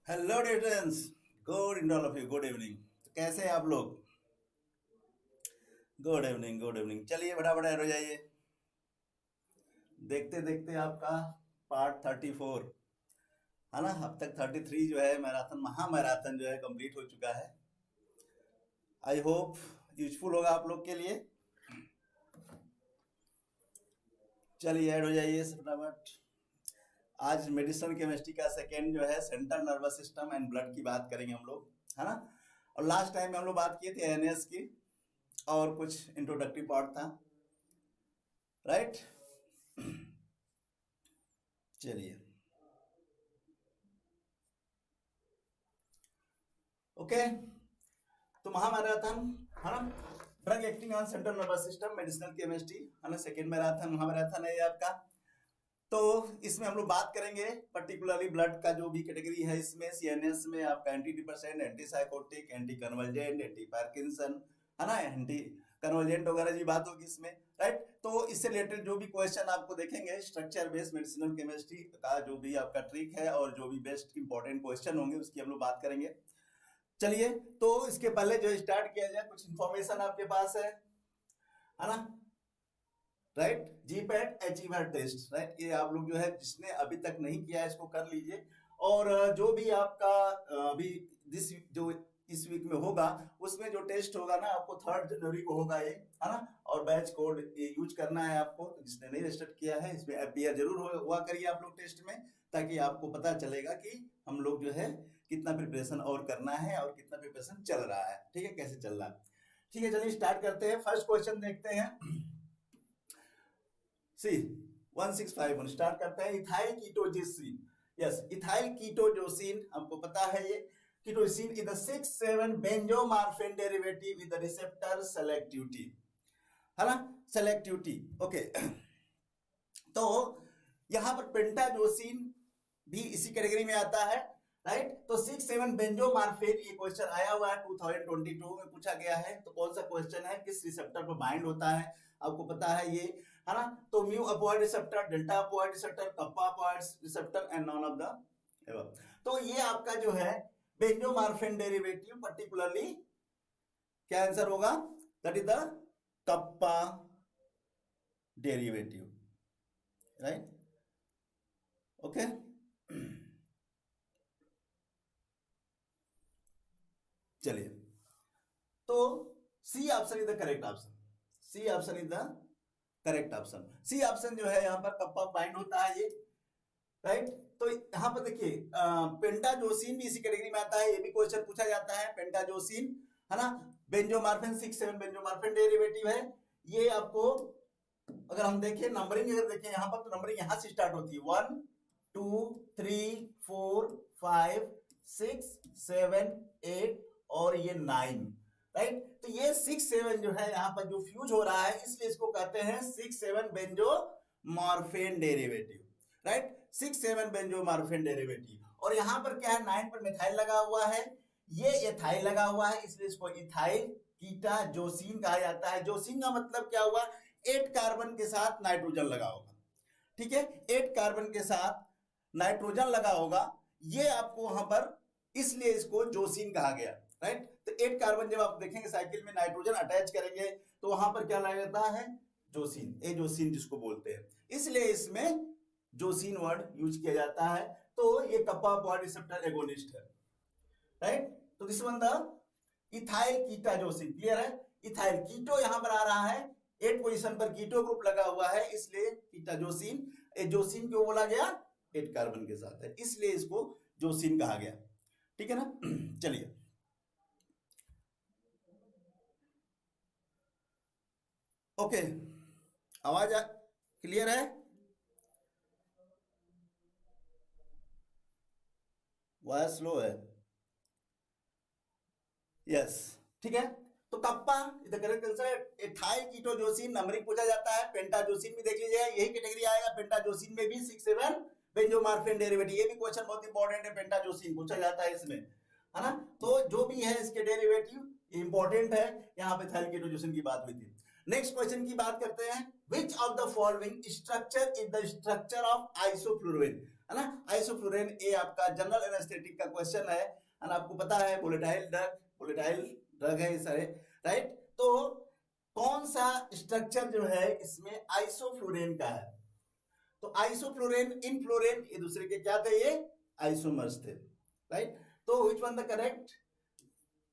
Hello dears, good all of you, good evening. तो कैसे हैं आप लोग? Good evening, good evening. चलिए फटाफट ऐड हो जाइए। देखते देखते आपका पार्ट 34 है ना, अब तक 33 जो है मैराथन, महा मैराथन जो है कंप्लीट हो चुका है। आई होप यूजफुल होगा आप लोग के लिए। चलिए ऐड हो जाइए फटाफट। आज मेडिसिनल केमिस्ट्री का सेकेंड जो है central nervous system and blood की बात करेंगे हम लोग, है ना। और लास्ट टाइम में हम लोग बात किए थे एनएस की, और कुछ इंट्रोडक्टरी पार्ट था, राइट। चलिए ओके। तो महामैराथन है ना, drug acting on central nervous system, medicinal chemistry है ना, सेकेंड मैराथन महामैराथन है ये आपका। तो इसमें हम लोग बात करेंगे पर्टिकुलरली ब्लड का जो भी कैटेगरी है। इसमें सीएनएस में आपका anti depressant, anti psychotic, anti convergent, anti Parkinson, है ना, एंटी कन्वर्जेंट वगैरह की बात होगी इसमें, राइट। तो इससे रिलेटेड जो भी क्वेश्चन आपको देखेंगे स्ट्रक्चर बेस्ड मेडिसिनल केमिस्ट्री का जो भी आपका ट्रिक है और जो भी बेस्ट इंपॉर्टेंट क्वेश्चन होंगे उसकी हम लोग बात करेंगे। चलिए, तो इसके पहले जो स्टार्ट किया जाए, कुछ इंफॉर्मेशन आपके पास है ना, right. GPAT achiever test, right. ये आप लोग जो है जिसने अभी तक नहीं किया है इसको कर लीजिए। और जो भी आपका अभी दिस जो इस वीक में होगा उसमें जो टेस्ट होगा ना, आपको 3 जनवरी को होगा ये, है ना। और बैच कोड ये यूज करना है आपको। तो जिसने नहीं रजिस्टर किया है इसमें अपीयर जरूर हुआ करिए आप लोग टेस्ट में, ताकि आपको पता चलेगा कि हम लोग जो है कितना प्रिपरेशन और करना है और कितना प्रिपरेशन चल रहा है, ठीक है, कैसे चल रहा है। ठीक है, चलिए स्टार्ट करते हैं। फर्स्ट क्वेश्चन देखते हैं। सी 1651 स्टार्ट करते हैं। Ethyl ketazocine, yes, ethyl ketazocine हमको पता है ये। Ketazocine is the 6,7 benzomorphan derivative with the receptor selectivity, है ना, सेलेक्टिविटी, ओके। तो यहां पर पेंटाजोसिन भी इसी कैटेगरी में आता है, राइट। तो 6,7 बेंजोमार्फिन, ये क्वेश्चन आया हुआ है 2022 में पूछा गया है। तो कौन सा क्वेश्चन है, किस रिसेप्टर पर बाइंड होता है, आपको पता है ये, है ना। तो mu opioid receptor, delta opioid receptor, kappa upward receptor and none of the above. तो ये आपका जो है बेंजोमार्फिन डेरिवेटिव पर्टिकुलरली क्या आंसर होगा, that is the kappa derivative, right, okay. चलिए, तो C option is the correct option. C option is the correct option. C option जो है यहाँ पर कप्पा बाइंड होता है ये, राइट। तो यहाँ पर देखिए पेंटाजोसिन भी इसी कैटेगरी में आता है। ये भी क्वेश्चन पूछा जाता है, पेंटाजोसिन, है ना। बेंजोमार्फिन 6,7 बेंजोमार्फिन डेरिवेटिव है ये। आपको अगर हम देखें नंबरिंग, अगर देखें यहाँ पर, तो नंबरिंग यहां से स्टार्ट होती है 1 2 3 4 5 6 7 8 और ये 9, राइट। तो ये 6 7 जो है यहाँ पर जो फ्यूज हो रहा है, इसलिए इसको कहते हैं 6 7 बेंजोमार्फिन डेरिवेटिव, राइट। 6 7 बेंजोमार्फिन डेरिवेटिव। और यहां पर क्या है, 9 पर मिथाइल लगा हुआ है, ये एथाइल लगा हुआ है, इसलिए इसको इथाइल कीटाजोसिन कहा जाता है। जोसिन का मतलब क्या हुआ, 8 कार्बन के साथ नाइट्रोजन लगा होगा, ठीक है, 8 कार्बन के साथ नाइट्रोजन लगा होगा, ये आपको वहां पर, इसलिए इसको जोसिन कहा गया, राइट। तो 8 कार्बन जब आप देखेंगे साइकिल में नाइट्रोजन अटैच करेंगे तो वहां पर क्या लगा जाता है, जोसिन, ए जोसिन जिसको बोलते हैं, इसलिए इसमें जोसिन वर्ड यूज किया जाता है। तो ये कप्पा अपवर्ड रिसेप्टर एगोनिस्ट है, राइट। तो this one the ethyl ketazocine, clear है। इथाइल कीटो यहां पर आ रहा है, 8 पोजीशन पर कीटो ग्रुप लगा हुआ है, इसलिए कीटाजोसिन। जोसिन क्यों बोला गया, 8 कार्बन के साथ है, इसलिए इसको जोसिन कहा गया, ठीक है ना। चलिए, ओके, आवाज क्लियर है, वॉइस स्लो है, यस, ठीक है। तो kappa is the correct answer. Ethyl ketazocine numbering पूछा जाता है। पेंटाजोसिन भी देख लीजिए, यही कैटेगरी आएगा। पेंटाजोसिन में भी 6 7 बेंजोमार्फिन डेरिवेटिव, ये भी क्वेश्चन बहुत इंपॉर्टेंट है, पेंटाजोसिन पूछा जाता है इसमें, है ना। तो जो भी है इसके डेरिवेटिव इंपॉर्टेंट है, यहाँ पे एथाइल कीटोजोसिन की बात हुई थी। नेक्स्ट क्वेश्चन की बात करते हैं। Which of the following structure is the structure of isoflurane. है ना। आइसोफ्लोरेन ए आपका जनरल एनेस्थेटिक का क्वेश्चन है ना, आपको पता है वोलेटाइल ड्रग है ये सारे, राइट। तो कौन सा स्ट्रक्चर जो है इसमें आइसोफ्लोरेन का है, तो आइसोफ्लोरेन इन फ्लोरेन ये दूसरे के क्या थे, ये आइसोमर्स थे, राइट। तो which one the correct,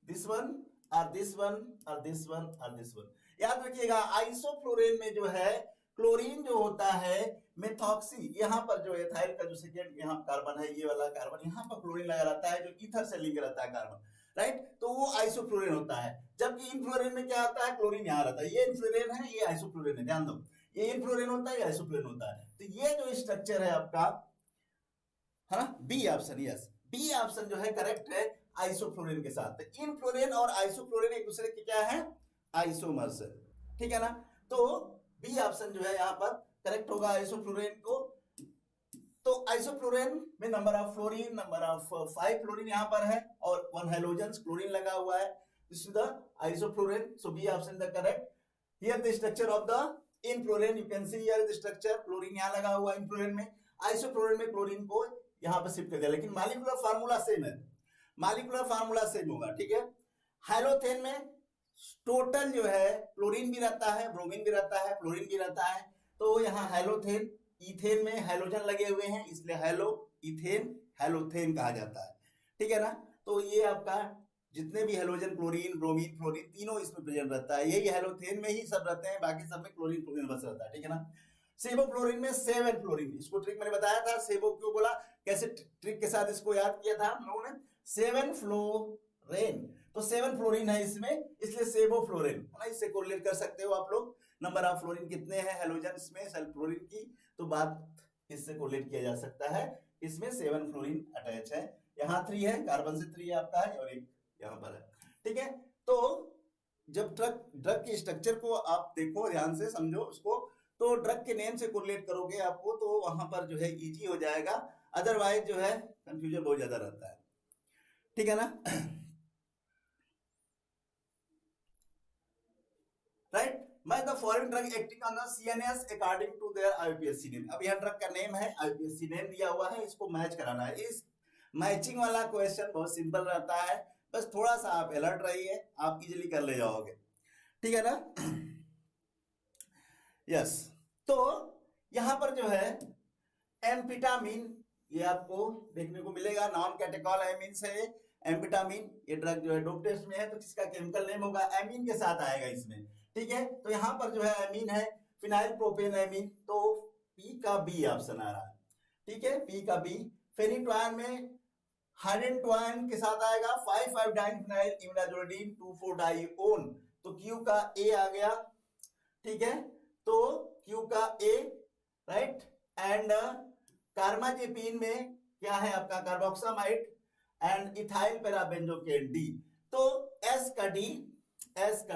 this one और दिस वन और दिस वन और दिस वन। याद रखिएगा आइसोफ्लोरेन में जो है क्लोरीन जो होता है मेथॉक्सी, यहाँ पर जो एथाइल का जो सेकेंड यहाँ कार्बन है, ये वाला कार्बन यहाँ पर क्लोरीन लगा रहता है जो ईथर से लिंक रहता है कार्बन, राइट। तो वो आइसोफ्लोरेन होता है, जबकि इनफ्लोरेन में क्या आता है, क्लोरीन यहाँ रहता है, ये इनफ्लोरेन है ये आइसोफ्लोरेन है, ध्यान दो ये इनफ्लोरेन होता है ये आइसोफ्लोरेन होता है। तो ये जो स्ट्रक्चर है आपका, है ना, B option, yes B option जो है करेक्ट है आइसोफ्लोरेन के साथ। इनफ्लोरेन और आइसोफ्लोरेन एक दूसरे के क्या है, आइसोमर्स है, ठीक है ना। तो बी ऑप्शन जो है यहाँ पर करेक्ट होगा आइसोफ्लोरेन को। तो आइसोफ्लोरेन में number of fluorine, number of 5 fluorine यहाँ पर है और 1 हेलोजन क्लोरीन लगा हुआ है, this is the isoflurane, so B option the correct. Here the structure of the enflurane, you can see here the structure, chlorine यहाँ लगा हुआ है इनफ्लोरेन में, आइसोफ्लोरेन में क्लोरीन को यहाँ पर शिफ्ट कर दिया, लेकिन मॉलिक्यूलर फार्मूला सेम है, मॉलिक्यूलर फार्मूला सेम होगा, ठीक है। हैलोथेन में टोटल जो है क्लोरीन भी रहता है, ब्रोमीन भी रहता है, फ्लोरीन भी रहता है, तो यहाँ हैलोथेन, इथेन में हैलोजन लगे हुए हैं इसलिए हैलो इथेन हैलोथेन कहा जाता है, ठीक है ना। तो ये आपका जितने भी हैलोजन, क्लोरीन, ब्रोमीन, फ्लोरीन तीनों इसमें प्रेजेंट रहता है, यही हैलोथेन में ही सब रहते हैं, बाकी सब में क्लोरीन फ्लोरीन बस रहता है, ठीक है ना। सेवोफ्लोरीन में 7 फ्लोरीन, इसको ट्रिक मैंने बताया था, सेवो क्यों बोला, कैसे ट्रिक के साथ इसको याद किया था हम लोगों ने, 7 फ्लोरीन, तो 7 फ्लोरीन है इसमें इसलिए सेवोफ्लोरीन, है ना, इससे कोरिलेट कर सकते हो आप लोग, नंबर ऑफ फ्लोरीन कितने हैं हैलोजन इसमें सेल्फ फ्लोरीन की, तो बात इससे कोरिलेट किया जा सकता है, इसमें 7 फ्लोरीन अटैच है, यहाँ 3 है, कार्बन से 3 आपका है और एक यहाँ पर है, ठीक है। तो जब ड्रग के स्ट्रक्चर को आप देखो ध्यान से समझो उसको, तो ड्रग के नेम से कोरिलेट करोगे आपको तो वहां पर जो है इजी हो जाएगा, अदरवाइज जो है कंफ्यूजन बहुत ज्यादा रहता है, ठीक है ना। Right, by the foreign drug acting on the CNS according to their IUPAC name, अब यह ड्रग का नेम है, IUPAC नेम दिया हुआ है, इसको मैच कराना है। इस मैचिंग वाला क्वेश्चन बहुत सिंपल रहता है, बस थोड़ा सा आप अलर्ट रहिए, आप इजीली कर ले जाओगे, ठीक है ना। यस, तो यहां पर जो है एम्फेटामिन, ये आपको देखने को मिलेगा, नॉन कैटेकॉल एमीन से एम्फेटामिन, ये ड्रग जो है डोप टेस्ट में है तो किसका केमिकल नेम होगा, एमीन के साथ आएगा इसमें, ठीक है। तो यहाँ पर जो है एमीन है फिनाइल प्रोपेन एमीन, तो पी का बी ऑप्शन आ रहा है, ठीक है, पी का बी। फेनिटोइन में हाइड्रोटोइन के साथ आएगा 5,5 डाइफिनाइल इमिडाजोलिन 2,4 डाइओन, तो क्यू का ए आ गया, ठीक है, तो क्यू का ए, राइट। एंड कार्बाजेपिन में क्या है आपका कार्बोक्सामाइड एंड इथाइल पैराबेंजोकेन डी, तो एस का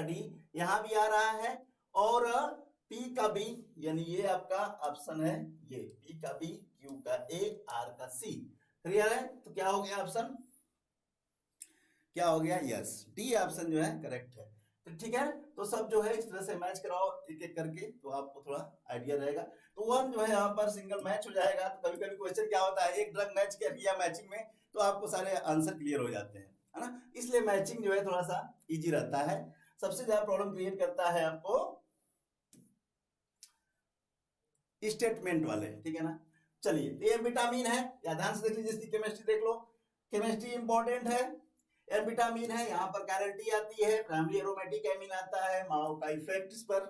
डी यहां भी आ रहा है, और पी का बी, यानी ये आपका ऑप्शन है, ये पी का बी, क्यू का ए, आर का सी, क्लियर है। तो क्या हो गया ऑप्शन, क्या हो गया, यस डी ऑप्शन जो है करेक्ट है, तो ठीक है। तो सब जो है इस तरह से मैच कराओ एक एक करके, तो आपको थोड़ा आइडिया रहेगा। तो वन जो है यहाँ पर सिंगल मैच हो जाएगा, तो कभी कभी क्वेश्चन क्या होता है, एक ड्रग मैच किया मैचिंग में, तो आपको सारे आंसर क्लियर हो जाते हैं, है ना, इसलिए मैचिंग जो है थोड़ा सा इजी रहता है। सबसे ज्यादा प्रॉब्लम क्रिएट करता है आपको स्टेटमेंट वाले, ठीक है ना। चलिए, ये विटामिन है, या ध्यान से देख लीजिए, इसकी केमिस्ट्री देख लो, केमिस्ट्री इंपॉर्टेंट है। विटामिन है, यहाँ पर कैरेटी आती है, प्राइमरी एरोमेटिक एमिन आता है, माओ का इफेक्ट इस पर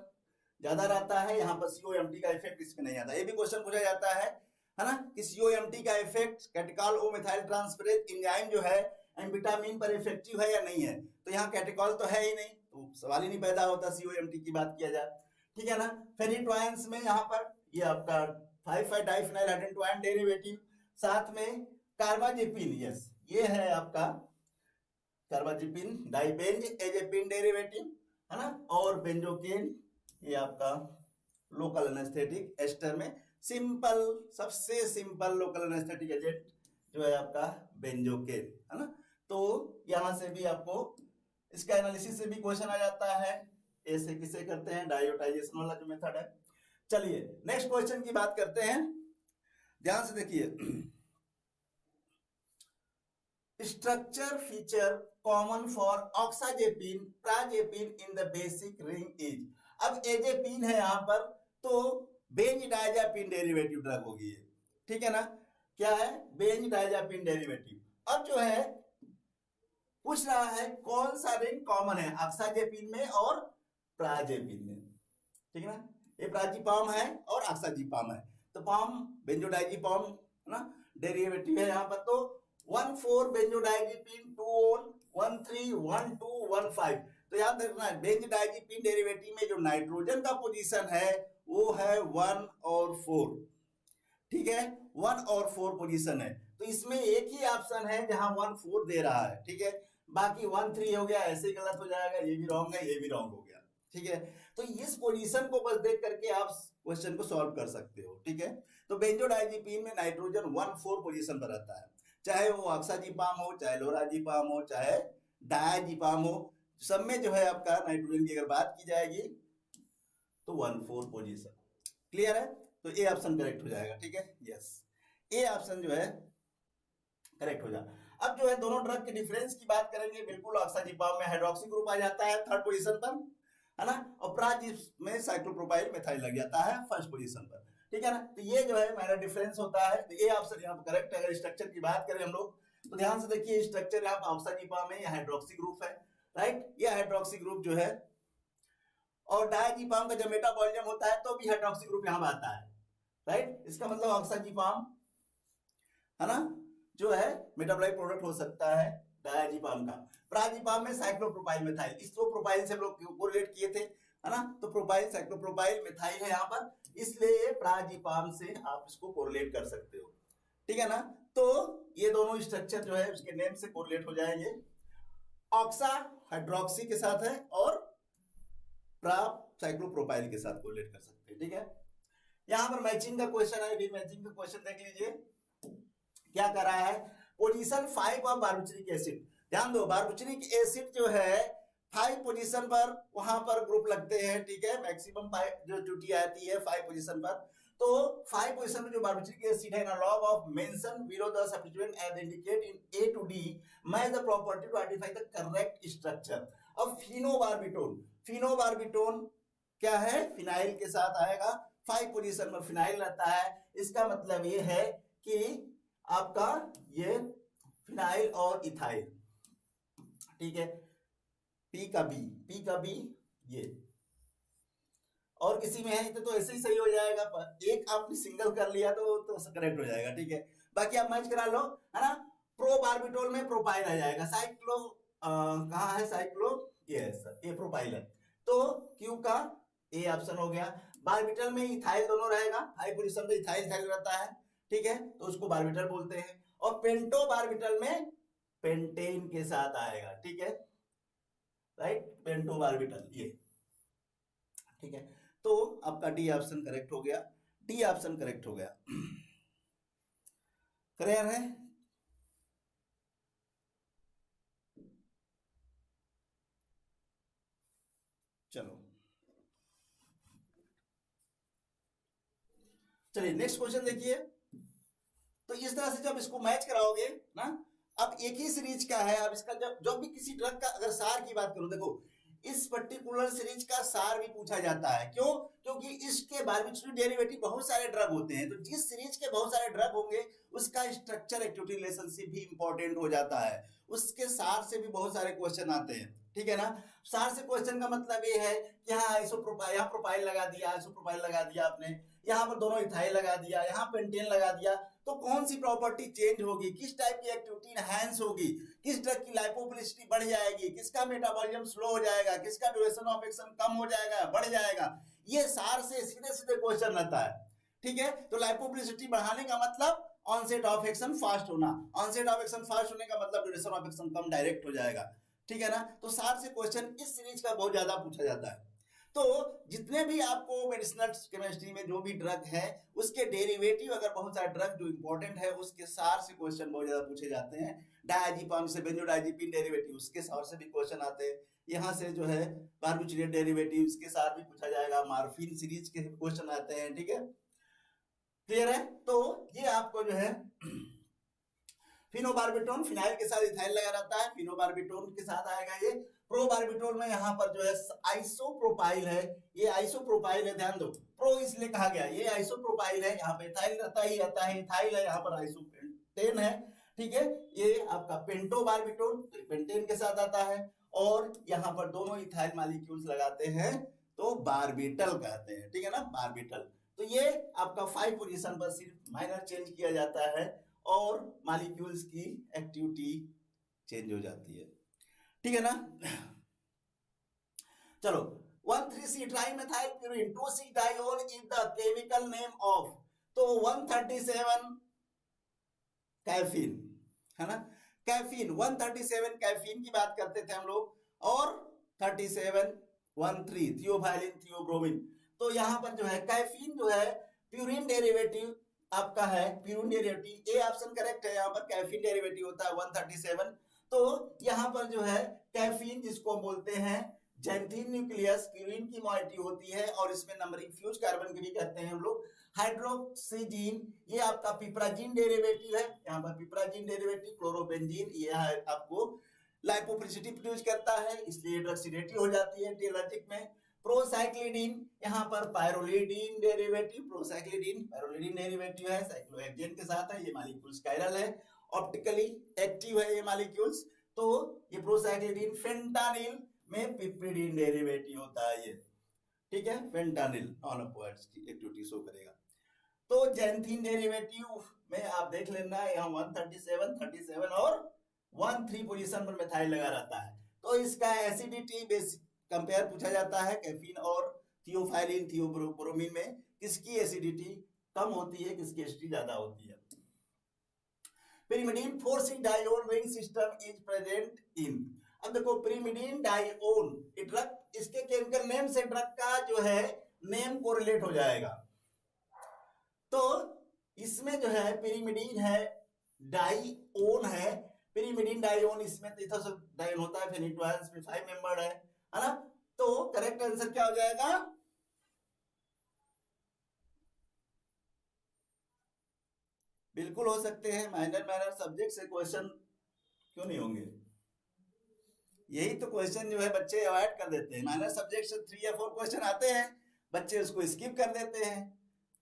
ज्यादा रहता है, यहाँ पर सीओएमटी का इफेक्ट इसमें नहीं आता। ये भी क्वेश्चन पूछा जाता है ना, कि सीओएमटी का इफेक्ट कैटेकॉल ओ मिथाइल ट्रांसफरेज एंजाइम जो है विटामिन पर इफेक्टिव है या नहीं है, तो यहाँ कैटेकॉल तो है ही नहीं, तो सवाल ही नहीं पैदा होता सीओएमटी की बात किया जाए, ठीक है ना। फेनिटोइंस में यहाँ पर ये आपका 5,5 डाइफिनाइल हाइड्रोटोइन डेरिवेटिव, साथ में कार्बाजेपिन, यस ये है आपका कार्बाजेपिन डाइबेंज एजेपिन डेरिवेटिव, है ना, और बेंजोकेन ये आपका लोकल एनेस्थेटिक एस्टर में सिंपल, सबसे सिंपल लोकल एनेस्थेटिक एजेंट जो है आपका बेंजोकेन, है ना। तो यहां से भी आपको इसका एनालिसिस से भी क्वेश्चन आ जाता है, ऐसे किसे करते हैं, डायोटाइजेशन वाला जो मेथड है। चलिए नेक्स्ट क्वेश्चन की बात करते हैं। ध्यान से देखिए, structure feature common for oxazepine prazepine in the basic ring is. अब एजेपिन है यहाँ पर, तो बेंजडाइजापिन डेरिवेटिव ड्रग होगी ये, ठीक है ना, क्या है, बेंजडाइजापिन डेरिवेटिव। अब जो है पूछ रहा है कौन सा रिंग कॉमन है ऑक्साजेपिन में और प्राजेपिन में, ठीक है ना, ये प्राजीपाम है और ऑक्साजीपाम है, तो पाम बेंजोडाइजीपाम है ना, डेरिवेटिव है यहाँ पर, तो 1,4 बेंजोडाइजीपिन 2 ऑन 1,3 1,2 1,5। तो याद रखना है बेंजोडाइजीपिन डेरिवेटिव में जो नाइट्रोजन का पोजीशन है वो है 1 और 4, ठीक है, 1 और 4 पोजीशन है, तो इसमें एक ही ऑप्शन है जहां 1 4 दे रहा है, ठीक है, बाकी 1 3 हो गया, ऐसे ही गलत हो जाएगा, ये भी रॉन्ग है, ये भी रॉन्ग हो गया, ठीक है। तो इस पोजीशन को बस देख करके आप क्वेश्चन को सॉल्व कर सकते हो, ठीक है। तो बेंजोडाइजीपिन में नाइट्रोजन 1 4 पोजीशन पर रहता है, चाहे वो ऑक्साजीपाम हो, चाहे लोराजीपाम हो, चाहे डायाजीपाम हो, सब में जो है आपका नाइट्रोजन की अगर बात की जाएगी तो 1 4 पोजीशन। क्लियर है, तो ए ऑप्शन करेक्ट हो जाएगा, ठीक है, यस, ए ऑप्शन जो है करेक्ट हो जाएगा। अब जो है दोनों ड्रग के डिफरेंस की बात करेंगे, बिल्कुल ऑक्साजीपाम में हाइड्रोक्सी ग्रुप आ जाता है 3rd पोजीशन पर, है ना, और प्राजिप में साइक्लोप्रोपाइल मिथाइल लग जाता है 1st पोजीशन पर, ठीक है ना। तो ये जो है मेरा डिफरेंस होता है, तो ये ऑप्शन यहाँ पर करेक्ट है। अगर स्ट्रक्चर की बात करें हम लोग, तो ध्यान से देखिए स्ट्रक्चर यहाँ पर ऑक्साजीपाम में हाइड्रोक्सी ग्रुप है, राइट, ये हाइड्रोक्सी ग्रुप जो है, और डायाजीपाम का जब मेटाबॉलिज्म होता है तो भी हाइड्रोक्सी ग्रुप यहाँ पर आता है, राइट, इसका मतलब ऑक्साजीपाम है ना जो है मेटाबॉलाइट प्रोडक्ट हो सकता है डायाजीपाम का। प्राजीपाम में साइक्लोप्रोपाइल मिथाइल, इस दो प्रोपाइल से हम लोग कोरिलेट किए थे, है ना, तो प्रोपाइल साइक्लोप्रोपाइल मिथाइल है यहाँ पर, इसलिए प्राजीपाम से आप इसको कोरिलेट कर सकते हो, ठीक है ना। तो ये दोनों स्ट्रक्चर जो है उसके नेम से कोरिलेट हो जाएंगे, ऑक्सा हाइड्रोक्सी के साथ है और प्रा साइक्लोप्रोपाइल के साथ कोरिलेट कर सकते हैं, ठीक है। यहाँ पर मैचिंग का क्वेश्चन है, भी मैचिंग का क्वेश्चन देख लीजिए क्या कर रहा है, पोजीशन 5 ऑफ बार्बिट्रिक एसिड। ध्यान दो बार्बिट्रिक एसिड जो है 5 पोजीशन पर वहां पर ग्रुप लगते हैं, ठीक है, मैक्सिमम 5 जो ड्यूटी आती है 5 पोजीशन पर, तो 5 पोजीशन में जो बार्बिट्रिक एसिड है ना, log of mention below the substituent as indicate in A to D match the property to identify the correct structure. अब फिनोबार्बिटोन, फिनोबार्बिटोन क्या है, फिनाइल के साथ आएगा, 5 पोजीशन पर फिनाइल रहता है, इसका मतलब ये है कि आपका ये फिनाइल और इथाइल, ठीक है, पी का बी ये, और किसी में है तो ऐसे ही सही हो जाएगा, पर एक आपने सिंगल कर लिया तो करेक्ट हो जाएगा, ठीक है, बाकी आप मैच करा लो, है ना। प्रोबार्बिटोल में प्रोपाइल आ जाएगा, साइक्लो कहाँ है साइक्लो, यस ये प्रोपाइल है, तो क्यू का ए ऑप्शन हो गया। बार्बिटल में इथाइल दोनों रहेगा, हाई पोजीशन पे इथाइल रहता है, ठीक है, तो उसको बार्बिटल बोलते हैं, और पेंटो बार्बिटल में पेंटेन के साथ आएगा, ठीक है, राइट, पेंटो बार्बिटल ये, ठीक है, तो आपका डी ऑप्शन करेक्ट हो गया, डी ऑप्शन करेक्ट हो गया। क्लियर है, चलो चलिए नेक्स्ट क्वेश्चन देखिए। तो इस तरह से जब इसको मैच कराओगे ना, अब एक ही सीरीज का है, अब इसका जब भी किसी ड्रग का अगर सार की बात करूं, देखो इस पर्टिकुलर सीरीज का सार भी पूछा जाता है, क्यों, क्योंकि इसके बार्बिट्रेट डेरिवेटिव बहुत सारे ड्रग होते हैं, तो जिस सीरीज के बहुत सारे ड्रग होंगे उसका स्ट्रक्चर एक्टिविटी रिलेशनशिप भी इंपॉर्टेंट हो जाता है, उसके सार से भी बहुत सारे क्वेश्चन आते हैं, ठीक है ना। सार से क्वेश्चन का मतलब ये है कि हाँ आइसोप्रोपाइल, यहाँ प्रोपाइल लगा दिया, आइसोप्रोपाइल लगा दिया आपने, यहाँ पर दोनों इथाइल लगा दिया, यहाँ पेंटेन लगा दिया, तो कौन सी प्रॉपर्टी चेंज होगी, किस टाइप की एक्टिविटी एनहांस होगी, किस ड्रग की लाइपोफिलिसिटी बढ़ जाएगी, किसका मेटाबॉलिज्म स्लो हो जाएगा, किसका ड्यूरेशन ऑफ एक्शन कम हो जाएगा बढ़ जाएगा, ये सार से सीधे सीधे क्वेश्चन रहता है, ठीक है। तो लाइपोफिलिसिटी बढ़ाने का मतलब ऑनसेट ऑफ एक्शन फास्ट होना, ऑनसेट ऑफ एक्शन फास्ट होने का मतलब duration of action come direct हो जाएगा, ठीक है ना। तो सार से क्वेश्चन इस सीरीज का बहुत ज्यादा पूछा जाता है। तो जितने भी आपको मेडिसिनल केमिस्ट्री में जो भी ड्रग है उसके डेरिवेटिव, अगर बहुत सारे ड्रग जो इंपॉर्टेंट है उसके सार से क्वेश्चन बहुत ज्यादा पूछे जाते हैं, डायजीपाम से बेंजोडाइजीपिन डेरिवेटिव उसके सार से भी क्वेश्चन आते हैं, यहाँ से जो है बार्बिट्रेट डेरिवेटिव इसके साथ भी पूछा जाएगा, मार्फिन सीरीज के क्वेश्चन आते हैं, ठीक है। क्लियर है? तो ये आपको जो है फिनोबार्बिटोन, फिनाइल के साथ इथाइल लगा रहता है, फिनोबार्बिटोन के साथ आएगा ये। प्रोबार्बिटोल में यहाँ पर जो है आइसोप्रोपाइल है, ये आइसोप्रोपाइल है, ध्यान दो, प्रो इसलिए कहा गया, ये आइसोप्रोपाइल है, यहाँ पे इथाइल रहता ही रहता है, इथाइल है, यहाँ पर आइसोपेंटेन है, ठीक है। ये आपका पेंटोबार्बिटोल पेंटेन के साथ आता है, और यहाँ पर दोनों इथाइल मॉलिक्यूल्स लगाते हैं तो बारबिटल कहते हैं, ठीक है ना, बारबिटल। तो ये आपका 5 पोजीशन पर सिर्फ माइनर चेंज किया जाता है और मॉलिक्यूल्स की एक्टिविटी चेंज हो जाती है, ठीक है ना। चलो 1,3C trimethyl purine 2C diol is the chemical name of, तो 137 कैफीन है ना, कैफीन 137 कैफीन की बात करते थे हम लोग, और 37 13 थियोफाइलिन थियोब्रोमिन। तो यहाँ पर जो है कैफीन जो है प्यूरिन डेरिवेटिव आपका है, purine derivative, A option correct है, यहाँ पर कैफीन डेरिवेटिव होता है 137। तो यहाँ पर जो है कैफीन जिसको बोलते हैं जैंथीन न्यूक्लियस, प्यूरिन की मॉइटी होती है, और इसमें नंबरिंग फ्यूज कार्बन की भी कहते हैं हम लोग। हाइड्रोक्सीजीन ये आपका पिपराजीन डेरिवेटिव है, यहाँ पर पिपराजीन डेरिवेटिव, क्लोरोबेंजीन ये है आपको लाइपोप्रोसिटी प्रोड्यूस करता है, इसलिए ड्रग्सिडेटिव हो जाती है एंटीएलर्जिक में। प्रोसाइक्लिडीन यहाँ पर पायरोलिडीन डेरिवेटिव, प्रोसाइक्लिडीन पायरोलिडीन डेरिवेटिव है, साइक्लोहेक्सेन के साथ है, ये मॉलिक्यूल्स कायरल है, ऑप्टिकली एक्टिव है ये मॉलिक्यूल्स। तो ये प्रोसाइक्लिडीन फेंटानिल में पिप्रिडीन डेरिवेटिव होता है ये, ठीक है, फेंटानिल नॉन ऑपोइड्स की एक्टिविटी शो करेगा। तो जैंथीन डेरिवेटिव में आप देख लेना यहाँ 137 37 और 13 पोजीशन पर मेथाइल लगा रहता है। तो इसका एसिडिटी बेसिक कंपेयर पूछा जाता है, कैफीन और थियोफाइलिन थियोब्रोमिन में किसकी एसिडिटी कम होती है, किसकी एसिडिटी ज्यादा होती है। pyrimidine 4C dione ring system is present in, अब देखो pyrimidine डाइओन ड्रग, इसके केमिकल नेम से ड्रग का जो है नेम कोरिलेट हो जाएगा। तो इसमें जो है pyrimidine है, डाइओन है, pyrimidine डाइओन, इसमें डाइओन होता है, फेनिटोआयंस में 5 मेंबर्ड है ना। तो करेक्ट आंसर क्या हो जाएगा, बिल्कुल हो सकते हैं, माइनर सब्जेक्ट से क्वेश्चन क्यों नहीं होंगे, यही तो क्वेश्चन जो है बच्चे अवॉइड कर देते हैं, माइनर सब्जेक्ट से 3 या 4 क्वेश्चन आते हैं, बच्चे उसको स्किप कर देते हैं,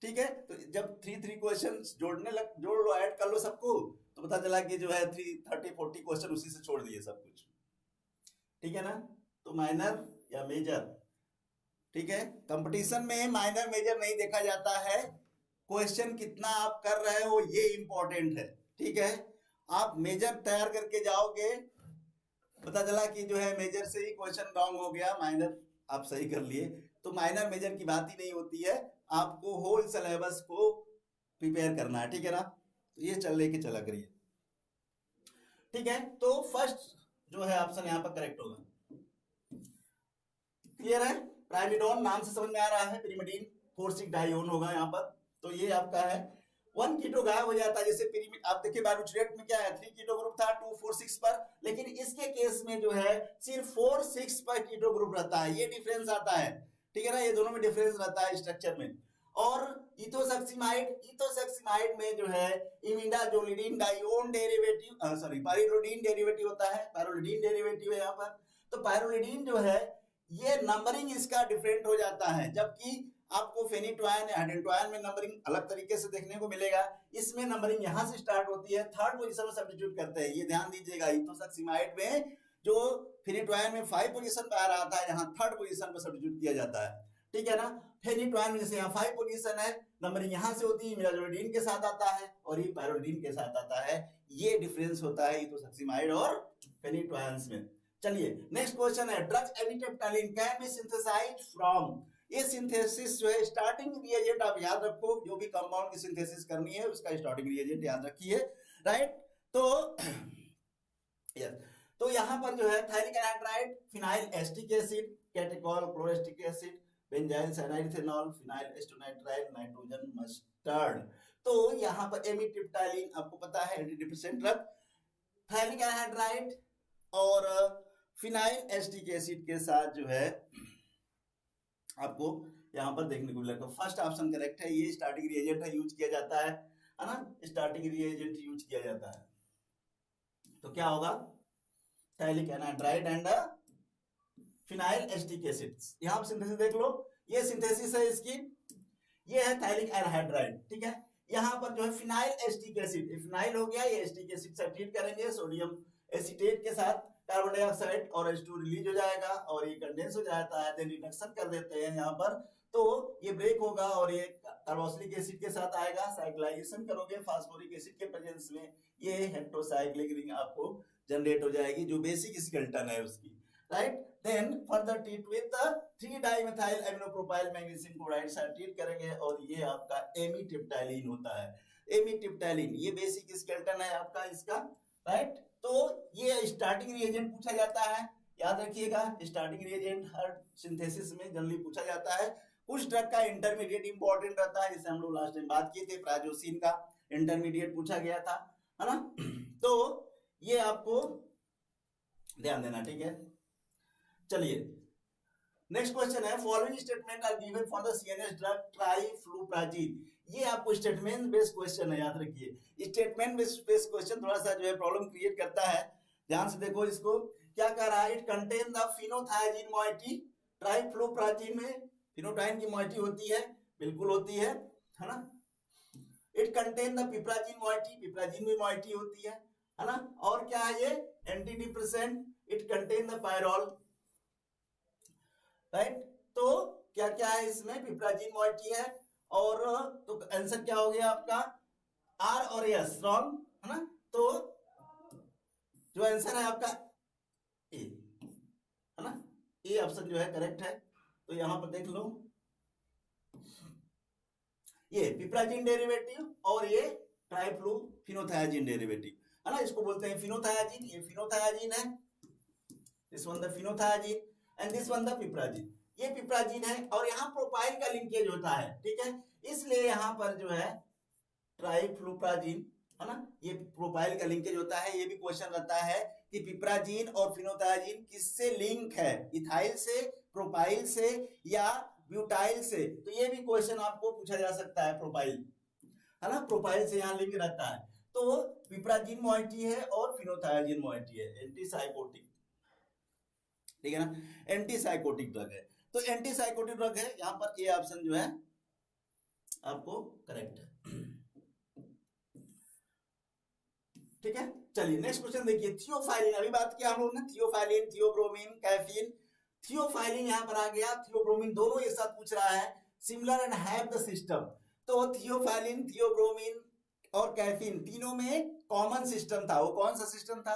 ठीक है। तो जब 3 क्वेश्चन जोड़ लो, ऐड कर लो सबको, तो पता चला कि जो है 30-40 क्वेश्चन उसी से छोड़ दिए सब कुछ, ठीक है ना। तो माइनर या मेजर, ठीक है, कंपटीशन में माइनर मेजर नहीं देखा जाता है, क्वेश्चन कितना आप कर रहे हो ये इंपॉर्टेंट है, ठीक है। आप मेजर तैयार करके जाओगे, पता चला कि जो है मेजर से ही क्वेश्चन रॉन्ग हो गया, माइनर आप सही कर लिए, तो माइनर मेजर की बात ही नहीं होती है, आपको होल सिलेबस को प्रिपेयर करना है, ठीक है ना। तो ये लेके चला करिए, ठीक है। तो फर्स्ट जो है ऑप्शन यहाँ पर करेक्ट होगा, क्लियर है। प्राइमिडोन नाम से समझ में आ रहा है, pyrimidine 4,6 डाइओन होगा यहाँ पर। तो ये आपका है 1 कीटो गायब हो जाता है, जैसे pyrimid आप देखिए बायोचुरेट में क्या है, 3 कीटो ग्रुप था 2 4 6 पर, लेकिन इसके केस में जो है सिर्फ 4 6 पर कीटो ग्रुप रहता है, ये डिफरेंस आता है, ठीक है ना, ये दोनों में डिफरेंस रहता है स्ट्रक्चर में। और इथोसैक्सिमाइड में जो है इमिडाजोलिडीन डाइओन डेरिवेटिव, सॉरी पायरोलिडीन डेरिवेटिव होता है, पायरोलिडीन डेरिवेटिव है यहाँ पर। तो पायरोलिडीन जो है ये नंबरिंग इसका डिफरेंट हो जाता है, जबकि आपको फेनिटोआयन या हाइड्रोटोआयन में नंबरिंग अलग तरीके से देखने को मिलेगा, इसमें नंबरिंग यहां से स्टार्ट होती है, थर्ड पोजीशन में सब्स्टिट्यूट करते हैं, ये ध्यान दीजिएगा। इथोसैक्सिमाइड में जो फेनिटोआयन में 5 पोजीशन पे आ रहा था, यहाँ थर्ड पोजीशन पे सब्स्टिट्यूट किया जाता है, ठीक है ना। फेनिटोआयन में जैसे यहाँ 5 पोजीशन है, नंबरिंग यहाँ से होती है, इमिडाजोलिडीन के साथ आता है और ये पायरोलिडीन के साथ आता है, ये डिफरेंस होता है इथोसैक्सिमाइड और फेनिटोआयंस में। चलिए नेक्स्ट क्वेश्चन है, drug amitriptyline can be synthesized from, ये सिंथेसिस जो है स्टार्टिंग रिएजेंट आप याद रखो, जो भी कंपाउंड की सिंथेसिस करनी है उसका स्टार्टिंग रिएजेंट याद रखिए, राइट। तो यस, तो यहाँ पर जो है phthalic anhydride, phenyl acetic acid, catechol chloroacetic acid, benzyl cyanide ethanol, phenyl acetonitrile, nitrogen mustard. तो यहाँ पर एमिट्रिप्टाइलिन आपको पता है antidepressant drug, phthalic anhydride और फिनाइल एस्टिक एसिड के साथ जो है आपको यहाँ पर देखने को मिलेगा। फर्स्ट ऑप्शन करेक्ट है, ये स्टार्टिंग रिएजेंट है, यूज किया जाता है ना, स्टार्टिंग रिएजेंट यूज किया जाता है। तो क्या होगा, phthalic anhydride and phenyl acetic acid. यहाँ पर सिंथेसिस देख लो, ये सिंथेसिस है इसकी, ये है थाइलिक एनहाइड्राइड, ठीक है। यहाँ पर जो है फिनाइल एसिटिक एसिड, फिनाइल हो गया, ये एसिटिक एसिड से ट्रीट करेंगे सोडियम एसीटेट के साथ, कार्बन डाइऑक्साइड और H2 रिलीज हो जाएगा और ये कंडेंस हो जाता है, देन रिडक्शन कर देते हैं यहाँ पर, तो ये ब्रेक होगा और ये कार्बोक्सिलिक एसिड के साथ आएगा, साइक्लाइजेशन करोगे फास्फोरिक एसिड के प्रेजेंस में, ये हेटेरोसाइक्लिक रिंग आपको जनरेट हो जाएगी, जो बेसिक स्केलेटन है उसकी, right. Then further treat with three dimethyl aminopropyl magnesium chloride से ट्रीट करेंगे और ये आपका एमीट्रिप्टाइलिन होता है। एमीट्रिप्टाइलिन ये बेसिक स्केलेटन है आपका इसका, राइट। तो ये स्टार्टिंग रिएजेंट पूछा जाता है, याद रखिएगा, स्टार्टिंग रिएजेंट हर सिंथेसिस में जनरली पूछा जाता है। कुछ ड्रग का इंटरमीडिएट इंपॉर्टेंट रहता है, जैसे हम लोग लास्ट टाइम बात किए थे, प्राजोसिन का इंटरमीडिएट पूछा गया था, है ना। तो ये आपको ध्यान देना, ठीक है। चलिए नेक्स्ट क्वेश्चन है, following statement are given for the CNS drug trifluoperazine. ये आपको स्टेटमेंट बेस्ड क्वेश्चन है, याद रखिए। स्टेटमेंट बेस्ड क्वेश्चन थोड़ा सा जो है प्रॉब्लम क्रिएट करता है, ध्यान से देखो इसको। क्या कह रहा है, इट कंटेन द फिनोथायाजीन मॉइटी। ट्राइफ्लूप्राजीन में फिनोटाइन की मॉइटी होती है, बिल्कुल होती है ना। इट कंटेन द पिप्राजीन मॉइटी, पिप्राजीन में मॉइटी होती है ना। और क्या है ये, anti depressant, it contain the pyrrole, right. तो क्या क्या है इसमें, पिप्राजीन मॉइटी है, और तो आंसर क्या हो गया आपका, आर और एस, रॉन्ग है ना। तो जो आंसर है आपका ए, है ना, ए ऑप्शन जो है करेक्ट है। तो यहां पर देख लो, ये पिप्राजीन डेरिवेटिव और ये ट्राइफ्लूफिनोथायाजीन डेरिवेटिव, है ना। इसको बोलते हैं फिनोथायाजीन, ये फिनोथायाजीन है, this one the phenothiazine and this one the piperazine, ये पिप्राजीन है। और यहाँ प्रोपाइल का लिंकेज होता है, ठीक है, इसलिए यहाँ पर जो है ट्राइफ्लूप्राजीन, है ना, ये प्रोपाइल का लिंकेज होता है। ये भी क्वेश्चन रहता है कि पिप्राजीन और फिनोथायाजीन किससे लिंक है, इथाइल से, प्रोपाइल से या ब्यूटाइल से। तो ये भी क्वेश्चन आपको पूछा जा सकता है, प्रोपाइल, है ना, प्रोपाइल से यहाँ लिंक रहता है। तो पिप्राजीन मॉइटी है और फिनोथायाजीन मॉइटी है, एंटीसाइकोटिक, ठीक है ना, एंटीसाइकोटिक ड्रग है। तो एंटीसाइकोटिक ड्रग है, यहाँ पर ए ऑप्शन जो है आपको करेक्ट है, ठीक है। चलिए नेक्स्ट क्वेश्चन देखिए, थियोफाइलिन, अभी बात किया हम लोग ने, थियोफाइलिन, थियोब्रोमीन, कैफीन। थियोफाइलिन यहाँ पर आ गया, थियोब्रोमीन दोनों एक साथ पूछ रहा है, similar and have the system. तो थियोफाइलिन, थियोब्रोमीन और कैफीन तीनों में कॉमन सिस्टम था। वो कौन सा सिस्टम था,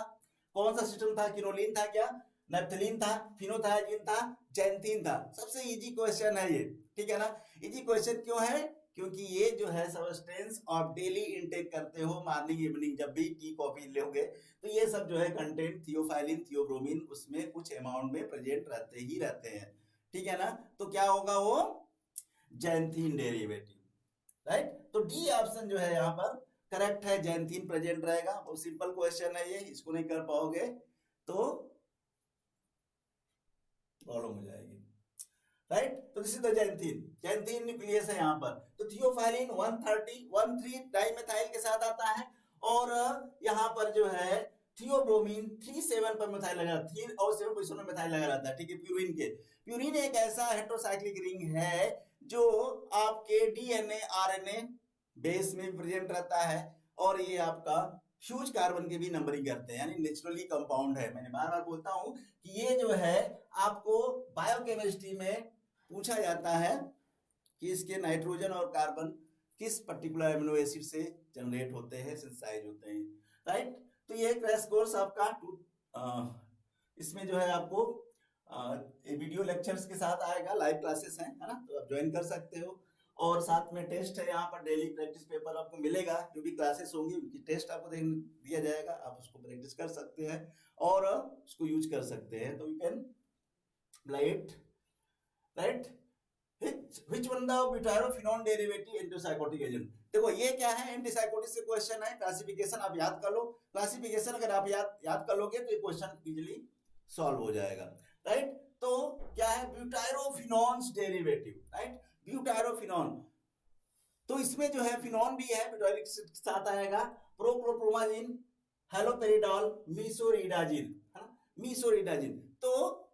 कौन सा सिस्टम था, किनोलिन था क्या, नैप्थलीन था, फिनोथायाजीन था, जैंथीन था। सबसे इजी क्वेश्चन है ये, ठीक है ना। इजी क्वेश्चन क्यों है, क्योंकि ये जो है सब्सटेंस आप डेली इनटेक करते हो, मॉर्निंग इवनिंग जब भी टी कॉफी लोगे, तो ये सब जो है कंटेंट थियोफाइलिन, थियोब्रोमीन उसमें कुछ अमाउंट में प्रेजेंट रहते ही रहते हैं, ठीक है ना। तो क्या होगा वो, जैंथीन डेरिवेटिव, राइट। तो डी ऑप्शन जो है यहाँ पर करेक्ट है, जैंथीन प्रेजेंट रहेगा। बहुत सिंपल क्वेश्चन है ये, इसको नहीं कर पाओगे तो प्रॉब्लम हो जाएगी, राइट। तो this is the xanthine, xanthine nucleus है यहाँ पर। तो थियोफाइलिन 13 डाइमेथाइल के साथ आता है, और यहाँ पर जो है थियोब्रोमीन 37 पर मिथाइल लगा, 3 और 7 पोजीशन में मिथाइल लगा रहता है, ठीक है। प्यूरिन के, प्यूरिन एक ऐसा हेटेरोसाइक्लिक रिंग है जो आपके डीएनए आरएनए बेस में प्रेजेंट रहता है, और ये आपका फ्यूज कार्बन के भी नंबरिंग करते हैं, यानी नेचुरली कंपाउंड है। मैंने बार बार बोलता हूं कि ये जो है आपको बायोकेमिस्ट्री में पूछा जाता है कि इसके नाइट्रोजन और कार्बन किस पर्टिकुलर अमीनो एसिड से जनरेट होते हैं, सिंथेसाइज होते हैं, राइट। तो ये क्रैश कोर्स आपका इसमें जो है आपको वीडियो लेक्चर्स के साथ आएगा, लाइव क्लासेस हैं, है ना, तो आप ज्वाइन कर सकते हो। और साथ में टेस्ट है, यहाँ पर डेली प्रैक्टिस पेपर आपको मिलेगा, जो भी क्लासेस होंगी उनकी टेस्ट आपको दिया जाएगा, आप उसको प्रैक्टिस कर सकते हैं और उसको यूज कर सकते हैं। तो you can write which one the butyrophenol derivative antipsychotic agent. देखो ये क्या है, एंटीसाइकोटिक से क्वेश्चन है, क्लासिफिकेशन आप याद कर लो, क्लासिफिकेशन अगर आप याद कर लोगे तो ये क्वेश्चन इजीली सॉल्व हो जाएगा, राइट। तो क्या है, ब्यूटायरोफिनॉन्स डेरिवेटिव, राइट। ब्यूटायरोफिनॉन। तो इसमें जो है फिनॉन भी है, ब्यूटाइल के साथ आएगा, प्रोक्लोप्रोमाजिन, हेलोपेरिडॉल, मीसोरिडाजिन, है ना, मीसोरिडाजिन। तो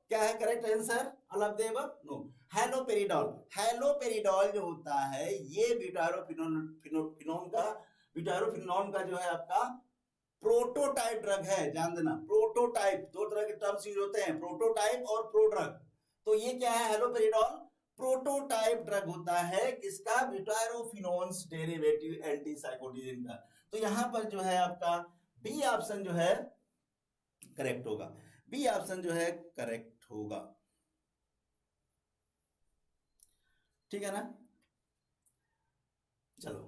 क्या है correct answer all of the above? No. Haloperidol, haloperidol जो होता है ये ब्यूटायरोफिनॉन का जो है आपका प्रोटोटाइप ड्रग है, ध्यान देना। प्रोटोटाइप, दो तरह के टर्म्स यूज होते हैं, प्रोटोटाइप और प्रोड्रग। तो ये क्या है, हेलोपेरिडॉल प्रोटोटाइप ड्रग होता है किसका, ब्यूटायरोफिनोन्स डेरिवेटिव एंटीसाइकोटिन का। तो यहां पर जो है आपका बी ऑप्शन जो है करेक्ट होगा, बी ऑप्शन जो है करेक्ट होगा, ठीक है ना। चलो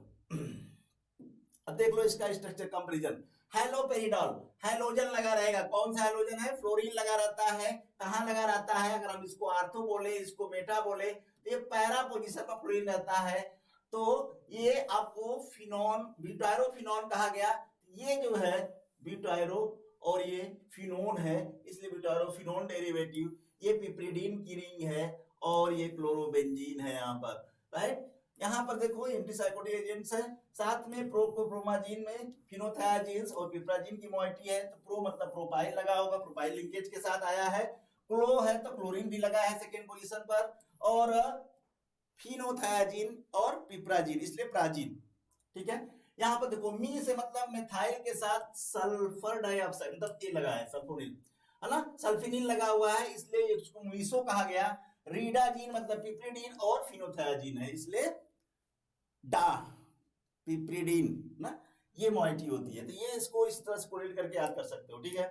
अब देख लो इसका स्ट्रक्चर कंपैरिजन। हेलोपेरिडॉल, हेलोजन लगा रहेगा, कौन सा हेलोजन है, फ्लोरीन लगा रहता है। कहां लगा रहता है, अगर हम इसको आर्थो बोले, इसको मेटा बोले, तो ये पैरा पोजीशन पर फ्लोरीन रहता है। तो ये आपको फिनॉन, ब्यूटायरोफिनॉन कहा गया। ये जो है ब्यूटायरो और ये फिनोन है, इसलिए ब्यूटायरोफिनोन डेरिवेटिव। ये पिप्रिडीन की रिंग है और ये क्लोरोबेंजीन है यहाँ पर, राइट। यहाँ पर देखो एंटीसाइकोटिक एजेंट्स है, साथ में प्रोकोप्रोमाजिन में फिनोथायाजिन्स और पिप्राजिन की मोइटी है। तो प्रो मतलब प्रोपाइल लगा होगा, प्रोपाइल लिंकेज के साथ आया है। क्लो है तो क्लोरीन भी लगा है सेकेंड पोजीशन पर, और फिनोथायाजिन और पिप्राजिन, इसलिए प्राजिन, ठीक है। यहाँ पर देखो मी से मतलब मिथाइल के साथ सल्फर डाइऑक्साइड, मतलब ये लगा है सल्फोनिल, है ना, सल्फिनिल लगा हुआ है, इसलिए इसको मीसो कहा गया। रीडाजीन मतलब पिप्रिडीन और फिनोथायाजिन है, इसलिए डा पिप्रिडीन ना, ये मोइटी होती है। तो ये इसको इस तरह से कोरिलेट करके याद कर सकते हो, ठीक है,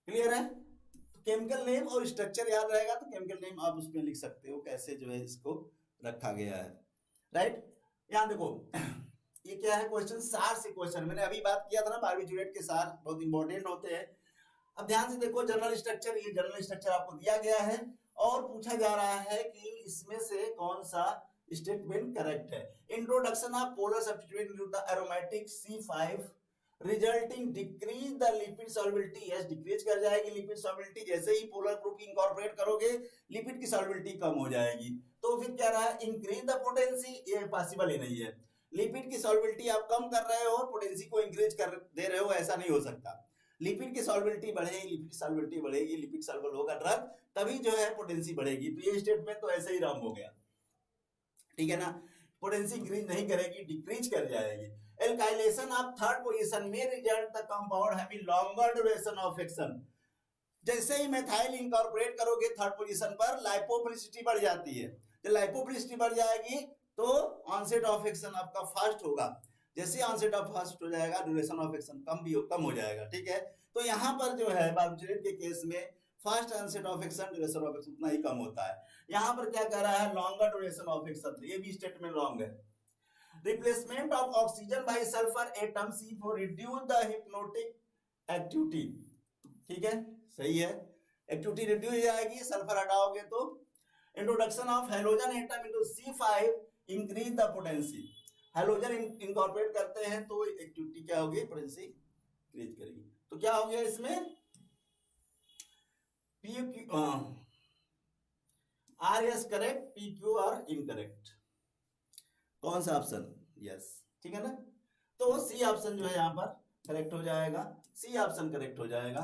क्लियर है। तो केमिकल नेम और स्ट्रक्चर याद रहेगा तो केमिकल नेम आप उसमें लिख सकते हो, कैसे जो है इसको रखा गया है, राइट। यहाँ देखो ये क्या है, क्वेश्चन सार से क्वेश्चन, मैंने अभी बात किया था ना बारबीट्यूरेट के सार बहुत इंपॉर्टेंट होते हैं। अब ध्यान से देखो जनरल स्ट्रक्चर, ये जनरल स्ट्रक्चर आपको दिया गया है और पूछा जा रहा है कि इसमें से कौन सा स्टेटमेंट करेक्ट है। Introduction of polar substituent into the aromatic C5 resulting decrease the lipid solubility, yes decrease कर जाएगी लिपिड सॉल्युबिलिटी, जैसे ही पोलर ग्रुप इंकॉर्पोरेट करोगे लिपिड की सॉल्युबिलिटी कम हो जाएगी। तो फिर क्या रहा, इंक्रीज द पोटेंसी, ये पॉसिबल ही नहीं है। लिपिड की सॉल्युबिलिटी आप कम कर रहे हो और पोटेंसी को इंक्रीज कर दे रहे हो, ऐसा नहीं हो सकता। लिपिड की सॉल्युबिलिटी बढ़ेगी, लिपिड की सॉल्युबिलिटी बढ़ेगी, लिपिड सॉल्युबल होगा ड्रग, तभी जो है पोटेंसी बढ़ेगी। तो ये स्टेटमेंट तो ऐसे ही रॉन्ग हो गया, ठीक है ना। पोटेंसी इंक्रीज नहीं करेगी, डिक्रीज कर जाएगी। एल्काइलेशन ऑफ थर्ड पोजीशन में result the compound having longer duration of action. जैसे ही मेथाइल इंकॉर्पोरेट करोगे थर्ड पोजीशन पर, लाइपोफिलिसिटी बढ़ जाती है। जब लाइपोफिलिसिटी बढ़ जाएगी तो ऑनसेट ऑफ एक्शन आपका फास्ट होगा। जैसे ऑनसेट ऑफ फास्ट हो जाएगा, ड्यूरेशन ऑफ एक्शन कम हो जाएगा, ठीक है। तो यहाँ पर जो है बार्बिट्यूरेट के केस में fast onset of action, duration of action उतना ही कम होता है। यहाँ पर क्या कह रहा है, लॉन्गर ड्यूरेशन ऑफ एक्शन, ये भी स्टेटमेंट रॉन्ग है। Replacement of oxygen by sulphur atom C4 reduce the hypnotic activity, ठीक है, सही है, एक्टिविटी रिड्यूस हो जाएगी, सल्फर हटाओगे तो। Introduction of halogen atom into C5 increase the potency, halogen incorporate करते हैं तो एक्टिविटी क्या होगी, पोटेंसी इंक्रीज करेगी। तो क्या हो गया इसमें, R S correct, P Q R incorrect, कौन सा ऑप्शन, यस, ठीक है ना। तो सी ऑप्शन जो है यहाँ पर करेक्ट हो जाएगा, सी ऑप्शन करेक्ट हो जाएगा,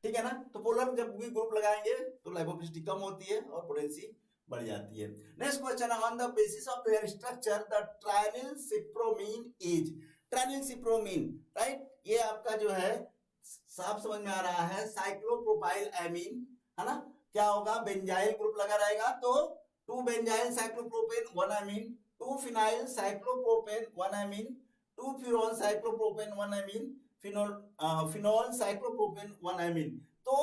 ठीक है ना। तो पोलर जब भी ग्रुप लगाएंगे तो लाइपोफिलिसिटी कम होती है और पोटेंसी बढ़ जाती है। Next question, on the basis of their structure the tranylcypromine is, tranylcypromine, right, ये आपका जो है साफ समझ में आ रहा है, साइक्लोप्रोपाइल एमीन, है ना। क्या होगा, बेंजाइल ग्रुप लगा रहेगा तो 2 benzyl cyclopropane 1 amine, 2 phenyl cyclopropane 1 amine, 2 furan cyclopropane 1 amine, phenol cyclopropane 1 amine. तो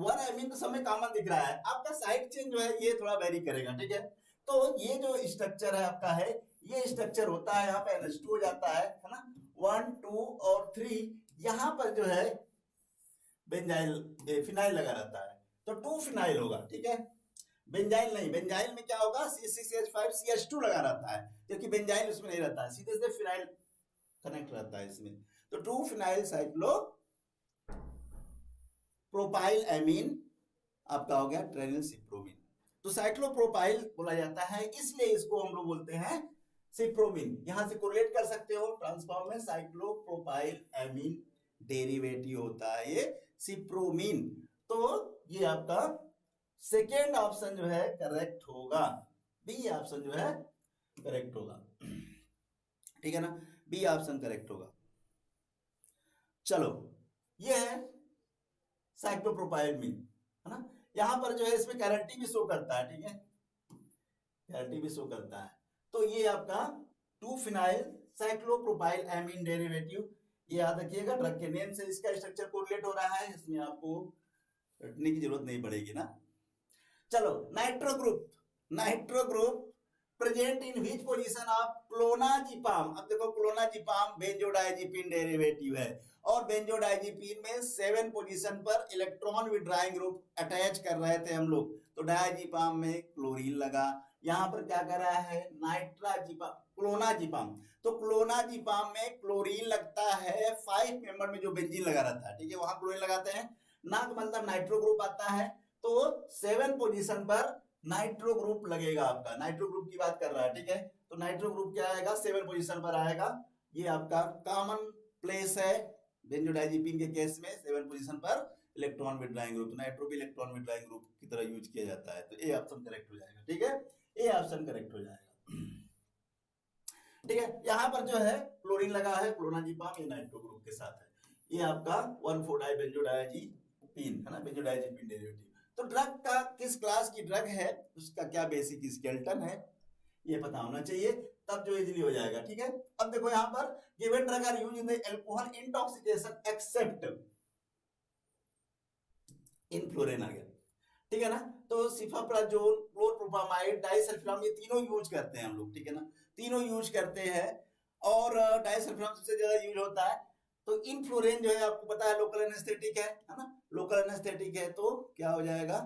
1 एमीन तो समय कॉमन दिख रहा है, आपका साइड चेन जो है ये थोड़ा वेरी करेगा, ठीक है। तो ये जो स्ट्रक्चर है आपका है, ये स्ट्रक्चर होता है, यहाँ पे NH2 हो जाता है ना, 1 2 और 3, यहाँ पर जो है बेंजाइल फिनाइल लगा रहता है तो 2 फिनाइल होगा, ठीक है। बेंजाइल नहीं, बेंजाइल में क्या होगा, C6H5 CH2 लगा रहता है, क्योंकि बेंजाइल उसमें नहीं रहता है, सीधे से फिनाइल कनेक्ट रहता है इसमें। तो 2 फिनाइल साइक्लो प्रोपाइल एमीन आपका हो गया ट्राइनिलसिप्रोमीन, तो साइक्लोप्रोपाइल बोला जाता है, इसलिए इसको हम लोग बोलते हैं सिप्रोमिन। यहां से कोरिलेट कर सकते हो, ट्रांसफॉर्म में साइक्लोप्रोपाइल एमीन डेरिवेटिव होता है ये सिप्रोमिन। तो ये आपका सेकेंड ऑप्शन जो है करेक्ट होगा, बी ऑप्शन जो है करेक्ट होगा, ठीक है ना, बी ऑप्शन करेक्ट होगा। चलो ये है साइक्लोप्रोपाइल मीन, है ना। यहां पर जो है इसमें गारंटी भी शो करता है, ठीक है, गारंटी भी शो करता है। तो ये आपका 2 फिनाइल साइक्लोप्रोपाइल एमीन डेरिवेटिव, ये याद रखिएगा, ड्रग के नेम से इसका स्ट्रक्चर कोरिलेट हो रहा है, इसमें आपको रटने की जरूरत नहीं पड़ेगी ना। चलो nitro group present in which position of clonazepam. अब देखो क्लोनाजिपाम बेंजोडाइजिपिन डेरिवेटिव है, और बेंजोडाइजिपिन में 7 पोजीशन पर इलेक्ट्रॉन विड्रॉइंग ग्रुप अटैच कर रहे थे हम लोग, तो डायजिपाम में क्लोरीन लगा, यहाँ पर क्या कर रहा है नाइट्राजिपाम, क्लोनाजिपाम, तो क्लोनाजिपाम में क्लोरीन लगता है 5 मेंबर में जो बेंजीन लगा रहता है, ठीक है, वहां क्लोरीन लगाते हैं ना, मतलब नाइट्रो ग्रुप आता है, तो 7 पोजीशन पर नाइट्रो ग्रुप लगेगा आपका, नाइट्रो ग्रुप की बात कर रहा है, ठीक है, तो नाइट्रो ग्रुप क्या आएगा 7 पोजीशन पर आएगा, ये आपका कॉमन प्लेस है बेंजोडाइजिपिन के केस में, 7 पोजीशन पर इलेक्ट्रॉन विड्रॉइंग ग्रुप, तो नाइट्रो भी इलेक्ट्रॉन विड्रॉइंग ग्रुप की तरह यूज किया जाता है, तो ए ऑप्शन करेक्ट हो जाएगा, ठीक है, ए ऑप्शन करेक्ट हो जाएगा, ठीक है। यहाँ पर जो है क्लोरीन लगा है, क्लोनाजिपाम ये नाइट्रो ग्रुप के साथ है, ये आपका 1,4-डाई बेंजोडाइजिपिन है ना, बेंजोडाइजिपिन डेरिवेटिव। तो ड्रग का किस क्लास की ड्रग है, उसका क्या बेसिक स्केलेटन है, ये पता होना चाहिए, तब जो इजीली हो जाएगा, ठीक है। अब देखो यहाँ पर given drug are used in the alcohol intoxication except enflurane आ गया, ठीक है ना, तो सिफाप्राजोल, क्लोरप्रोपामाइड, डाइसल्फाम, ये तीनों यूज करते हैं हम लोग, ठीक है ना, तीनों यूज करते हैं, और डाइसल्फाम सबसे ज्यादा यूज होता है। तो इनफ्लोरेन जो है आपको पता है लोकल एनेस्थेटिक है ना, लोकल एनेस्थेटिक है, तो क्या हो जाएगा,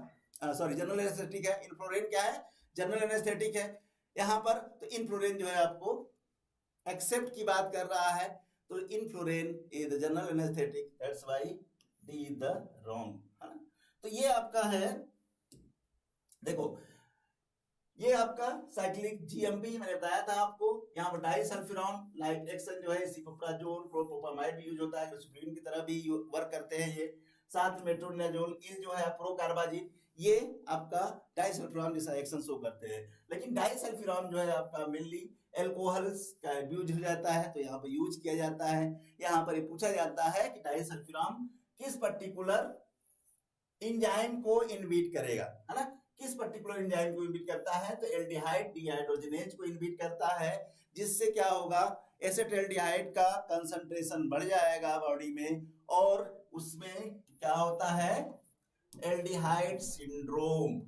सॉरी जनरल एनेस्थेटिक है, इनफ्लोरेन क्या है जनरल एनेस्थेटिक है यहाँ पर, तो इनफ्लोरेन जो है आपको एक्सेप्ट की बात कर रहा है, तो enflurane is the general anaesthetic, that's why D is the wrong, है ना। तो ये आपका है, देखो ये आपका साइक्लिक जीएमपी मैंने बताया था आपको, यहाँ पर डाइसल्फिरॉन लाइक एक्शन जो है सिफोप्राजोल, क्लोरप्रोपामाइड भी यूज होता है, ग्लिसरीन की तरह भी वर्क करते हैं ये, साथ में मेट्रोनिडाजोल, ये जो है प्रोकार्बाजिन, ये आपका डाइसल्फिरॉन जैसा एक्शन शो करते हैं, लेकिन डाइसल्फिरॉन जो है आपका मेनली एल्कोहल्स का यूज हो जाता है, तो यहाँ पर यूज किया जाता है। यहाँ पर ये पूछा जाता है कि डाइसल्फिरॉन किस पर्टिकुलर एंजाइम को इनहिबिट करेगा, है ना, किस पर्टिकुलर एंजाइम को इनहिबिट करता है, तो एल्डिहाइड डिहाइड्रोजनेज को इनहिबिट करता है, जिससे क्या होगा एसेटल्डिहाइड का कंसंट्रेशन बढ़ जाएगा बॉडी में, और उसमें क्या होता है एल्डिहाइड सिंड्रोम,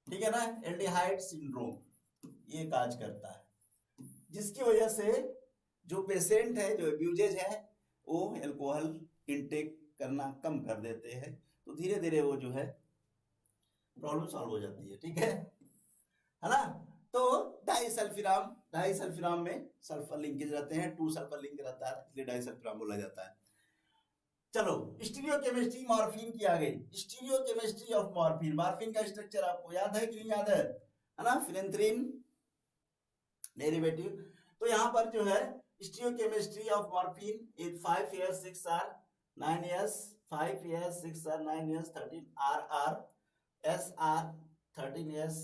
ठीक है ना, एल्डिहाइड सिंड्रोम ये काज करता है, जिसकी वजह से जो पेशेंट है, जो अब्यूजेज है, वो एल्कोहल इनटेक करना कम कर देते हैं, तो धीरे धीरे वो जो है प्रॉब्लम सॉल्व हो जाती है, ठीक है ना। तो डाइसल्फिराम में सल्फर लिंकेज रहते हैं, 2 सल्फर लिंक रहता है, इसलिए डाइसल्फिराम बोला जाता है। चलो स्टीरियोकेमिस्ट्री मॉर्फिन की आ गई, स्टीरियोकेमिस्ट्री ऑफ मॉर्फिन, मॉर्फिन का स्ट्रक्चर आपको याद है कि नहीं याद है ना, फिनेंथ्रीन डेरिवेटिव, तो यहाँ पर जो है stereochemistry of morphine is 5 years 6 r 9 years 5 years 6 r 9 years 13 r SR 13 years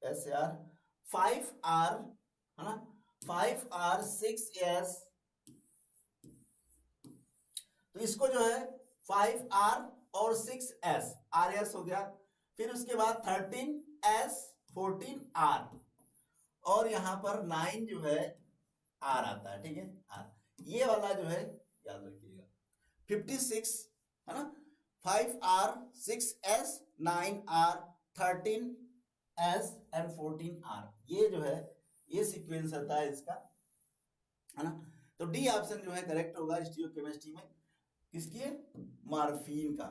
SR 5 r है ना, 5 r 6 years, तो इसको जो है 5 r और 6 s RS हो गया, फिर उसके बाद 13 s 14 r, और यहां पर 9 जो है r आता है, ठीक है, r ये वाला जो है याद रखिएगा 56 है ना, 5r 6s 9r 13s and 14r, ये जो है ये सीक्वेंस रहता है इसका, है ना। तो डी ऑप्शन जो है करेक्ट होगा स्टीरियोकेमिस्ट्री में, किसकी मॉर्फिन का,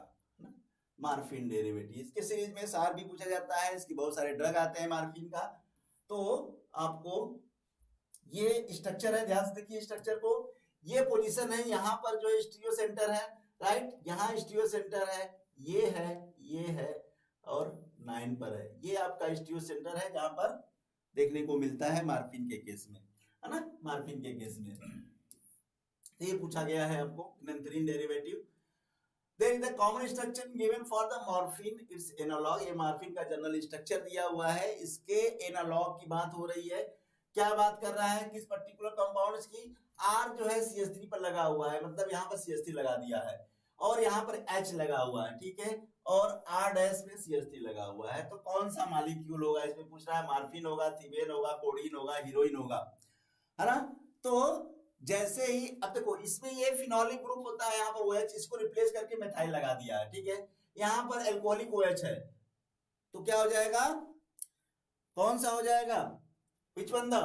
मॉर्फिन डेरिवेटिव। इसके सीरीज में सार भी पूछा जाता है, इसकी बहुत सारे ड्रग आते हैं मॉर्फिन का, तो आपको ये स्ट्रक्चर है, ध्यान से देखिए स्ट्रक्चर को, ये पोजीशन है, यहाँ पर जो स्टीरियो सेंटर है, राइट, यहाँ स्टीरियो सेंटर है, ये है, ये है, और 9 पर है। ये आपका स्टीरियो सेंटर है जहां पर देखने को मिलता है मॉर्फिन के केस में, है ना, मॉर्फिन के केस में। तो ये पूछा गया है आपको नंतरीन derivative. There is a common structure given for the morphine, its analog। ये मॉर्फिन का जनरल स्ट्रक्चर दिया हुआ है, इसके एनालॉग की बात हो रही है। क्या बात कर रहा है, किस पर्टिकुलर कंपाउंड्स की? R जो है CH3 पर लगा हुआ है, मतलब यहाँ पर CH3 लगा दिया है, और यहाँ पर H लगा हुआ है, ठीक है, और R डैश में CH3 लगा हुआ है। तो कौन सा मॉलिक्यूल होगा इसमें पूछ रहा है? मॉर्फिन होगा, थिबेन होगा, कोडीन होगा, हीरोइन होगा, है ना। तो जैसे ही अब देखो इसमें ये फिनोलिक ग्रुप होता है, यहाँ पर OH, इसको रिप्लेस करके मेथाइल लगा दिया है, ठीक है। यहाँ पर एल्कोहलिक OH है, तो क्या हो जाएगा? कौन सा हो जाएगा? विच वन द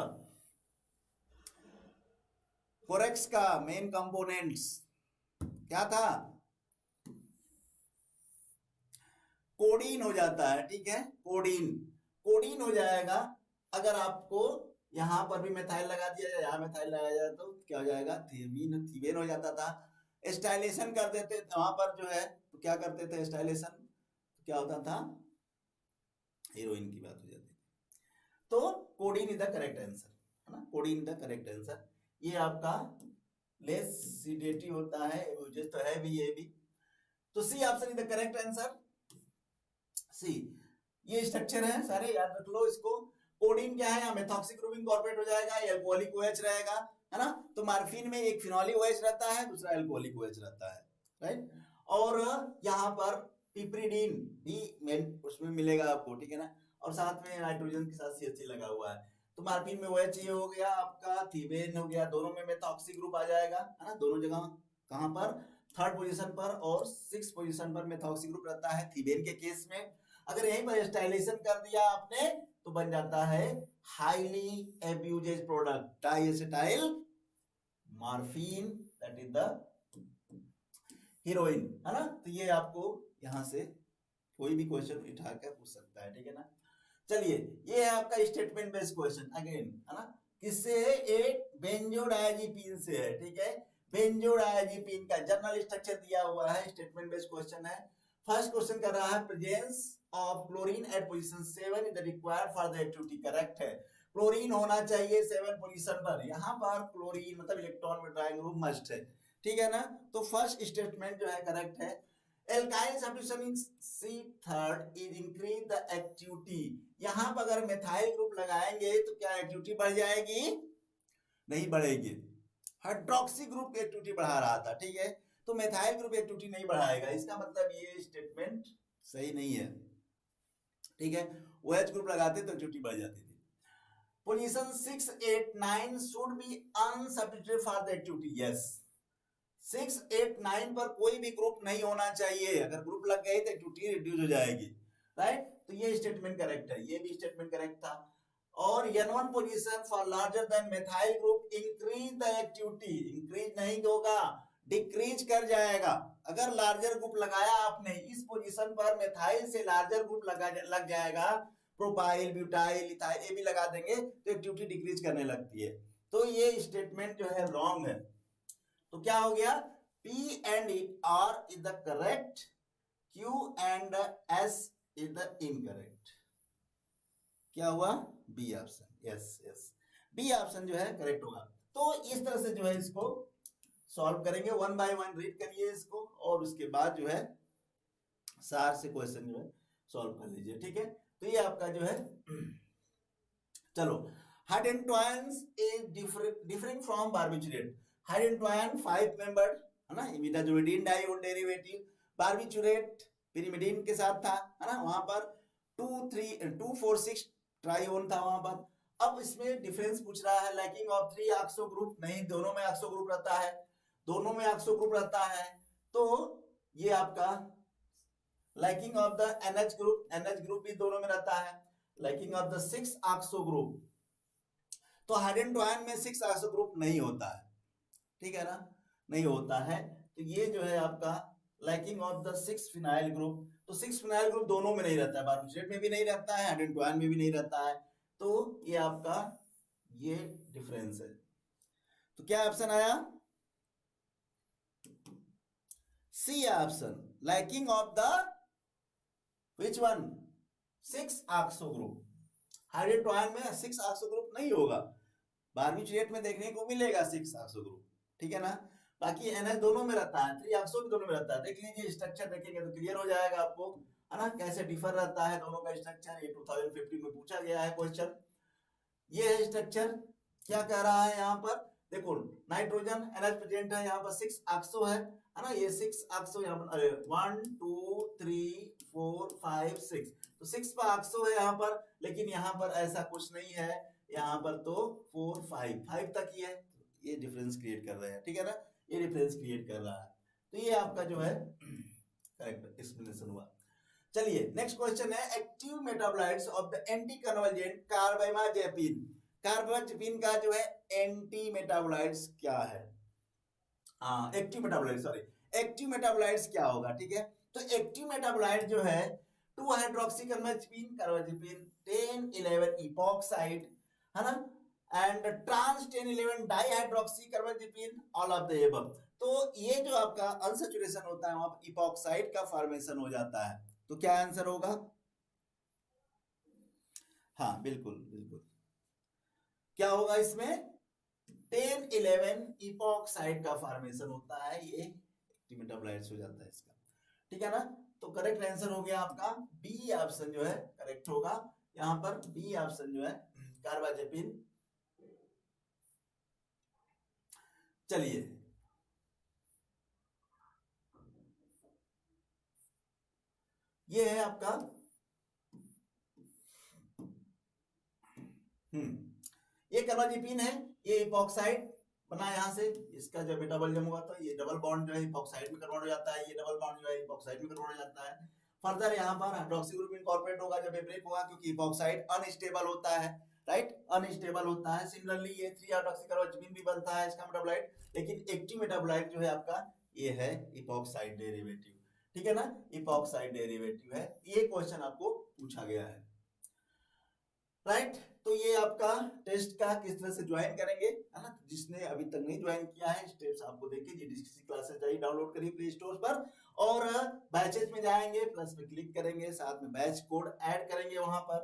कोरेक्स का मेन कंपोनेंट्स क्या था? कोडीन हो जाता है, ठीक है, कोडीन, कोडीन हो जाएगा। अगर आपको यहाँ पर भी मेथाइल लगा दिया जाए, यहाँ मेथाइल लगाया जाए तो क्या हो जाएगा? थीमीन, थीबेन हो जाता था। स्टाइलेशन कर देते वहां पर जो है, तो क्या करते थे स्टाइलेशन, तो क्या होता था? हीरोइन की बात हो जाती थी। तो codeine is the correct answer, है ना, कोडीन द करेक्ट आंसर। ये आपका लेस सीडेटिव होता है, यूजेस तो है भी ये भी। तो C option is the correct answer, C. ये स्ट्रक्चर है सारे, याद रख लो इसको। कोडीन क्या है? मेथॉक्सी ग्रुप इनकॉर्पोरेट हो जाएगा, एल्कोहलिक OH रहेगा, है ना। तो मॉर्फिन में एक फिनोलिक OH रहता है, दूसरा एल्कोहलिक OH रहता है, राइट। और यहाँ पर पिपरिडीन भी उसमें मिलेगा आपको, ठीक है ना, और साथ में नाइट्रोजन के साथ CH3 लगा हुआ है। तो मॉर्फिन में OH ये हो गया आपका, थीबेन हो गया, दोनों में मेथॉक्सी ग्रुप आ जाएगा, है ना, दोनों जगह। कहां पर? 3rd पोजीशन पर और 6th पोजीशन पर मेथॉक्सी ग्रुप रहता है थीबेन के केस में। अगर यहीं पर स्टाइलेशन कर दिया आपने तो बन जाता है highly abuses product डाइएसिटाइल morphine, that is the heroine, है ना। तो ये आपको यहां से कोई भी क्वेश्चन उठाकर पूछ सकता है, ठीक है ना। चलिए, ये है आपका स्टेटमेंट बेस्ड क्वेश्चन अगेन, है ना। किससे है? एक बेंजोडायजीपीन से है, ठीक है। बेंजोडायजीपीन का जनरल स्ट्रक्चर दिया हुआ है, स्टेटमेंट बेस्ड क्वेश्चन है। फर्स्ट क्वेश्चन कर रहा है presence of chlorine at position 7 is required for the activity. Correct है, क्लोरीन होना चाहिए 7 पोजीशन पर। यहाँ पर क्लोरीन मतलब इलेक्ट्रॉन विड्रॉइंग ग्रुप मस्ट है, ठीक है ना। तो फर्स्ट स्टेटमेंट जो है करेक्ट है। Alkyl substitution in C3 is increase the activity। यहाँ पर अगर मेथाइल ग्रुप लगाएंगे तो क्या एक्टिविटी बढ़ जाएगी? नहीं बढ़ेगी। हाइड्रोक्सी ग्रुप की एक्टिविटी बढ़ा रहा था, ठीक है, तो मेथाइल ग्रुप एक्टिविटी नहीं बढ़ाएगा। इसका मतलब ये स्टेटमेंट सही नहीं है, ठीक है। OH ग्रुप लगाते तो एक्टिविटी बढ़ जाती थी। Position 6, 8, 9 should be unsubstituted for the activity. Yes, 6, 8, 9 पर कोई भी ग्रुप नहीं होना चाहिए। अगर ग्रुप लग गई तो एक्टिविटी रिड्यूस हो जाएगी, राइट। तो ये स्टेटमेंट करेक्ट है, ये भी स्टेटमेंट करेक्ट था। और N1 position for larger than methyl group increase the activity, increase नहीं होगा, डिक्रीज कर जाएगा। अगर लार्जर ग्रुप लगाया आपने इस पोजीशन पर, मेथाइल से लार्जर ग्रुप लग जाएगा, प्रोपाइल, ब्यूटाइल, इथाइल, ये भी लगा देंगे तो एक्टिविटी डिक्रीज करने लगती है। तो ये स्टेटमेंट जो है रॉन्ग है। तो क्या हो गया? P and R is the correct, Q and S is the incorrect। क्या हुआ? B option, yes yes, B option जो है करेक्ट होगा। तो इस तरह से जो है इसको सॉल्व करेंगे, 1 by 1 रीड करिए इसको, और उसके बाद जो है सार से क्वेश्चन जो है सॉल्व कर लीजिए, ठीक है। तो ये आपका जो है, चलो, hydrochlorine is differing from barbiturate. Hydrochlorine 5 membered, है ना, imidazoline dione derivative. Barbiturate pyrimidine के साथ था, है ना, वहां पर 2,4,6 ट्राइओन था वहां पर। अब इसमें डिफरेंस पूछ रहा है, लैकिंग ऑफ 3 ऑक्सो ग्रुप, नहीं, दोनों में ऑक्सो ग्रुप रहता है, दोनों में ऑक्सो ग्रुप रहता है। तो ये आपका lacking of the NH group, NH group भी दोनों में रहता है, lacking of the 6 oxo group. तो हाइड्रोक्लोरिन में 6 ऑक्सो ग्रुप नहीं होता है, ठीक है ना, नहीं होता है। तो ये जो है आपका lacking of the 6 phenyl group. तो 6 फिनाइल ग्रुप दोनों में नहीं रहता है, बार्बिचुरेट में भी नहीं रहता है, हाइड्रोक्लोरिन में भी नहीं रहता है। तो ये आपका ये डिफरेंस है। तो क्या ऑप्शन आया? C option, lacking of the which one? 6 oxo group. Hydrogen में 6 ऑक्सो ग्रुप नहीं होगा, बारबीट्रेट में देखने को मिलेगा 6 ऑक्सो ग्रुप, ठीक है ना। बाकी NH दोनों में रहता है, 3 ऑक्सो भी दोनों में रहता है। देख लीजिए स्ट्रक्चर देखेंगे तो क्लियर हो जाएगा आपको, है ना, कैसे डिफर रहता है दोनों का स्ट्रक्चर। ये 2015 में पूछा गया है क्वेश्चन। ये है स्ट्रक्चर, क्या कह रहा है यहाँ पर, देखो नाइट्रोजन NH प्रेजेंट है, यहाँ पर 6 ऑक्सो है ना, ये 6 ऑक्सो यहाँ पर, अरे 1 2 3 4 5 6, तो 6 पर ऑक्सो है यहाँ पर, लेकिन यहाँ पर ऐसा कुछ नहीं है, यहाँ पर तो 4 5 तक ही है। ये डिफरेंस क्रिएट कर रहे हैं, ठीक है ना, ये डिफरेंस क्रिएट कर रहा है। तो ये आपका जो है करेक्ट एक्सप्लेनेशन हुआ। चलिए नेक्स्ट क्वेश्चन है, active metabolites of the anti convergent carbamazepine. Carbamazepine का जो है एंटी मेटाबोलाइट्स क्या है, active metabolite, sorry active metabolites क्या होगा, ठीक है। तो एक्टिव मेटाबोलाइट जो है 2 हाइड्रोक्सी कार्बाइमाजेपिन, कार्बाइमाजेपिन 10 11 इपॉक्साइड, है ना, and trans 10 11 dihydroxy carbamazepine, all of the above. तो ये जो आपका अनसैचुरेशन होता है वहां पर इपॉक्साइड का फॉर्मेशन हो जाता है। तो क्या आंसर होगा, हाँ बिल्कुल बिल्कुल, क्या होगा इसमें 10 11 इपॉक्साइड का फॉर्मेशन होता है, ये एक्टिव मेटाबोलाइट्स हो जाता है इसका, ठीक है ना। तो करेक्ट आंसर हो गया आपका बी ऑप्शन जो है करेक्ट होगा, यहां पर बी ऑप्शन जो है कार्बाजेपिन। चलिए ये है आपका ये कार्बाजेपिन है, ये इपॉक्साइड बना यहाँ से, इसका जब मेटाबॉलिज्म होगा तो ये डबल बॉन्ड जो है इपॉक्साइड में कन्वर्ट हो जाता है, ये डबल बॉन्ड जो है इपॉक्साइड में कन्वर्ट हो जाता है। फर्दर यहाँ पर हाइड्रोक्सी ग्रुप इनकॉर्पोरेट होगा जब ये ब्रेक होगा, क्योंकि इपॉक्साइड अनस्टेबल होता है, राइट, अनस्टेबल होता है। सिमिलरली ये 3 हाइड्रोक्सी कार्बाजेपिन भी बनता है इसका मेटाबोलाइट, लेकिन एक्टिव मेटाबोलाइट जो है आपका ये है इपॉक्साइड डेरिवेटिव, ठीक है ना, इपॉक्साइड डेरिवेटिव है। ये क्वेश्चन आपको पूछा गया है, राइट। तो ये आपका टेस्ट का किस तरह से ज्वाइन करेंगे, है ना, जिसने अभी तक नहीं ज्वाइन किया है स्टेप्स आपको देखिए, जीडीसी क्लासेस जाइए डाउनलोड करिए प्ले स्टोर पर, और बैचेस में जाएंगे, प्लस में क्लिक करेंगे, साथ में बैच कोड ऐड करेंगे वहां पर,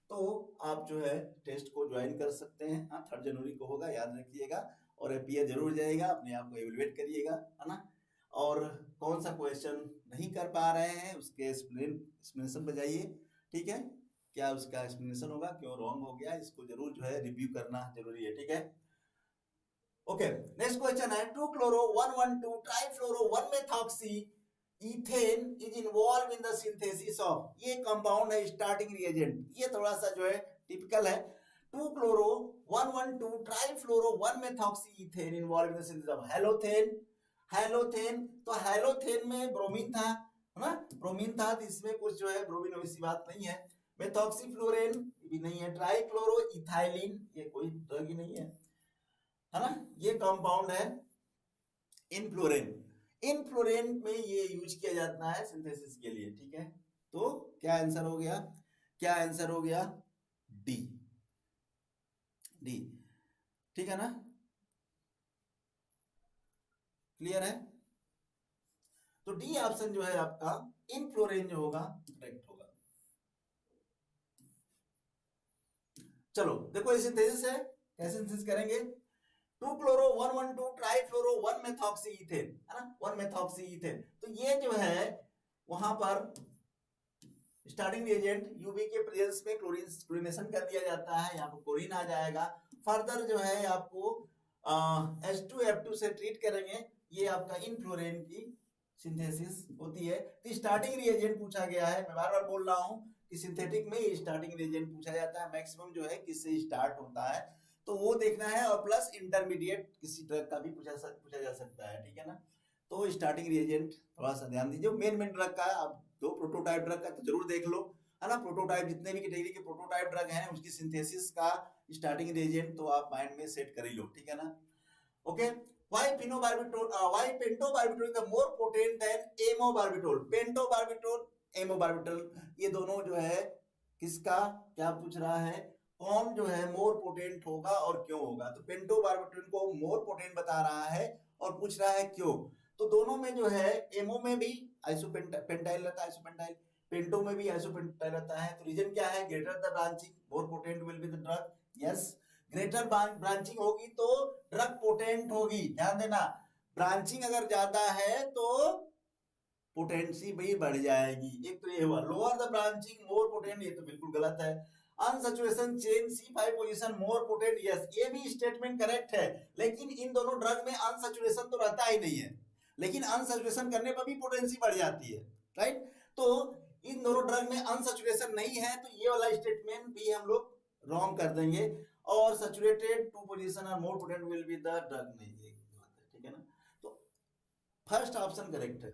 तो आप जो है टेस्ट को ज्वाइन कर सकते हैं। हाँ 3 जनवरी को होगा, याद रखिएगा, और अपीयर जरूर जाइएगा, अपने आप को एवेलुएट करिएगा, है ना। और कौन सा क्वेश्चन नहीं कर पा रहे हैं उसके एक्सप्लेनेशन पे जाइए, ठीक है, क्या उसका एक्सप्लेनेशन होगा, क्यों रॉन्ग हो गया, इसको जरूर जो है रिव्यू करना जरूरी है, ठीक है। ओके नेक्स्ट क्वेश्चन है 2 chloro 112 trifluoro 1 methoxy ethane is involve in the synthesis of, ये कंपाउंड है स्टार्टिंग रिएजेंट, ये थोड़ा सा जो है टिपिकल है। 2 chloro 112 trifluoro 1 methoxy ethane involve in the synthesis of halothane. Halothane, तो हेलोथेन में ब्रोमीन था, है ना, ब्रोमीन था, तो इसमें कुछ जो है ब्रोमीन वैसी बात नहीं है। मेथॉक्सीफ्लोरेन भी नहीं है, ट्राइक्लोरो इथाइलिन ये कोई ड्रग ही नहीं है ना, ये कंपाउंड है इनफ्लोरेन। इनफ्लोरेन में ये यूज किया जाता है सिंथेसिस के लिए, ठीक है। तो क्या आंसर हो गया, क्या आंसर हो गया, डी, डी, ठीक है ना, क्लियर है। तो डी ऑप्शन जो है आपका इनफ्लोरेन जो होगा करेक्ट होगा। चलो देखो ये सिंथेसिस है, कैसे सिंथेसिस करेंगे, 2 क्लोरो 112 ट्राइफ्लोरो 1 मेथॉक्सी इथेन, है ना, 1 मेथॉक्सी इथेन। तो ये जो है वहां पर स्टार्टिंग रिएजेंट यूवी के प्रेजेंस में क्लोरीनेशन कर दिया जाता है, यहाँ पर क्लोरीन आ जाएगा। फर्दर जो है आपको H2F2 से ट्रीट करेंगे, ये आपका इनफ्लोरेन की सिंथेसिस होती है। तो स्टार्टिंग रिएजेंट पूछा गया है, मैं बार बार बोल रहा हूँ कि सिंथेटिक में स्टार्टिंग रिएजेंट पूछा जाता है, मैक्सिमम जो है किससे स्टार्ट होता है तो वो देखना है, और प्लस इंटरमीडिएट किसी ड्रग का भी पूछा जा सकता है, ठीक है ना। तो स्टार्टिंग रिएजेंट थोड़ा सा ध्यान दीजिए, मेन ड्रग का आप 2 प्रोटोटाइप ड्रग का तो जरूर देख लो, है ना, प्रोटोटाइप जितने भी कैटेगरी के प्रोटोटाइप ड्रग हैं उसकी सिंथेसिस का स्टार्टिंग रिएजेंट तो आप माइंड में सेट कर ही लो, ठीक है ना। Okay, why phenobarbital why pentobarbital is the more potent than amobarbital, pentobarbital amobarbital ये दोनों जो है किसका क्या पूछ रहा है, कौन जो है मोर पोटेंट होगा और क्यों होगा। तो पेंटोबार्बिटोल को मोर पोटेंट बता रहा है और पूछ रहा है क्यों। तो दोनों में जो है एमओ में भी आइसोपेंटाइल रहता है, आइसोपेंटाइल पेंटो में भी आइसोपेंटाइल रहता है। तो रीजन क्या है? Greater the branching more potent will be the drug. Yes, greater branching होगी तो ड्रग पोटेंट होगी। ध्यान देना, ब्रांचिंग अगर ज्यादा है तो पोटेंसी भी बढ़ जाएगी। एक तो ये हुआ। Lower the branching more potent, ये तो बिल्कुल गलत है। Unsaturation chain C5 position more potent, yes ये भी स्टेटमेंट करेक्ट है, लेकिन इन दोनों ड्रग में अनसैचुरेशन तो रहता ही नहीं है, लेकिन अनसैचुरेशन करने पर भी पोटेंसी बढ़ जाती है, राइट। तो इन दोनों ड्रग में अनसैचुरेशन नहीं है, तो ये वाला स्टेटमेंट भी हम लोग रॉन्ग कर देंगे। और सैचुरेटेड टू पोजीशन और more potent will be the drug, नहीं है, ठीक है ना। तो फर्स्ट ऑप्शन करेक्ट है।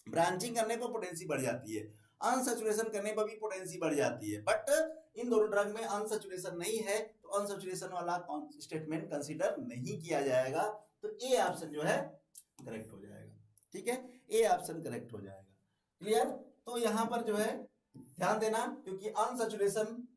ब्रांचिंग करने पर पोटेंसी बढ़ जाती है, अनसैचुरेशन करने पर भी पोटेंसी बढ़ जाती है, बट इन दोनों ड्रग में अनसैचुरेशन नहीं है, तो अनसैचुरेशन वाला स्टेटमेंट कंसीडर नहीं किया जाएगा। तो ए ऑप्शन जो है करेक्ट हो जाएगा, ठीक है, ए ऑप्शन करेक्ट हो जाएगा। क्लियर? तो यहां पर जो है ध्यान देना, क्योंकि अनसैचुरेशन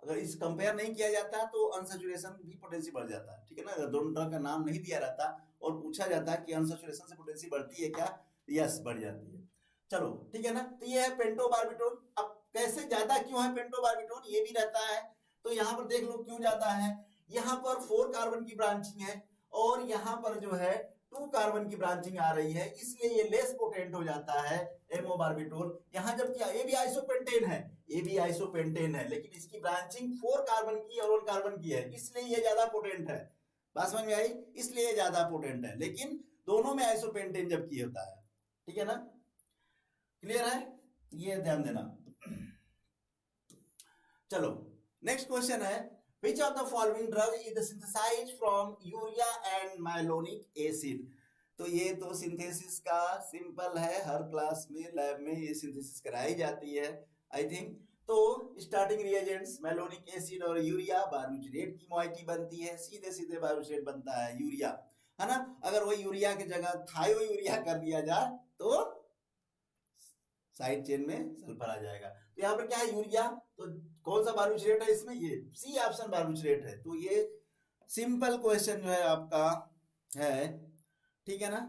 अगर इस कंपेयर नहीं किया जाता तो अनसैचुरेशन भी पोटेंसी बढ़ जाता है, ठीक है ना। अगर दोनों ड्रग का नाम नहीं दिया रहता और पूछा जाता कि अनसैचुरेशन से पोटेंसी बढ़ती है क्या, यस बढ़ जाती है। चलो ठीक है ना। तो ये है पेंटोबार्बिटोल। अब कैसे ज्यादा क्यों है पेंटोबार्बिटोल, ये भी रहता है। तो यहाँ पर देख लो क्यों ज्यादा है। यहाँ पर 4 कार्बन की ब्रांचिंग है और यहाँ पर जो है 2 कार्बन की ब्रांचिंग आ रही है, इसलिए ये लेस पोटेंट हो जाता है एमोबार्बिटोल। यहाँ जब क्या, ये भी आइसोपेंटेन है, ये भी आइसोपेंटेन है, लेकिन इसकी ब्रांचिंग 4 कार्बन की और 1 कार्बन की है, इसलिए ये ज्यादा पोटेंट है। बात समझ में आई? इसलिए ये ज्यादा पोटेंट है, लेकिन दोनों में आइसोपेंटेन जबकि होता है, ठीक है ना। क्लियर है? ये ध्यान देना। चलो नेक्स्ट क्वेश्चन है, which of the following drug is synthesized from urea and malonic acid। तो ये तो सिंथेसिस का सिंपल है, हर क्लास में लैब में ये सिंथेसिस कराई जाती है आई थिंक। तो स्टार्टिंग रिएजेंट्स मैलोनिक एसिड और यूरिया, बार्बिट्रेट की मॉइटी बनती है, सीधे सीधे बार्बिट्रेट बनता है यूरिया, है ना। अगर वो यूरिया की जगह थायो यूरिया कर दिया जाए तो साइड चेन में सल्फर आ जाएगा। तो यहाँ पर क्या है, यूरिया। तो कौन सा बार्बिट्रेट है इसमें, ये सी ऑप्शन बार्बिट्रेट है। तो ये सिंपल क्वेश्चन जो है आपका है, ठीक है ना,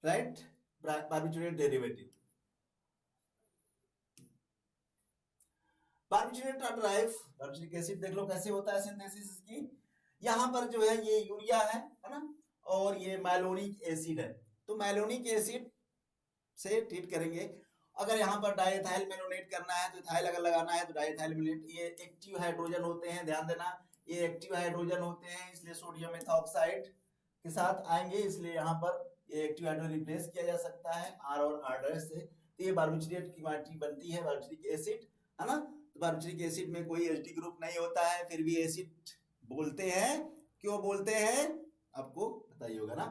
right. Barbiturate derivative, barbiturate drive, barbituric acid देख लो कैसे होता है सिंथेसिस की। यहाँ पर जो है ये यूरिया है ना, और ये मैलोनिक एसिड है। तो मैलोनिक एसिड से ट्रीट करेंगे। अगर यहाँ पर डाइएथाइल मेलोनेट करना है तो इथाइल अगर लगाना है तो डाइएथाइल मेलोनेट, ये एक्टिव हाइड्रोजन होते हैं, ध्यान देना ये एक्टिव हाइड्रोजन होते हैं, इसलिए सोडियम एथॉक्साइड के साथ आएंगे, इसलिए यहाँ पर ये एक्टिव हाइड्रोजन रिप्लेस किया जा सकता है आर और आर से। तो ये बार्बिट्रेट की माटी बनती है, बार्बिट्रिक एसिड, है ना। तो बार्बिट्रिक एसिड में कोई एसिडिक ग्रुप नहीं होता है, फिर भी एसिड बोलते हैं। क्यों बोलते हैं आपको पता ही होगा ना।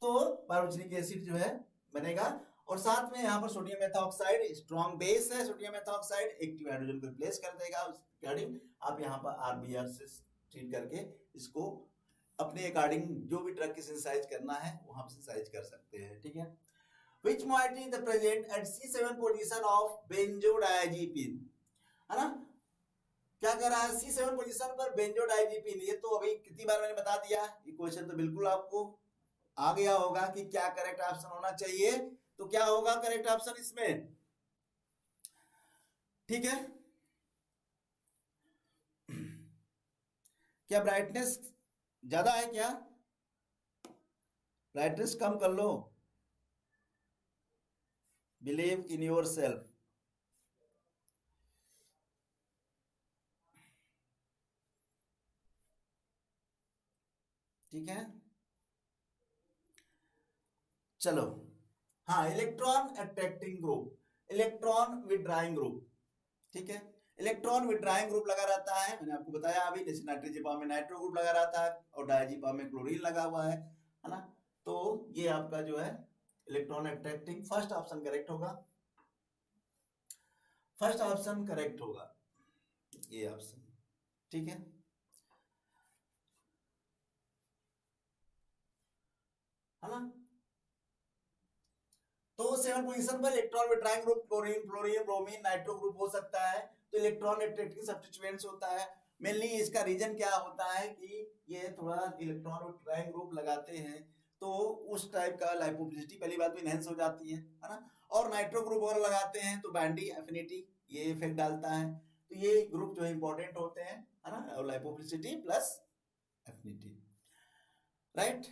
तो बार्बिट्रिक एसिड जो है बनेगा, और साथ में यहाँ पर सोडियम एथॉक्साइड स्ट्रॉन्ग बेस है, सोडियम एथॉक्साइड एक्टिव हाइड्रोजन को रिप्लेस कर देगा। उसके अकॉर्डिंग आप यहाँ पर आरबीआर से ट्रीट करके इसको अपने अकॉर्डिंग जो भी ड्रग की सिंथेसाइज करना है वहां पर सिंथेसाइज कर सकते हैं, ठीक है। Which moiety is present at C7 position of benzodiazepine, है ना। क्या कर रहा है, C7 पोजीशन पर बेंजोडाइजीपिन। ये तो अभी कितनी बार मैंने बता दिया, ये क्वेश्चन तो बिल्कुल आपको आ गया होगा कि क्या करेक्ट ऑप्शन होना चाहिए। तो क्या होगा करेक्ट ऑप्शन इसमें, ठीक है। क्या ब्राइटनेस ज्यादा है क्या, ब्राइटनेस कम कर लो, बिलीव इन योर सेल्फ। ठीक है, चलो हाँ, electron attracting group, electron withdrawing group, ठीक है। इलेक्ट्रॉन विड्राइंग ग्रुप लगा रहता है, मैंने आपको बताया अभी, जैसे नाइट्रोजिपा में नाइट्रो ग्रुप लगा रहता है और डायजिपा में क्लोरीन लगा हुआ है ना। तो ये आपका जो है electron attracting, first option correct होगा, फर्स्ट ऑप्शन करेक्ट होगा ये ऑप्शन, ठीक है। ना तो 7 पोजीशन पर electron withdrawing group chlorine, fluorine, bromine, nitro group हो सकता है। तो इलेक्ट्रॉन अट्रैक्टिंग सब्स्टिट्यूएंट्स होता है। मेनली इसका रीजन क्या होता है कि ये थोड़ा इलेक्ट्रॉन विड्राइंग ग्रुप लगाते हैं तो उस टाइप का लाइपोफिलिसिटी पहली बात तो इनहेंस हो जाती है ना। और नाइट्रो ग्रुप और लगाते हैं तो बैंडी एफिनिटी ये इफेक्ट डालता है। तो ये ग्रुप जो है इंपॉर्टेंट होते हैं, है ना, और lipophilicity plus affinity, right.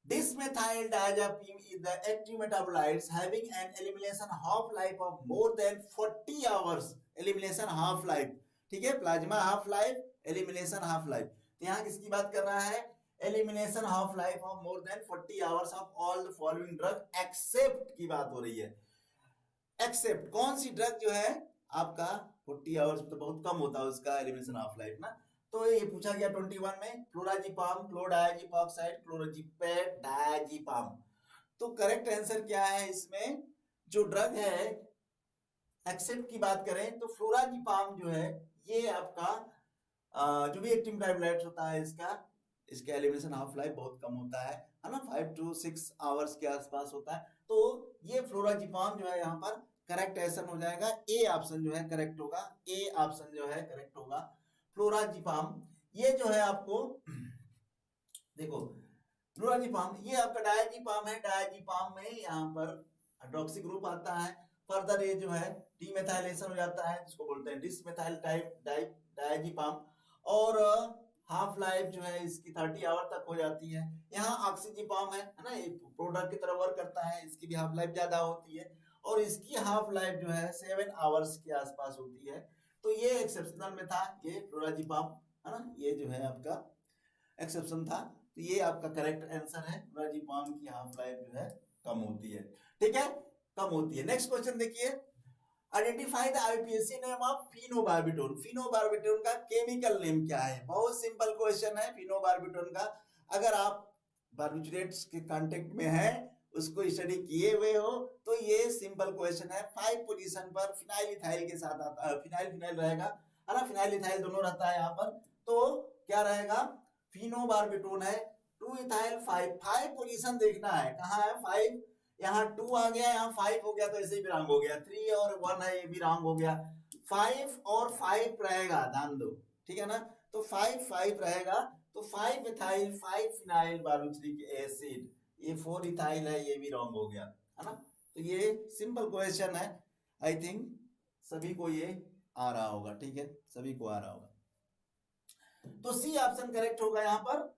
Dismethyl-diazepam is the active metabolites having an elimination half-life of more than 40 hours. Elimination half-life, ठीक है, plasma half life, elimination half life. तो यहाँ किसकी बात कर रहा है? Elimination half life of more than 40 hours of all the following drug accept की बात हो रही है। एक्सेप्ट कौन सी ड्रग जो है आपका 40 आवर्स तो बहुत कम होता है उसका एलिमिनेशन हाफ लाइफ ना। तो ये पूछा गया 21 में, फ्लोराजिपाम, क्लोरडायाजिपाक्साइड, क्लोरोजिपेट, डायाजिपाम। तो करेक्ट आंसर क्या है इसमें? जो ड्रग है एक्सेप्ट की बात करें तो फ्लोराजिपाम जो है ये आपका जो भी एक्टिव मेटाबोलाइट होता है इसका एलिमिनेशन हाफ लाइफ बहुत कम होता है ना, 5 to 6 आवर्स के आसपास होता है। तो ये फ्लोराजिपाम जो है यहाँ पर करेक्ट आंसर हो जाएगा, ए ऑप्शन जो है करेक्ट होगा, ए ऑप्शन जो है करेक्ट होगा, फ्लोराजिपाम। ये जो है आपको देखो फ्लोराजिपाम ये आपका डायाजिपाम है, डायाजिपाम में यहाँ पर हाइड्रोक्सी ग्रुप आता है, फर्दर ये जो है डीमेथाइलेशन हो जाता है जिसको बोलते हैं डिसमेथाइल टाइप डायाजिपाम, और हाफ लाइफ जो है इसकी 30 आवर तक हो जाती है। यहाँ ऑक्सीजिपाम है ना, ये प्रोडक्ट की तरह वर्क करता है, इसकी भी हाफ लाइफ ज्यादा होती है और इसकी हाफ लाइफ जो है 7 आवर्स के आसपास होती है। तो ये एक्सेप्शनल में था, ये फ्लोराजिपाम है ना, ये जो है आपका एक्सेप्शन था। तो ये आपका करेक्ट आंसर है, फ्लोराजिपाम की हाफ लाइफ जो है कम होती है, ठीक है, कम होती है। नेक्स्ट क्वेश्चन देखिए, identify the IUPAC name of phenobarbitone. Phenobarbitone का केमिकल नेम क्या है? बहुत सिंपल क्वेश्चन है फिनोबार्बिटोन का। अगर आप बार्बिट्रेट्स के कांटेक्ट में है, उसको स्टडी किए हुए हो तो ये सिंपल क्वेश्चन है। 5 पोजीशन पर फिनाइल इथाइल के साथ आता है, फिनाइल रहेगा है ना, फिनाइल इथाइल दोनों रहता है यहाँ पर। तो क्या रहेगा? फिनोबार्बिटोन है, 2 इथाइल 5 पोजीशन देखना है, कहाँ है 5, यहाँ 2 आ गया, यहाँ 5 हो गया, तो ऐसे ही भी रॉन्ग हो गया, 3 और 1 है ये भी रॉन्ग हो गया, 5 और 5 रहेगा, ध्यान दो, ठीक है ना। तो 5 रहेगा, तो 5 इथाइल 5 फिनाइल बार्बिट्रिक एसिड, ये 4 इथाइल है, ये भी रॉन्ग हो गया है ना। तो ये सिंपल क्वेश्चन है, आई थिंक सभी को ये आ रहा होगा, ठीक है, सभी को आ रहा होगा। तो सी ऑप्शन करेक्ट होगा यहाँ पर,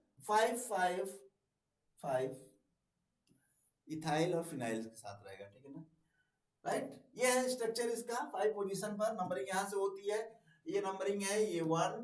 5 इथाइल और फिनाइल के साथ रहेगा, ठीक है ना, राइट। ये है स्ट्रक्चर इसका, 5 पोजीशन पर नंबरिंग यहाँ से होती है, ये नंबरिंग है, ये 1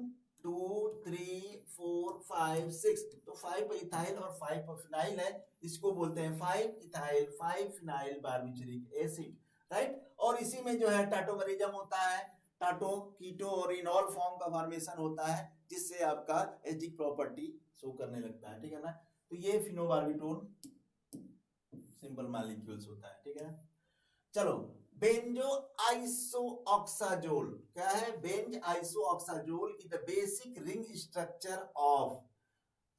2 3 4 5 6, तो 5 इथाइल और 5 फिनाइल है, इसको बोलते हैं 5 इथाइल 5 फिनाइल बार्बिट्रिक एसिड, राइट। और इसी में जो है टाटोमरिज्म होता है, टाटो कीटो और इनॉल फॉर्म का फॉर्मेशन होता है, जिससे आपका एसिडिक प्रॉपर्टी शो करने लगता है, ठीक है ना। तो ये फिनोबार्बिटोन सिंपल मॉलिक्यूल्स होता है, ठीक है। चलो, बेंजो आइसोऑक्साजोल क्या है? बेंज आइसोऑक्साजोल की the basic ring structure of.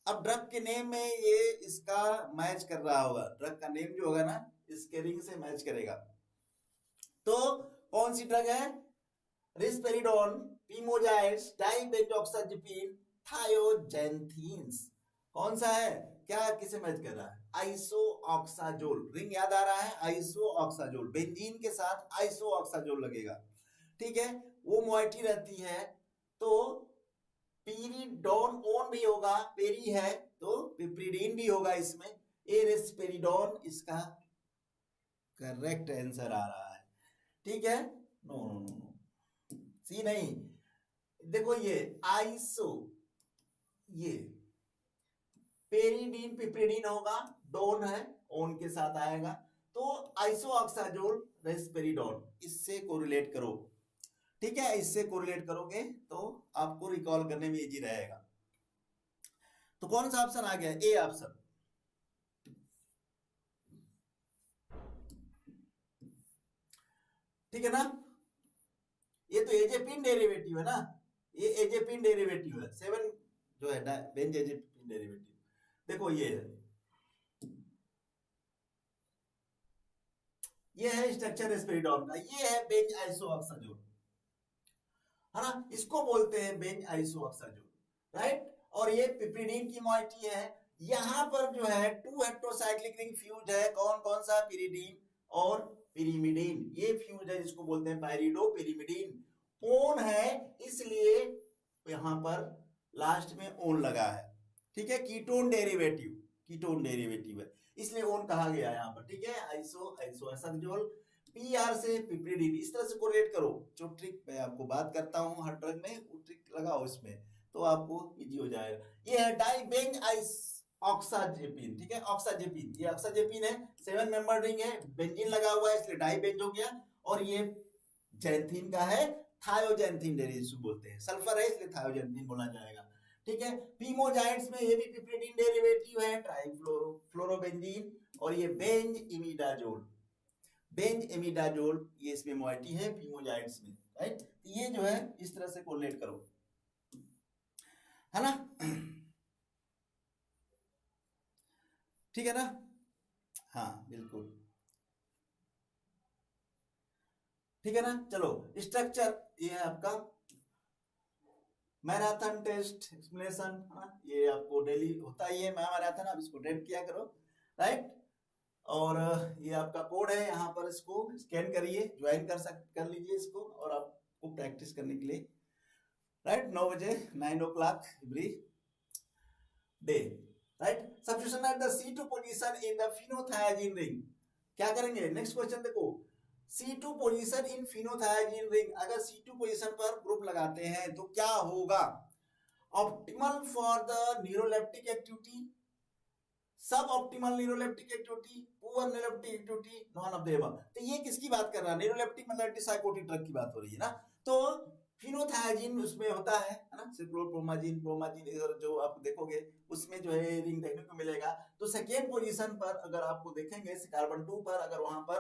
अब ड्रग के नेम में ये इसका मैच कर रहा होगा, ड्रग का नेम जो होगा ना इसके रिंग से मैच करेगा। तो कौन सी ड्रग है? रिस्पेरिडोन, पीमोजाइड्स, डाइबेंजोक्साजिपिन, थायोजेंथीन्स। कौन सा है? क्या किसे मैच कर रहा है? आइसोऑक्साजोल, रिंग याद आ रहा है, आइसोऑक्साजोल, बेंजीन के साथ आइसोऑक्साजोल लगेगा, ठीक है, वो मोइटी रहती है। तो पीरिडोन ओन भी होगा, पेरी है तो पिप्रिडीन भी होगा इसमें, एरिस्पेरिडोन इसका करेक्ट आंसर आ रहा है, ठीक है। नो नो नो, सी नहीं, देखो ये आइसो, ये पेरिडीन पिप्रिडीन होगा, डोन है, ओन के साथ आएगा, तो आइसोऑक्साजोल रेस्पेरिडोन, इससे कोरिलेट करो, ठीक है, इससे कोरिलेट करोगे तो आपको रिकॉल करने में इजी रहेगा। तो कौन सा ऑप्शन आ गया? ए ऑप्शन, ठीक है ना। ये तो एजेपिन डेरिवेटिव है ना, ये एजेपिन डेरिवेटिव है, 7 जो है बेंजेजेपिन डेरिवेटिव, देखो ये है स्ट्रक्चर रेस्पेरिडोन का, ये है बेंज आइसोऑक्साजोल, है ना, इसको बोलते हैं बेंज आइसोऑक्साजोल, राइट। और ये पिप्रिडीन की मॉइटी है। यहाँ पर जो है 2 हेट्रोसाइक्लिक रिंग फ्यूज है, कौन कौन सा, पिरिडीन और पिरिमिडीन, ये फ्यूज है जिसको बोलते हैं पायरिडो पिरिमिडीन। ओन है इसलिए यहाँ पर लास्ट में ओन लगा है, ठीक है, कीटोन डेरिवेटिव है इसलिए ओन कहा गया यहाँ पर, ठीक है। आइसोएसोएसोल पीआर से पिप्रिडीन, इस तरह से कोरिलेट करो। जो ट्रिक मैं आपको बात करता हूँ हर ड्रग में, वो ट्रिक लगाओ इसमें तो आपको इजी हो जाएगा। ये है डाइबेंज ऑक्साजेपिन, ठीक है, ऑक्साजेपिन, ये ऑक्साजेपिन है, 7 मेंबर रिंग है, बेंजीन लगा हुआ है इसलिए डाइबेंज हो गया। और ये जैंथीन का है, थायोजैंथीन डेरिवेटिव बोलते हैं, सल्फर है इसलिए थायोजैंथीन बोला जाएगा, ठीक है। पीमोजाइड्स में ये भी पिप्रिडीन डेरिवेटिव है, ट्राइफ्लोरोबेंजीन, और ये बेंज इमिडाजोल ये इसमें मॉइटी है पीमोजाइड्स में, राइट। ये जो है इस तरह से कोरिलेट करो, है ना, ठीक है ना, हाँ बिल्कुल, ठीक है ना। चलो स्ट्रक्चर, ये है आपका मैराथन टेस्ट एक्सप्लेनेशन, ये आपको डेली होता ही है मैराथन, आप इसको टेस्ट किया करो, राइट। और ये आपका कोड है, यहाँ पर इसको स्कैन करिए, ज्वाइन कर लीजिए इसको, और आपको प्रैक्टिस करने के लिए, राइट, 9 बजे 9 o'clock every day, right. Substitution at the C2 position in the phenothiazine ring, क्या करेंगे, नेक्स्ट क्वेश्चन देखो, C2 पोजीशन इन फिनोथायाजीन रिंग, अगर C2 पोजीशन पर ग्रुप लगाते हैं तो क्या होगा, optimal for the neuroleptic activity, suboptimal neuroleptic activity, poor neuroleptic activity, none of the above. तो ये किसकी बात कर रहा है, न्यूरोलेप्टिक मतलब एंटीसाइकोटिक ड्रग की बात हो रही है ना। तो फिनोथायाजीन उसमें होता है ना, सिक्लोप्रोमाजीन, प्रोमाजीन, इधर जो आप देखोगे उसमें जो है रिंग देखने को मिलेगा। तो सेकेंड पोजीशन पर अगर आपको देखेंगे कार्बन 2 पर अगर वहां पर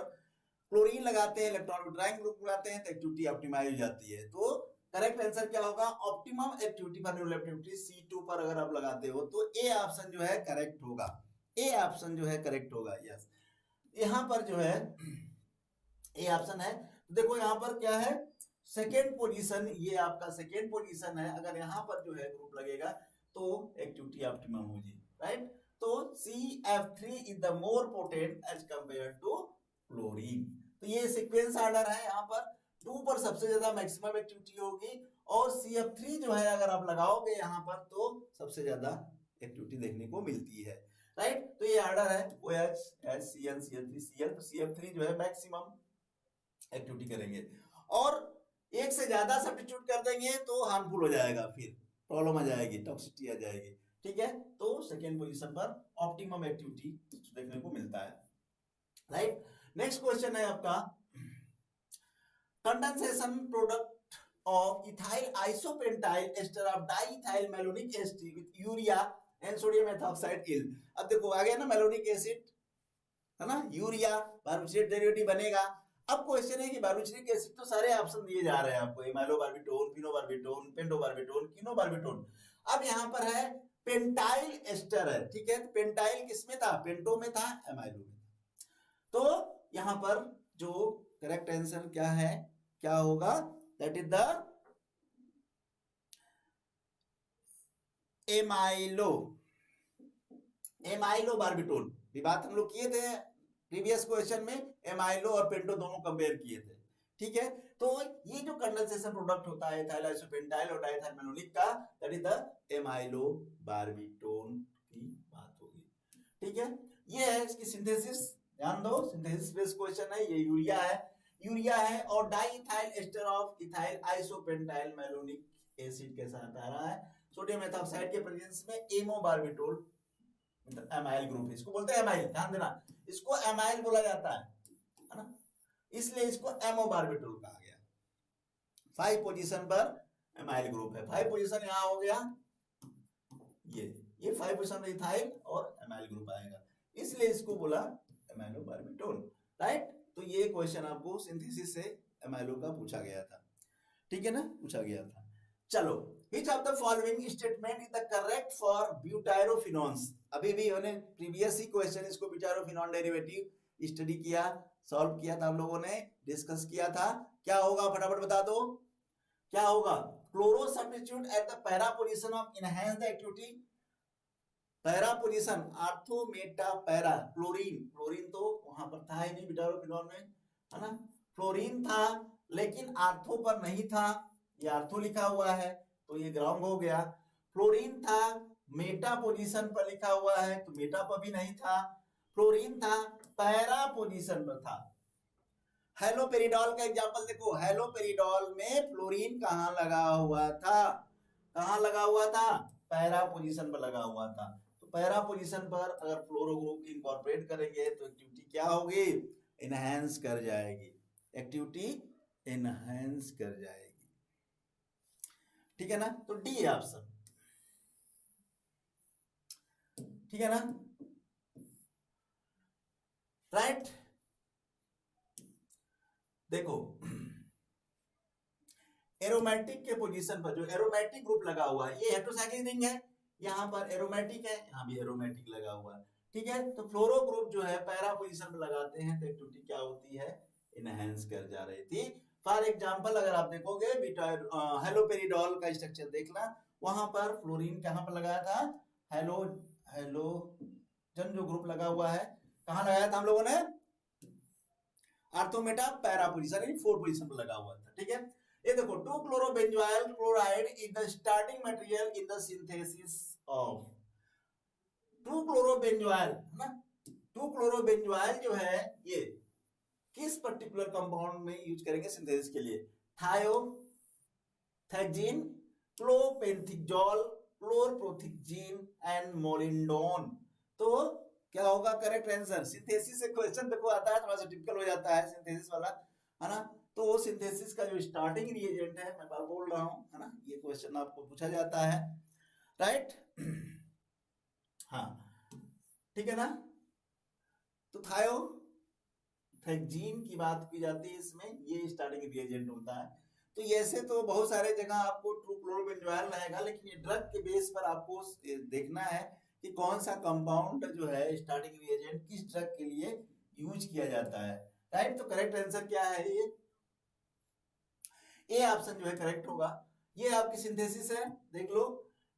क्लोरीन लगाते हैं, इलेक्ट्रॉन विड्रॉइंग ग्रुप लगाते हैं तो एक्टिविटी ऑप्टिमाइज हो जाती है। तो करेक्ट आंसर क्या होगा, optimum activity for neuroleptic C2 पर अगर आप लगाते हो तो ए ऑप्शन जो है करेक्ट होगा, ए ऑप्शन जो है करेक्ट होगा, यस। यहाँ पर जो है ए ऑप्शन है, देखो यहाँ पर क्या है, सेकेंड पोजीशन, ये आपका सेकेंड पोजीशन है, अगर यहाँ पर जो है ग्रुप लगेगा तो एक्टिविटी ऑप्टिमम होगी, राइट। तो CF3 is the more potent as compare to chlorine. तो ये सीक्वेंस ऑर्डर है, यहाँ पर 2 पर सबसे ज्यादा मैक्सिमम एक्टिविटी होगी, और CF3 जो है अगर आप लगाओगे यहाँ पर तो सबसे ज्यादा एक्टिविटी देखने को मिलती है, राइट। तो ये ऑर्डर है OH, HCl, CL3, Cl, तो CF3 जो है मैक्सिमम एक्टिविटी करेंगे, और एक से ज्यादा सब्स्टिट्यूट कर देंगे तो हार्मफुल हो जाएगा, फिर प्रॉब्लम आ जाएगी, टॉक्सिसिटी आ जाएगी, ठीक है। तो सेकेंड पोजीशन पर ऑप्टिमम एक्टिविटी देखने को मिलता है, राइट। नेक्स्ट क्वेश्चन है आपका, condensation product of ethyl isopentyl ester of diethyl malonic acid with urea and sodium methoxide इल। अब देखो आ गया ना मैलोनिक एसिड, है ना, यूरिया बार्बिट्रेट डेरिवेटिव बनेगा। अब क्वेश्चन है कि बार्बिट्रिक एसिड तो सारे ऑप्शन दिए जा रहे हैं आपको, एमाइलोबार्बिटोन, फिनोबार्बिटोन, पेंटोबार्बिटोन, कीनोबार्बिटोन। अब यहाँ पर है पेंटाइल एस्टर है, ठीक है, पेंटाइल किसमें था, पेंटो में था, एमाइलो में। तो यहाँ पर जो करेक्ट आंसर क्या है, क्या होगा, दैट इज द एमाइलोबार्बिटोन। बात हम लोग किए थे प्रीवियस क्वेश्चन में, एमाइलो और पेंटो दोनों कंपेयर किए थे, ठीक है। तो ये जो कंडेंसेशन प्रोडक्ट होता है इथाइल आइसोपेंटाइल और डाइइथाइल मैलोनिक का, दैट इज द एमाइलोबार्बिटोन की बात होगी, ठीक है। ये है इसकी सिंथेसिस, ध्यान दो, सिंथेसिस बेस्ड क्वेश्चन है, ये यूरिया है और diethyl ester of ethyl isopentyl malonic acid के साथ आ रहा है, सोडियम मेथॉक्साइड के प्रेजेंस में एमोबार्बिटोल, एमाइल ग्रुप है, इसको बोलते हैं एमाइल, ध्यान देना, इसको एमाइल बोला जाता है ना, इसलिए इसको एमोबार्बिटोल कहा गया। 5 पोजीशन पर एमाइल ग्रुप है, 5 पोजीशन यहाँ हो गया, ये 5 पोजीशन में इथाइल और एमाइल ग्रुप आएगा, इसलिए इसको बोला एमाइलोबार्बिटोल, राइट। तो ये क्वेश्चन आपको सिंथेसिस से एमाइलो का पूछा गया था, ठीक है ना, पूछा गया था। चलो, which of the following statement is the correct for ब्यूटायरोफिनोन्स। अभी भी हमने प्रीवियस ही क्वेश्चन इसको ब्यूटायरोफिनोन डेरिवेटिव स्टडी किया, सॉल्व किया था हम लोगों ने, डिस्कस किया था। क्या होगा फटाफट बता दो, क्या होगा, chloro substitute at the para position of enhance the activity. Para position ortho Meta para, chlorine, chlorine तो वहां पर था ही नहीं बिटारोफिनॉल में, है ना। फ्लोरीन था लेकिन आर्थो पर नहीं था, ये आर्थो लिखा हुआ है तो ये ग्राउंड हो गया। फ्लोरीन था मेटा पोजीशन पर लिखा हुआ है तो मेटा पर भी नहीं था। फ्लोरीन था पैरा पोजीशन पर था। हेलोपेरिडॉल का एग्जांपल देखो, हेलोपेरिडॉल में फ्लोरीन कहां लगा हुआ था, कहां लगा हुआ था, पैरा पोजीशन पर लगा हुआ था। तो पैरा पोजीशन पर अगर फ्लोरो ग्रुप इंकॉर्पोरेट करेंगे तो एक्टिविटी क्या होगी, एनहांस कर जाएगी, एक्टिविटी एनहांस कर जाएगी, ठीक है ना। तो डी है ऑप्शन, ठीक है ना, राइट। देखो एरोमेटिक के पोजीशन पर जो एरोमेटिक ग्रुप लगा हुआ है, ये हेटेरोसाइक्लिक रिंग है, यहाँ पर एरोमेटिक है, यहाँ भी एरोमेटिक लगा हुआ है, ठीक है। तो फ्लोरो ग्रुप जो है पैरा पोजीशन में लगाते हैं तो एक्टिविटी क्या होती है, एनहांस कर जा रही थी। फॉर एग्जांपल अगर आप देखोगे हेलोपेरिडॉल का स्ट्रक्चर देखना, वहां पर फ्लोरीन कहां पर लगाया था, हेलोजन जो ग्रुप लगा हुआ है कहां लगाया था हम लोगों ने, आर्थोमेटा पैरा पोजीशन यानी 4 पोजीशन पर लगा हुआ था, ठीक है। ये देखो 2 chlorobenzoyl chloride is the starting material in the synthesis of 2 chlorobenzoyl, है ना। 2 क्लोरोबेंजोइल जो है ये किस पर्टिकुलर कंपाउंड में यूज करेंगे सिंथेसिस के लिए, थायोथैक्सिन, क्लोपेंथिजोल, क्लोरप्रोथिक्जिन एंड मोलिंडोन। तो क्या होगा करेक्ट आंसर, सिंथेसिस से क्वेश्चन देखो आता है, थोड़ा सा टिपिकल हो जाता है सिंथेसिस वाला, है ना। तो वो सिंथेसिस का जो स्टार्टिंग रिएजेंट है, मैं बार बोल रहा हूं, है ना, ये क्वेश्चन आपको पूछा जाता है, राइट। हाँ ठीक है ना। तो थायोथैक्सिन की बात की जाती है इसमें, ये स्टार्टिंग रिएजेंट होता है। तो ऐसे तो बहुत सारे जगह आपको 2 क्लोरोबेंजोइल रहेगा, लेकिन ये ड्रग के बेस पर आपको देखना है कि कौन सा कंपाउंड जो है स्टार्टिंग रिएजेंट किस ड्रग के लिए यूज किया जाता है, राइट। तो करेक्ट आंसर क्या है, ये ऑप्शन जो है करेक्ट होगा। ये आपकी सिंथेसिस है, देख लो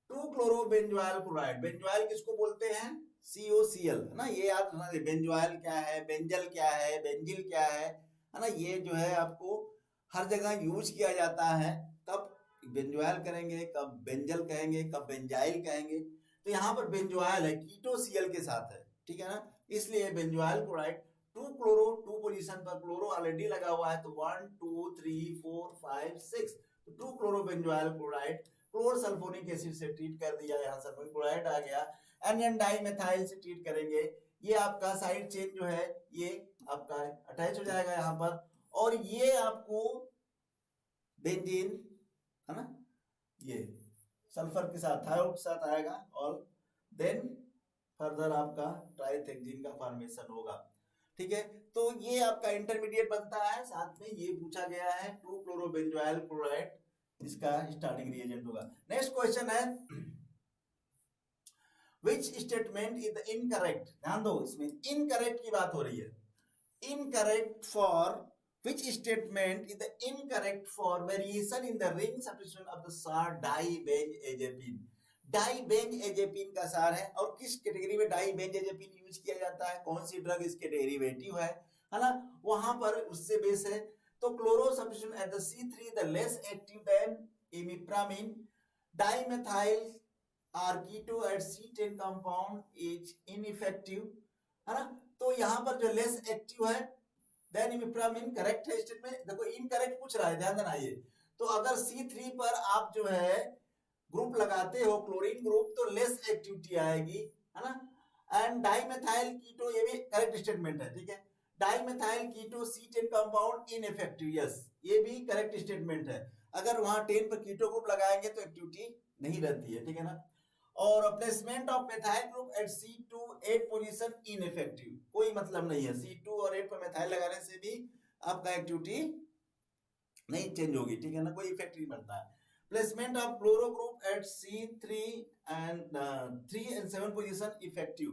2 क्लोरोबेंजोइल क्लोराइड, बेंजोइल किसको बोलते हैं, COCl, है ना। ये याद रखना, बेंजोइल क्या है, बेंजल क्या है, बेंजिल क्या है ना, ये जो है आपको हर जगह यूज किया जाता है। कब बेंजोइल करेंगे, कब बेंजल कहेंगे, कब बेंजाइल कहेंगे। तो यहाँ पर बेंजोइल है, कीटोसीएल के साथ है, ठीक है ना, इसलिए बेंजोइल क्लोराइड 2 क्लोरो 2 पोजीशन पर क्लोरो ऑलरेडी लगा हुआ है, तो 1 2 3 4 5 6, तो 2 क्लोरोबेंजोइल क्लोराइड क्लोर सल्फोनिक एसिड से ट्रीट कर दिया, यहाँ सल्फोनिक क्लोराइड आ गया, एन डाइमेथाइल से ट्रीट करेंगे, ये आपका साइड चेन जो है ये आपका अटैच हो जाएगा यहाँ पर, और ये आपको बेंजीन, है ना, ये सल्फर के साथ थायोड के साथ आएगा, और देन फर्दर आपका ट्राइथेक्सिन का फॉर्मेशन होगा, ठीक है। तो ये आपका इंटरमीडिएट बनता है, साथ में ये पूछा गया है 2 क्लोरोबेंजोइल क्लोराइड, इसका स्टार्टिंग रिएजेंट होगा। नेक्स्ट क्वेश्चन है which statement is the incorrect, ध्यान दो इसमें इनकरेक्ट की बात हो रही है, incorrect for which statement is the incorrect for variation in the ring substitution of the SAR dibenzazepine, डाइबेंजazepine का सार है, और किस कैटेगरी में डाइबेंजazepine यूज किया जाता है, कौन सी ड्रग इसके डेरिवेटिव है ना, वहां पर उससे बेस है। तो chloro substitution at the C3 the less active than imipramine, dimethyl आर्कीटो at C10 compound is ineffective, है ना। तो यहाँ पर जो लेस एक्टिव है देन इमिप्रामिन करेक्ट है स्टेटमेंट। देखो इनकरेक्ट पूछ रहा है, ध्यान देना ये। तो अगर C3 पर आप जो है ग्रुप लगाते हो क्लोरीन ग्रुप, तो लेस एक्टिविटी आएगी, है ना। एंड डाइमेथाइल कीटो, ये भी करेक्ट स्टेटमेंट है, ठीक है। डाइमेथाइल कीटो C10 कंपाउंड इनइफेक्टिव, यस, ये भी करेक्ट स्टेटमेंट है। अगर वहां 10 पर कीटो ग्रुप लगाएंगे तो एक्टिविटी नहीं रहती है, ठीक है ना। और placement of methyl group at C2 8 position ineffective, कोई मतलब नहीं है, C2 और 8 पर मेथाइल लगाने से भी आपका एक्टिविटी नहीं चेंज होगी, ठीक है ना, कोई इफेक्ट नहीं बनता है। Placement of chloro group at C3 and 3 and 7 position effective,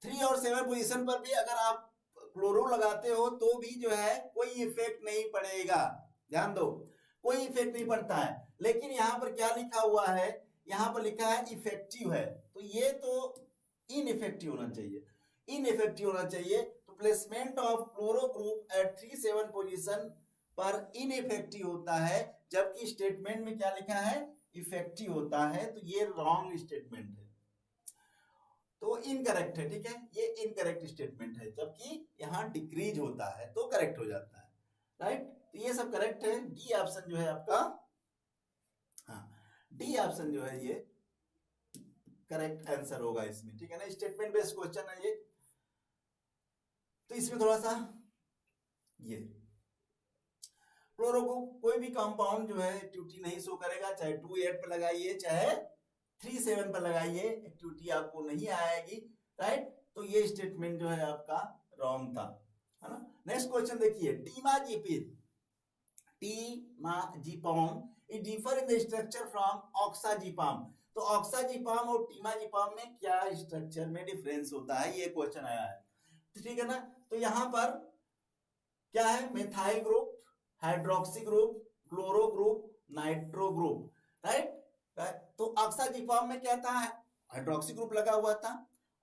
3 और 7 पोजीशन पर भी अगर आप क्लोरो लगाते हो तो भी जो है कोई इफेक्ट नहीं पड़ेगा, ध्यान दो। कोई इफेक्ट नहीं पड़ता है। लेकिन यहाँ पर क्या लिखा हुआ है, यहाँ पर लिखा है इफेक्टिव है, तो ये तो इनइफेक्टिव होना चाहिए, इनइफेक्टिव होना चाहिए। तो placement of chloro group at 3-7 position पर इनइफेक्टिव होता है, जबकि स्टेटमेंट में क्या लिखा है, इफेक्टिव होता है। तो ये रॉन्ग स्टेटमेंट है, तो इनकरेक्ट है, ठीक है, ये इनकरेक्ट स्टेटमेंट है, जबकि यहाँ डिक्रीज होता है तो करेक्ट हो जाता है, राइट। तो ये सब करेक्ट है। डी ऑप्शन जो है आपका, हाँ डी ऑप्शन जो है ये करेक्ट आंसर होगा इसमें, ठीक है ना। स्टेटमेंट बेस्ड क्वेश्चन है ये, तो इसमें थोड़ा सा ये क्लोरो को कोई भी कंपाउंड जो है एक्टिविटी नहीं शो करेगा, चाहे 2-8 पे लगाइए चाहे 3-7 पर लगाइए, एक्टिविटी आपको नहीं आएगी, राइट। तो ये स्टेटमेंट जो है आपका रॉन्ग था, है ना। नेक्स्ट क्वेश्चन देखिए, temazepine, temazepam it differ in the structure from oxazepam. तो ऑक्साजीपम और टीमाजीपम में क्या स्ट्रक्चर में डिफरेंस होता है, ये क्वेश्चन आया है, ठीक है ना। तो यहाँ पर क्या है, methyl group, hydroxy group, chloro group, nitro group, right. तो ऑक्साजीपम में क्या था, हाइड्रोक्सी ग्रुप लगा हुआ था,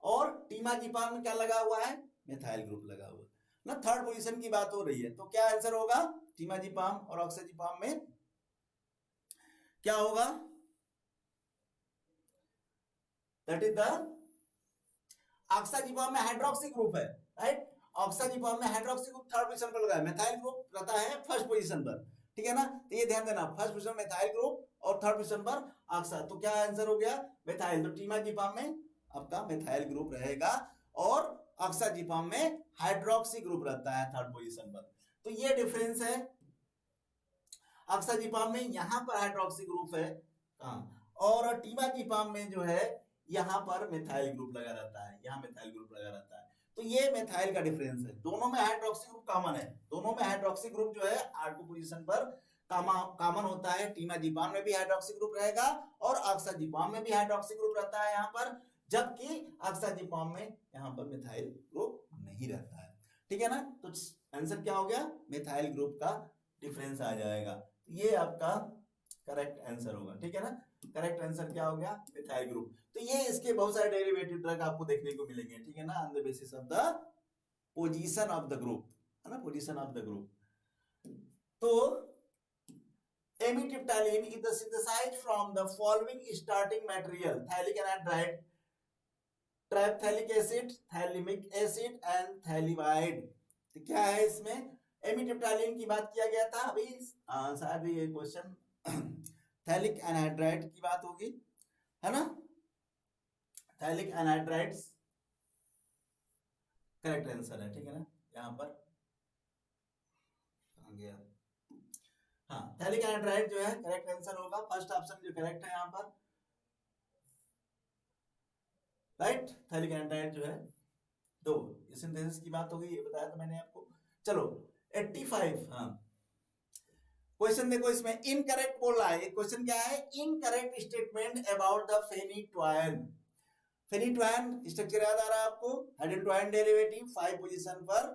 और टीमाजीपम में क्या लगा हुआ है, मेथाइल ग्रुप लगा हुआ ना। थर्ड पोजीशन की बात हो रही है, तो क्या आंसर होगा, टीमाजीपम और ऑक्साजीपम में क्या होगा, दैट इज द ऑक्साजीपम में हाइड्रोक्सी ग्रुप है, राइट। ऑक्साजीपम में हाइड्रोक्सी ग्रुप थर्ड पोजीशन पर लगा है, मेथाइल ग्रुप रहता है फर्स्ट पोजीशन पर, ठीक है ना। तो ये ध्यान देना, फर्स्ट पोजीशन मेथाइल ग्रुप और थर्ड पोजीशन पर ऑक्सा, तो क्या आंसर हो गया, मेथाइल। तो टीमाजीपम में आपका मेथाइल ग्रुप रहेगा और ऑक्साजीपम में हाइड्रोक्सी ग्रुप रहता है थर्ड पोजीशन पर। तो ये डिफरेंस है, ऑक्साजीपम में यहाँ पर हाइड्रोक्सी ग्रुप है, और टीमाजीपम में जो है यहाँ पर मेथाइल ग्रुप लगा रहता है, यहाँ मेथाइल ग्रुप लगा रहता है। तो ये मेथाइल का डिफरेंस है, दोनों में हाइड्रोक्सी ग्रुप कॉमन है, दोनों में हाइड्रोक्सी ग्रुप जो है R2 पोजीशन पर कॉमन होता है। टीमाजीपम में भी हाइड्रोक्सी ग्रुप रहेगा और ऑक्साजीपम में भी हाइड्रोक्सी ग्रुप रहता है यहाँ पर, जबकि ऑक्साजीपम में यहाँ पर मेथाइल ग्रुप नहीं रहता है, ठीक है ना। तो आंसर क्या हो गया, मेथाइल ग्रुप का डिफरेंस आ जाएगा, ये आपका करेक्ट आंसर होगा, ठीक है ना। करेक्ट आंसर क्या हो गया, मिथाइल ग्रुप। तो ये इसके बहुत सारे डेरिवेटिव ड्रग आपको देखने को मिलेंगे, ठीक है ना, on the basis of the position of the group, है ना, पोजीशन ऑफ द ग्रुप। तो amitriptyline is the synthesized from the following starting material, phthalic anhydride, triphthalic acid, phthalamic acid and phthalimide. तो क्या है इसमें, एमिट्रिप्टाइलिन की बात किया गया था अभी, शायद ये क्वेश्चन थैलिक एनाहाइड्राइड की बात होगी, है ना। थैलिक एनाहाइड्राइड्स करेक्ट आंसर है, ठीक है ना। यहाँ पर गया, हाँ थैलिक एनाहाइड्राइड जो है करेक्ट आंसर होगा, फर्स्ट ऑप्शन जो करेक्ट है यहाँ पर, राइट। थैलिक एनाहाइड्राइड जो है दो सिंथेसिस की बात होगी, ये बताया था मैंने आपको। चलो 85, हाँ क्वेश्चन देखो, इसमें इनकरेक्ट बोल रहा है, क्वेश्चन क्या है, incorrect statement about the phenytoin. Phenytoin structure याद आ रहा है आपको, हाइड्रोट्वाइन डेरिवेटिव 5 पोजीशन पर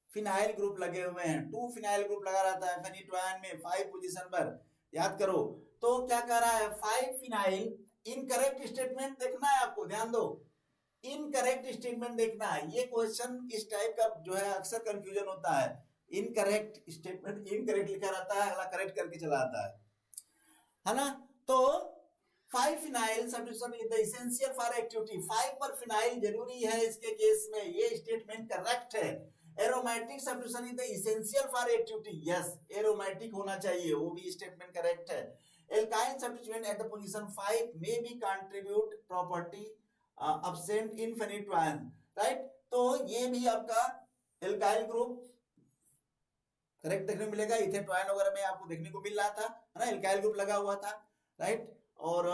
फिनाइल ग्रुप लगे हुए हैं, 2 फिनाइल ग्रुप लगा रहता है फेनिट्वाइन में 5 पोजीशन पर, याद करो। तो क्या कह रहा है, 5 फिनाइल, इनकरेक्ट स्टेटमेंट देखना है आपको, ध्यान दो, इनकरेक्ट स्टेटमेंट देखना है। ये क्वेश्चन इस टाइप का जो है अक्सर कंफ्यूजन होता है, इनकरेक्ट स्टेटमेंट इनकरेक्ट लिखा रहता है, अगला करेक्ट करके चला आता है ना। तो 5 phenyl substitution is the essential for activity, 5 पर फिनाइल जरूरी है इसके केस में, ये स्टेटमेंट करेक्ट है। Aromatic substitution is the essential for activity, yes aromatic होना चाहिए, वो भी स्टेटमेंट करेक्ट है। Alkyl substitution at the position 5 may be contribute property absent in phenytoin, right. तो ये भी आपका एल्काइल ग्रुप करेक्ट देखने को मिलेगा, इथेट्वाइन वगैरह में आपको देखने को मिल रहा था, है ना, एल्काइल ग्रुप लगा हुआ था, राइट। और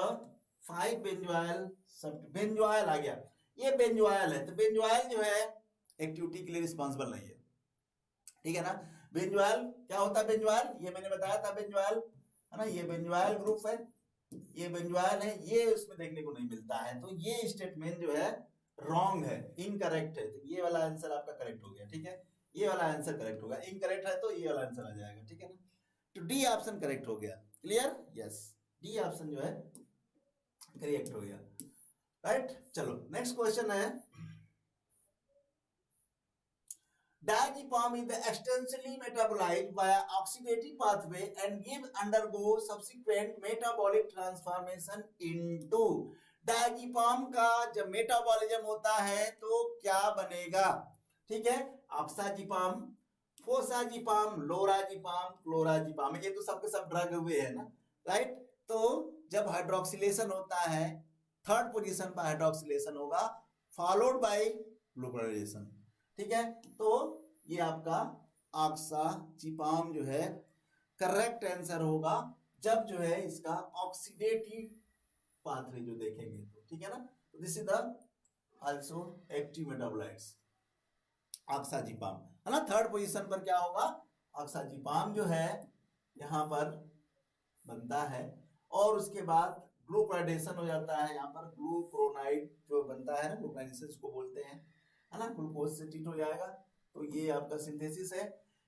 5 बेंजोइल, बेंजोइल आ गया, ये बेंजोइल है, तो बेंजोइल जो है एक्टिविटी के लिए रिस्पॉन्सिबल नहीं है, ठीक है ना। बेंजोइल क्या होता है, बेंजोइल ये मैंने बताया था, बेंजोइल है ना, ये बेंजोइल ग्रुप है, ये बेंजोइल है, ये उसमें देखने को नहीं मिलता है, तो ये स्टेटमेंट जो है रॉन्ग है, इनकरेक्ट है। तो ये वाला आंसर आपका करेक्ट हो गया, ठीक है, ये वाला आंसर करेक्ट होगा, इनकरेक्ट है तो ये वाला आंसर आ जाएगा, ठीक है ना। तो डी ऑप्शन करेक्ट हो गया। क्लियर? यस, डी ऑप्शन जो है करेक्ट हो गया। राइट, चलो नेक्स्ट क्वेश्चन है, diazepam is extensively metabolized via oxidative pathway and give undergo subsequent metabolic transformation into। diazepam का जब मेटाबॉलिज्म होता है तो क्या बनेगा? ठीक है, ऑक्साजिपाम, फोसाजिपाम, लोराजिपाम, क्लोराजिपाम, ये तो सबके सब ड्रग हुए है ना। राइट, तो जब हाइड्रोक्सिलेशन होता है, थर्ड पोजीशन पर हाइड्रोक्सिलेशन होगा फॉलोड बाय ग्लूकोनाइजेशन। ठीक है, तो ये आपका ऑक्साजिपाम जो है करेक्ट आंसर होगा जब जो है इसका ऑक्सीडेटिव पाथवे जो देखेंगे तो। ठीक है ना, तो this is the also active metabolites oxazepam, है ना। थर्ड पोजीशन पर क्या होगा, ऑक्साजिपाम जो है यहाँ पर बनता है और उसके बाद ग्लूकोनाइजेशन हो जाता है, यहाँ पर ग्लूकोनाइड जो बनता है ना, ग्लूकोनाइजेशन इसको बोलते हैं, है ना, ग्लूकोज से टीट हो जाएगा। तो ये आपका सिंथेसिस है।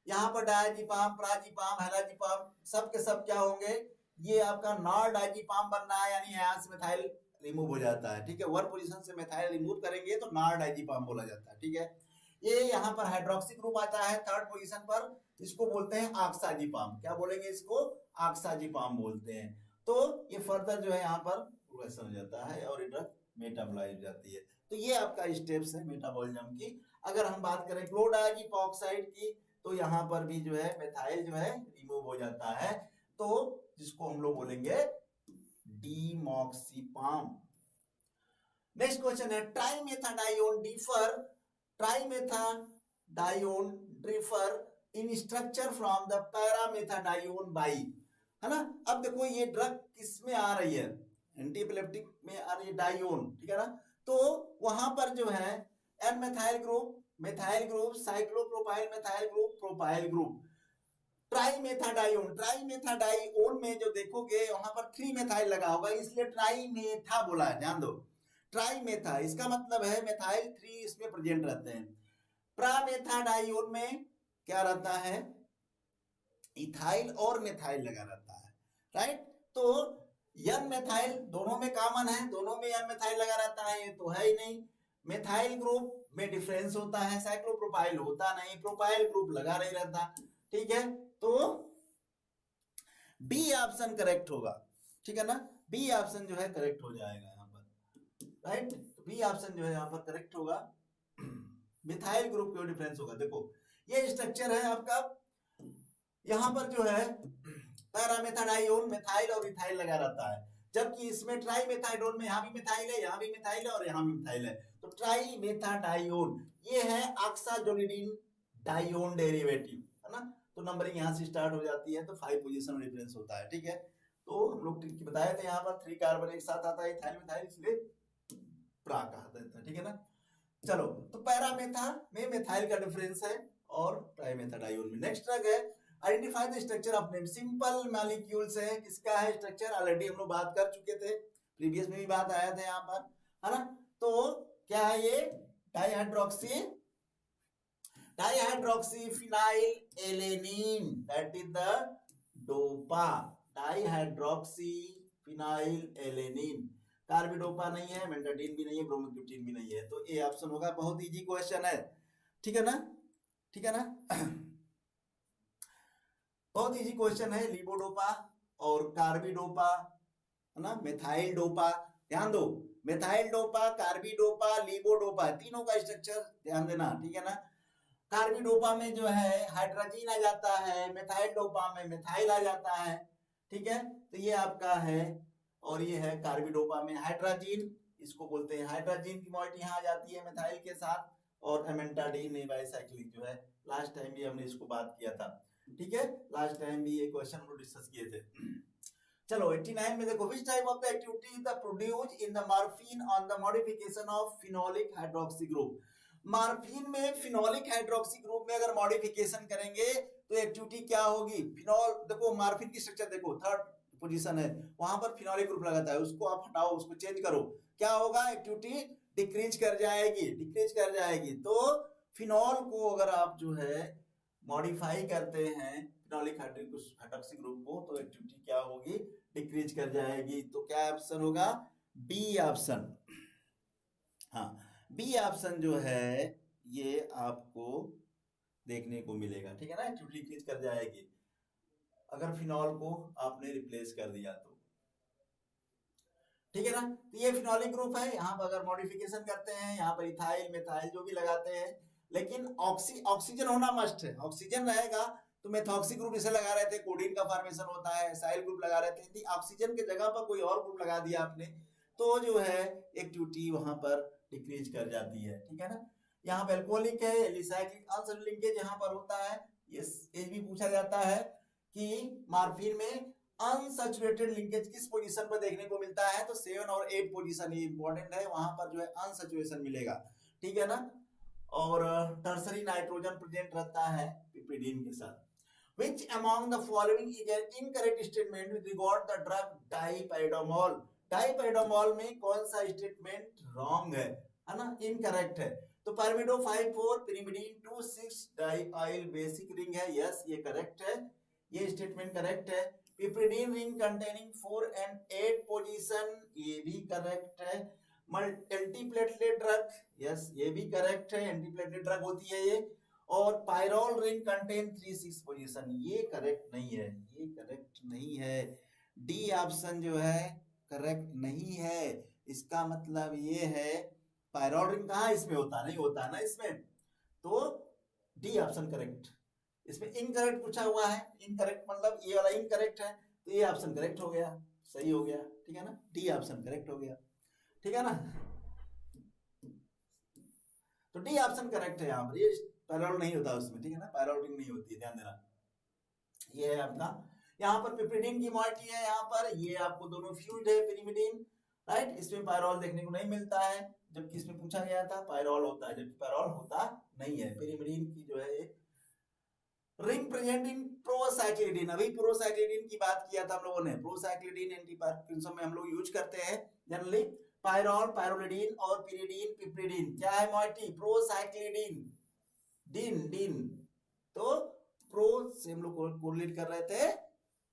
यहाँ पर डायजीपाम, प्राजीपाम, हेलाजीपाम सब के सब क्या होंगे, ये आपका नॉन डायजीपाम बन रहा है, यानी यहाँ से मिथाइल रिमूव हो जाता है। ठीक है, वन पोजीशन से मिथाइल रिमूव करेंगे तो नॉन डायजीपाम बोला जाता है। ठीक है, ये यहाँ पर हाइड्रोक्सी ग्रुप आता है थर्ड पोजीशन पर, इसको बोलते हैं ऑक्साजिपाम। क्या बोलेंगे इसको? ऑक्साजिपाम बोलते हैं। तो ये फर्दर जो है यहाँ पर प्रोग्रेशन हो जाता है और ये ड्रग मेटाबोलाइज हो जाती है। तो ये आपका स्टेप्स है मेटाबॉलिज्म की। अगर हम बात करें क्लोराजीपॉक्साइड की, तो यहाँ पर भी जो है मिथाइल जो है रिमूव हो जाता है, तो जिसको हम लोग बोलेंगे डीमॉक्सीपाम। नेक्स्ट क्वेश्चन है, trimethadione differ in structure from the paramethadione by, है ना। अब देखो ये ड्रग किस में आ रही है, एंटीएपिलेप्टिक में आ रही है, डायोन। ठीक है ना, तो वहां पर जो है N methyl group, cyclopropyl methyl group, propyl group, trimethadione में जो देखोगे वहां पर 3 मेथाइल लगा होगा, इसलिए ट्राइमेथा बोला है। ध्यान दो, ट्राइमेथा इसका मतलब है मेथाइल 3 इसमें प्रेजेंट रहते हैं। प्रामेथाडायोन में क्या रहता है, इथाइल और मेथाइल लगा रहता है। राइट, तो एन मेथाइल दोनों में कॉमन है, दोनों में एन मेथाइल लगा रहता है, ये तो है ही नहीं। मेथाइल ग्रुप में डिफरेंस होता है, साइक्लोप्रोपाइल होता नहीं, प्रोपाइल ग्रुप लगा नहीं रहता। ठीक है, तो बी ऑप्शन करेक्ट होगा। ठीक है ना, बी ऑप्शन जो है करेक्ट हो जाएगा यहाँ पर। राइट, बी ऑप्शन जो है यहाँ पर करेक्ट होगा। मिथाइल ग्रुप क्यों डिफरेंस होगा, देखो ये स्ट्रक्चर है आपका, यहाँ पर जो है पैरामेथाडायोन मिथाइल और इथाइल लगा रहता है, जबकि इसमें ट्राइमेथाडायोन में यहाँ भी मिथाइल है, यहाँ भी मिथाइल है और यहाँ भी मिथाइल है। तो ट्राइमेथाडायोन ये है ऑक्साजोनिडीन डायोन डेरिवेटिव, है ना। तो नंबरिंग यहाँ से स्टार्ट हो जाती है, तो 5 पोजीशन डिफरेंस होता है। ठीक है, तो हम लोग बताए थे यहाँ पर 3 कार्बन एक साथ आता है, इथाइल मिथाइल, इसलिए प्रा कहते हैं। ठीक है ना, चलो तो पैरामेथा में मिथाइल का डिफरेंस है और ट्राइमेथाडायोन में। नेक्स्ट ड्रग है, identify the structure of name, simple molecules है, किसका है स्ट्रक्चर, ऑलरेडी हम लोग बात कर चुके थे, प्रीवियस में भी बात आया था यहाँ पर, है ना। तो क्या है ये, dihydroxy phenyl alanine, that is the dopa, dihydroxy phenyl alanine. Carbidopa नहीं है, मेंटाडीन भी नहीं है, ब्रोमोक्रिप्टीन भी नहीं है, तो ए ऑप्शन होगा। बहुत इजी क्वेश्चन है। ठीक है ना, ठीक है ना, बहुत इजी क्वेश्चन है। लीवोडोपा और कार्बिडोपा, है ना, मिथाइल डोपा, ध्यान दो, मिथाइल डोपा, कार्बिडोपा, लीवोडोपा, तीनों का स्ट्रक्चर ध्यान देना। ठीक है ना, कार्बिडोपा में जो है हाइड्रोजन आ जाता है, मिथाइल डोपा में मिथाइल आ जाता है। ठीक है, तो ये आपका है, और ये है कार्बिडोपा में हाइड्रोजन, इसको बोलते हैं हाइड्रोजन की मॉइटी यहाँ आ जाती है मिथाइल के साथ, और एमेंटाडीन बाइसाइक्लिक जो है, लास्ट टाइम भी हमने इसको बात किया था। ठीक है, लास्ट टाइम भी ये क्वेश्चन हम लोग डिस्कस किए थे। चलो 89 में देखो, which type of the activity is the produced in the morphine on the modification of phenolic hydroxy group। Morphine में फिनोलिक हाइड्रोक्सी ग्रुप में अगर मॉडिफिकेशन करेंगे तो एक्टिविटी क्या होगी, फिनोल, देखो मॉर्फिन की स्ट्रक्चर देखो, थर्ड पोजीशन है, वहां पर फिनोलिक ग्रुप लगाता है, उसको आप हटाओ, उसको चेंज करो, क्या होगा, एक्टिविटी डिक्रीज कर जाएगी। तो फिनोल को अगर आप जो है मॉडिफाई करते हैं, फिनोलिक हाइड्रोक्सी ग्रुप को, तो एक्टिविटी क्या होगी, डिक्रीज कर जाएगी। तो क्या ऑप्शन होगा, बी ऑप्शन। हाँ, बी ऑप्शन जो है ये आपको देखने को मिलेगा, ठीक है ना, एक्टिविटी डिक्रीज कर जाएगी अगर फिनॉल को आपने रिप्लेस कर दिया तो, ठीक है ना। तो ये फिनोलिक ग्रुप है, यहाँ पर अगर मॉडिफिकेशन करते हैं, यहाँ पर इथाइल मिथाइल जो भी लगाते हैं, लेकिन ऑक्सीजन होना मस्ट है। ऑक्सीजन रहेगा तो मेथॉक्सी ग्रुप इसे लगा रहे थे, कोडीन का फॉर्मेशन होता है, साइल ग्रुप लगा रहे थे, यदि ऑक्सीजन के जगह पर कोई और ग्रुप लगा दिया आपने तो जो है एक्टिविटी वहां पर डिक्रीज कर जाती है, ठीक है ना। यहाँ पे अल्कोहलिक है, एलिसाइक्लिक अनसैचुरेटेड लिंकेज यहाँ पर होता है। ये भी पूछा जाता है कि मॉर्फिन में अनसैचुरेटेड लिंकेज किस पोजीशन पर देखने को मिलता है, तो 7 और 8 पोजीशन ये इंपॉर्टेंट है, वहां पर जो है अनसैचुरेशन मिलेगा, ठीक है ना। और टर्सरी नाइट्रोजन प्रेजेंट रहता है पिपरीडीन के साथ। Which among the following is an incorrect statement with regard the drug dipyridamol? डाइपैराडामोल में कौन सा स्टेटमेंट रॉन्ग है ना, इनकरेक्ट है। तो पायरिमिडो 5,4 पिरिमिडीन 2,6 डाइआइल बेसिक रिंग है, यस ये करेक्ट है, ये स्टेटमेंट करेक्ट है। पिपरीडीन रिंग कंटेनिंग 4 and 8 पोजीशन, ये भी करेक्ट है। एंटीप्लेटलेट ड्रग, यस ये भी करेक्ट है, एंटीप्लेटलेट ड्रग होती है ये। और पायरोल रिंग कंटेन 3-6 पोजीशन, ये करेक्ट नहीं है, ये करेक्ट नहीं है। डी ऑप्शन जो है करेक्ट नहीं है, इसका मतलब ये है पायरोल रिंग कहाँ इसमें होता नहीं होता ना इसमें, तो डी ऑप्शन करेक्ट। इसमें इनकरेक्ट पूछा हुआ है, इनकरेक्ट मतलब ये वाला इनकरेक्ट है, तो ये ऑप्शन करेक्ट हो गया, सही हो गया, ठीक है ना, डी ऑप्शन करेक्ट हो गया, ठीक है ना। तो डी ऑप्शन करेक्ट है यहाँ पर, ये पैरोल नहीं होता उसमें, ठीक है ना, पैरोल रिंग नहीं होती है, ध्यान देना। ये है आपका, यहाँ पर पिपरीडीन की मॉइटी है, यहाँ पर ये आपको दोनों फ्यूज्ड है पिरिमिडीन, राइट, इसमें पायरोल देखने को नहीं मिलता है, जबकि इसमें पूछा गया था पायरोल होता है, जबकि पायरोल होता नहीं है। पिरिमिडीन की जो है रिंग प्रेजेंट इन प्रोसाइक्लिडीन, अभी प्रोसाइक्लिडीन की बात किया था हम लोगों ने, प्रोसाइक्लिडीन एंटीपार्किंसन में हम लोग यूज करते हैं जनरली। पायरोल, पायरोलिडीन और पिरिडीन, पिपरीडीन, क्या है मॉइटी, प्रोसाइक्लिडीन, डीन, तो प्रो से हम लोग कोरिलेट कर रहे थे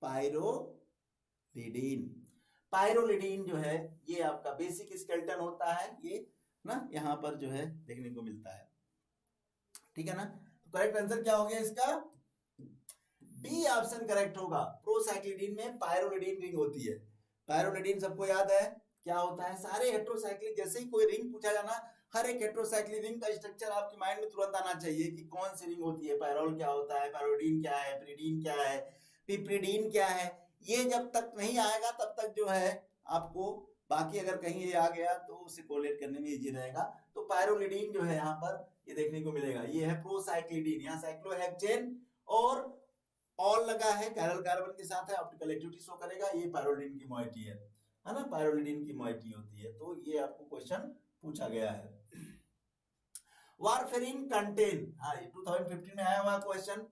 पायरोलिडीन। पायरोलिडीन जो है ये आपका बेसिक स्केलेटन होता है, ये ना यहाँ पर जो है देखने को मिलता है, ठीक है ना। तो करेक्ट आंसर क्या हो गया इसका, बी ऑप्शन करेक्ट होगा। प्रोसाइक्लिडीन में पायरोलिडीन रिंग होती है। पायरोलिडीन सबको याद है क्या होता है, सारे हेट्रोसाइक्लिक, जैसे ही कोई रिंग पूछा जाना, हर एक हेट्रोसाइक्लिक रिंग का स्ट्रक्चर आपके माइंड में तुरंत आना चाहिए कि कौन सी रिंग होती है, पायरोल क्या होता है, पायरोडीन क्या है, पिरिडीन क्या है, पिपरीडीन क्या है। ये जब तक नहीं आएगा तब तक जो है आपको, बाकी अगर कहीं ये आ गया तो उसे कोरिलेट करने में इजी रहेगा। तो पायरोलिडीन जो है यहाँ पर ये देखने को मिलेगा, ये है प्रोसाइक्लिडीन, यहाँ साइक्लोहेक्सेन और ऑल लगा है, कैरल कार्बन के साथ है, ऑप्टिकल एक्टिविटी शो करेगा, ये पायरोलिडीन की मॉइटी है ना, पायरोलिडीन की मॉइटी होती है। तो ये आपको क्वेश्चन पूछा गया है। वारफेरिन कंटेन, हाँ ये 2015 में आया हुआ क्वेश्चन,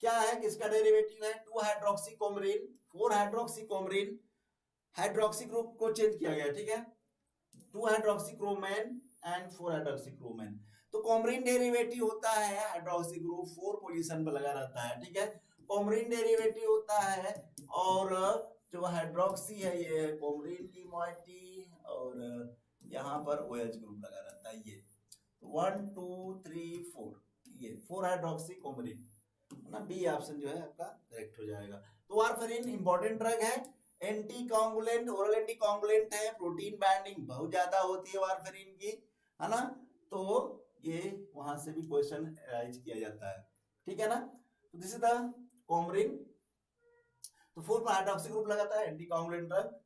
क्या है, किसका डेरिवेटिव है, 2 हाइड्रोक्सीकोमरिन 4 हाइड्रोक्सीकोमरिन, हाइड्रोक्सी ग्रुप को चेंज किया गया, ठीक है, 2 हाइड्रोक्सीक्रोमेन एंड 4 हाइड्रोक्सीक्रोमेन। तो कोमरिन डेरिवेटिव होता है हाइड्रोक्सी ग्रुप 4 पोजीशन पर लगा रहता है, ठीक है, कोमरिन डेरिवेटिव होता है, और जो हाइड्रोक्सी है ये कोमरिन की मॉइटी, और यहाँ पर OH ग्रुप लगा रहता है, ये 1 2 3 4, ये 4 हाइड्रोक्सी कोमरिन ना, बी ऑप्शन जो है आपका करेक्ट हो जाएगा। तो वारफेरिन इंपॉर्टेंट ड्रग है, एंटी कांगुलेंट, ओरल एंटी कांगुलेंट है, प्रोटीन बाइंडिंग बहुत ज्यादा होती है वारफेरिन की, है ना, तो ये वहां से भी क्वेश्चन राइज किया जाता है, ठीक है ना। तो दिस इज द कोमरिन, तो 4 पर हाइड्रोक्सी ग्रुप लगाता है, anti coagulant drug.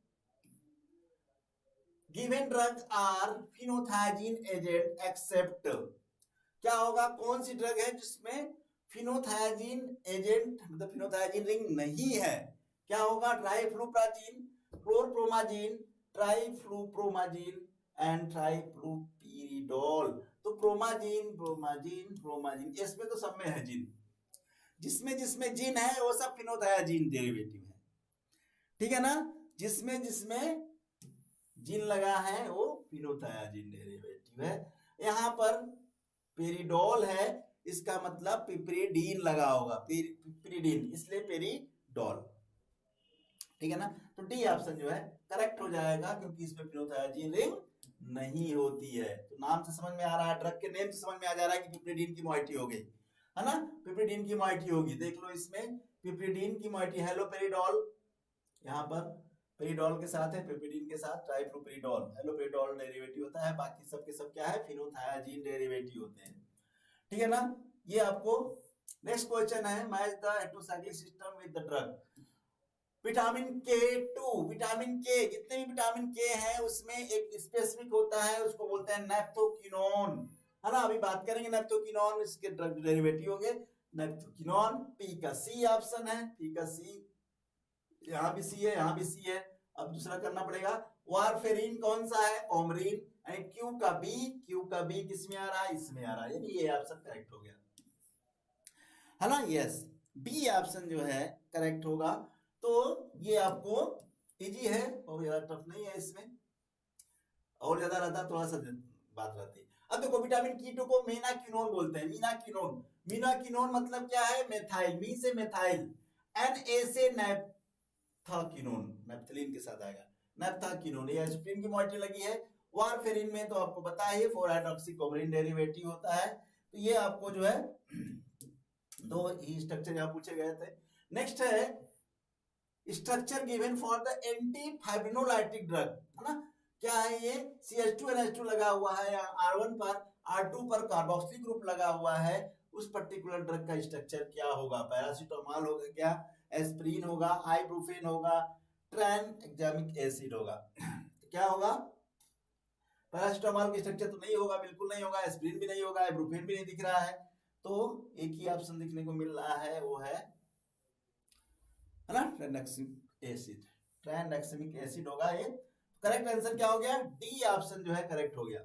Given drug are phenothiazine agent except, क्या होगा, कौन सी ड्रग है जिसमें फिनोथाइजीन एजेंट मतलब फिनोथाइजीन रिंग नहीं है, क्या होगा, ट्राइफ्लूप्राजीन, क्लोरप्रोमाजीन, ट्राइफ्लूप्रोमाजीन एंड ट्राइफ्लूपिरिडोल। तो प्रोमाजीन प्रोमाजीन प्रोमाजीन, इसमें तो सब में है जिन, जिसमें जिसमें जिन है वो सब फिनोथाइजीन डेरिवेटिव है, ठीक है ना, जिसमें जिसमें जिन लगा है वो फिनोथाइजीन डेरिवेटिव है। यहाँ पर पेरिडोल है, इसका मतलब पिपरीडीन लगा होगा, पिपरीडीन, इसलिए पेरिडोल। ठीक है ना, तो डी ऑप्शन जो है करेक्ट हो जाएगा, क्योंकि इसमें फिनोथायाजीन रिंग नहीं होती है। तो नाम से समझ में आ रहा है, ड्रग के नेम से समझ में आ जा रहा है कि पिपरीडीन की मॉइटी हो गई है ना, पिपरीडीन की मॉइटी होगी। देख लो इसमें पिपरीडीन की मॉइटी, हेलोपेरिडोल, यहाँ पर पेरिडोल के साथ है, पिपरीडीन के साथ ट्राइफ्लोपेरिडोल, हेलोपेरिडोल डेरिवेटिव होता है, बाकी सब के सब क्या है, फिनोथायाजीन डेरिवेटिव होते हैं। ठीक है ना, ये आपको नेक्स्ट क्वेश्चन है, match the heterocyclic system with the drug. Vitamin K2, vitamin के, जितने भी विटामिन के हैं उसमें एक स्पेसिफिक होता है, उसको बोलते हैं नेप्थोक्विनोन, है ना। अभी बात करेंगे नेप्थोक्विनोन, इसके ड्रग डेरिवेटिव होंगे नेप्थोक्विनोन। पी का सी ऑप्शन है, पी का सी, यहाँ भी सी है, यहाँ भी सी है। अब दूसरा करना पड़ेगा, वारफेरिन कौन सा है, कोमरिन। क्यू का बी, क्यू का बी किस में आ रहा है, इसमें आ रहा है, यानी ये ऑप्शन करेक्ट हो गया, है ना। यस, बी ऑप्शन जो है करेक्ट होगा। तो ये आपको इजी है और ज्यादा टफ नहीं है, इसमें और ज्यादा रहता थोड़ा सा बात रहती है। अब देखो विटामिन कीटो को मीनाक्विनोन बोलते हैं, मीनाक्विनोन, मीनाक्विनोन मतलब क्या है, मेथाइल, मी से मेथाइल, एन ए से नेप्थाक्विनोन, नेप्थलीन के साथ आएगा नेप्थाक्विनोन, ये एस्पिरिन की मॉइटी लगी है। वारफेरिन में तो आपको पता है 4 हाइड्रोक्सीकोमरिन डेरिवेटिव होता है। तो ये आपको जो है दो ही स्ट्रक्चर यहाँ पूछे गए थे। नेक्स्ट है structure given for the anti फाइब्रिनोलाइटिक drug, है ना। क्या है ये, CH2NH2 लगा हुआ है, R1 पर, R2 पर कार्बोक्सिल ग्रुप लगा हुआ है, उस पर्टिकुलर ड्रग का स्ट्रक्चर क्या होगा, पैरासीटामोल होगा क्या, एस्पिरिन होगा, आइब्रूफेन होगा, ट्रांएग्जामिक एसिड होगा। तो क्या होगा, पैरासीटामोल का स्ट्रक्चर तो नहीं होगा, बिल्कुल नहीं होगा, एस्पिरिन भी नहीं होगा, आइब्रूफेन भी नहीं दिख रहा है, तो एक ही ऑप्शन दिखने को मिल रहा है, वो है ना ट्रांएक्सिमिक एसिड, ट्रांएक्सिमिक एसिड होगा ये। करेक्ट आंसर क्या हो गया, डी ऑप्शन जो है करेक्ट हो गया,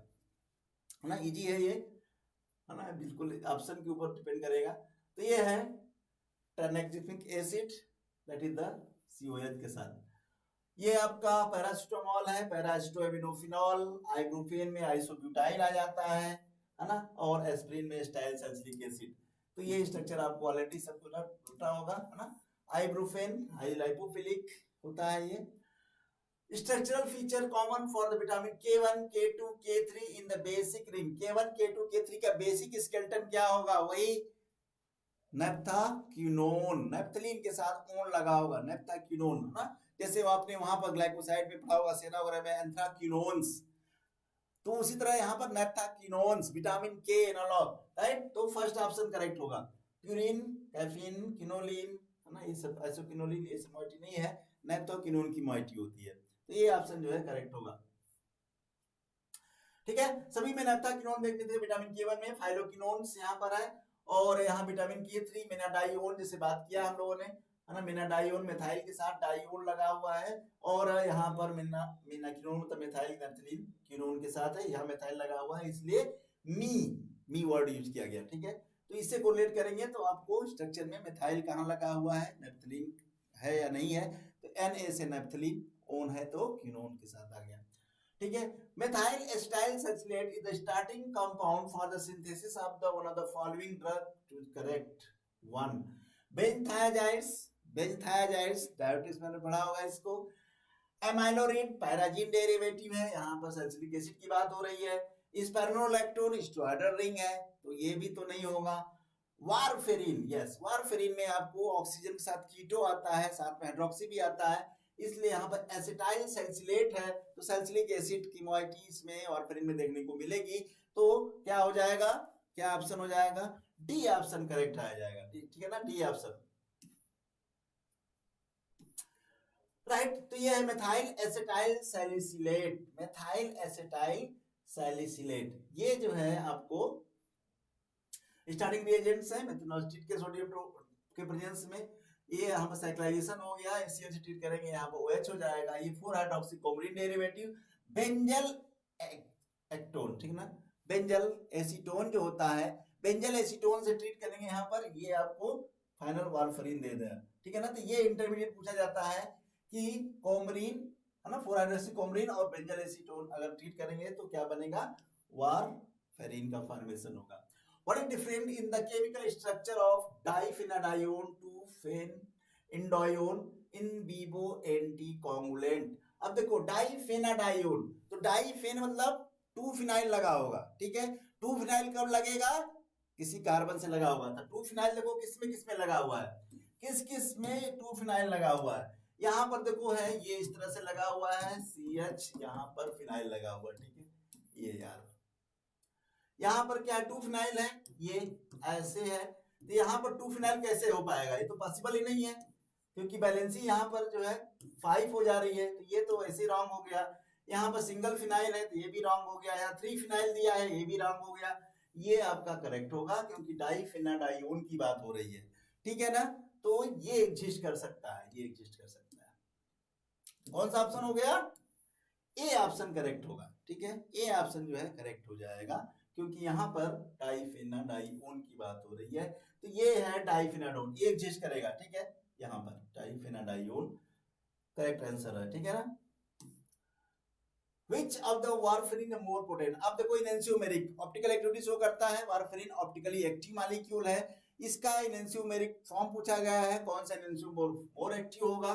है ना। इजी है ये, है ना, बिल्कुल ऑप्शन के ऊपर डिपेंड करेगा। तो ये है tranexamic acid, that is the COH के साथ। ये आपका पैरासीटामोल है, पैरासिटोएमिनोफिनॉल, आइब्रूफेन में आइसोब्यूटाइल आ जाता है ना, और एस्पिरिन में स्टाइल सैलिसिलिक एसिड। तो ये स्ट्रक्चर आपको ऑलरेडी सबको पता होगा, है ना। आइब्रूफेन लाइपोफिलिक होता है ये। Structural feature common for the vitamin K1, K2, K3 in the basic ring, K1, K2, K3 का बेसिक स्केलेटन क्या होगा, वही नेप्थाक्विनोन, नेप्थलीन के साथ ओन लगा होगा, नेप्थाक्विनोन, है ना। जैसे आपने वहां पर ग्लाइकोसाइड में पढ़ा होगा, सेना वगैरह में एंथ्राक्विनोन्स, तो उसी तरह यहाँ पर नेप्थाक्विनोन्स, विटामिन के एनालॉग, राइट। तो फर्स्ट ऑप्शन करेक्ट होगा। प्यूरिन, कैफीन, किनोलिन, है ना, ये सब आइसोकिनोलिन, ये सब मॉइटी नहीं है, नेप्थाक्विनोन की मॉइटी होती है। तो ये ऑप्शन जो है करेक्ट होगा। ठीक है, सभी में नेप्थाक्विनोन देखते थे, विटामिन K1 में फाइलोक्विनोन्स यहाँ पर है, और यहाँ विटामिन K3 मेनाडाइओन, जैसे बात किया हम लोगों ने, है ना, मेनाडाइओन मेथाइल के साथ डाइओन लगा हुआ है, और यहाँ पर मेनाक्विनोन मतलब मेथाइल नैप्थलीन क्विनोन के साथ है, यहाँ मेथाइल लगा हुआ है, इसलिए मी वर्ड यूज किया गया। ठीक है, तो इससे कोरिलेट करेंगे तो आपको स्ट्रक्चर में मेथाइल कहाँ लगा हुआ है, नैप्थलीन है या नहीं है, तो Na से नैप्थलीन, ओन है तो क्विनोन के साथ आ गया। ठीक है, methyl acetyl salicylate is the starting compound for the synthesis of the one of the following drug to correct one, benzthiazides, diabetes मैंने पढ़ा होगा इसको। एमाइलोरिन पैराजीन डेरिवेटिव है, यहाँ पर सैलिसिलिक एसिड की बात हो रही है। स्पिरुलिनोलैक्टोन स्टेरॉयडल रिंग है, तो ये भी तो नहीं होगा। वारफेरिन, यस, वारफेरिन में आपको ऑक्सीजन के साथ कीटो आता है, साथ में हाइड्रोक्सी भी आता है, इसलिए यहाँ पर एसिटाइल सैलिसिलेट है, तो सैलिसिलिक एसिड की मॉइटी इसमें वारफेरिन में देखने को मिलेगी। तो क्या हो जाएगा, क्या ऑप्शन हो जाएगा, डी ऑप्शन करेक्ट आ जाएगा। ठीक है ना, डी ऑप्शन, राइट। तो ये है methyl acetyl salicylate, methyl acetyl salicylate, ये जो है आपको स्टार्टिंग रिएजेंट्स है मेथनोस्टेट के सोडियम के प्रेजेंस में। ये यहाँ पर साइक्लाइजेशन हो गया, HCl से ट्रीट करेंगे, यहाँ पर OH हो जाएगा, ये 4 हाइड्रोक्सीकोमरिन डेरिवेटिव, बेंजल एक्टोन, ठीक ना, बेंजल एसीटोन जो होता है, बेंजल एसीटोन से ट्रीट करेंगे यहाँ पर, ये आपको फाइनल वारफेरिन दे देगा। ठीक है ना, तो ये इंटरमीडिएट पूछा जाता है कि कोमरिन, है ना, 4 हाइड्रोक्सीकोमरिन और बेंजल एसीटोन अगर ट्रीट करेंगे तो क्या बनेगा, वारफेरिन का फॉर्मेशन होगा। What is different in the chemical structure of diphenadione to phenindione in vivo anticoagulant. अब देखो डाइफेनाडायोन, तो डाइफेन मतलब 2 फिनाइल लगा होगा, ठीक है। 2 फिनाइल कब लगेगा, किसी कार्बन से लगा हुआ था। 2 फिनाइल देखो किस में लगा हुआ है, किस में 2 फिनाइल लगा हुआ है। यहाँ पर देखो है ये इस तरह से लगा हुआ है CH, यहाँ पर फिनाइल लगा हुआ है, ठीक है। ये यार यहाँ पर क्या है 2 फिनाइल है, ये ऐसे है, तो यहाँ पर 2 फिनाइल कैसे हो पाएगा, ये तो पॉसिबल ही नहीं है, क्योंकि बैलेंसी यहाँ पर जो है 5 हो जा रही है, तो ये तो ऐसे रॉन्ग हो गया। यहाँ पर सिंगल फिनाइल है तो ये भी रॉन्ग हो गया, यहाँ 3 फिनाइल दिया है ये भी रॉन्ग हो गया। ये आपका करेक्ट होगा क्योंकि डाइफेनाडायोन की बात हो रही है, ठीक है ना। तो ये एग्जिस्ट कर सकता है, ये एग्जिस्ट कर सकता है। कौन सा ऑप्शन हो गया, ए ऑप्शन करेक्ट होगा, ठीक है। ए ऑप्शन जो है करेक्ट हो जाएगा क्योंकि यहाँ पर डाइफेनाडायोन की बात हो रही है, तो ये है डाइफेनाडोन, ये एग्जिस्ट करेगा, ठीक है। यहाँ पर डाइफेनाडायोन करेक्ट आंसर है, ठीक है ना। Which of the warfarin more potent? अब देखो इनएंशियोमेरिक ऑप्टिकल एक्टिविटी शो करता है, वारफेरिन ऑप्टिकली एक्टिव मॉलिक्यूल है, इसका इनएंशियोमेरिक फॉर्म पूछा गया है, कौन सा इनएंशियोमोर मोर एक्टिव होगा।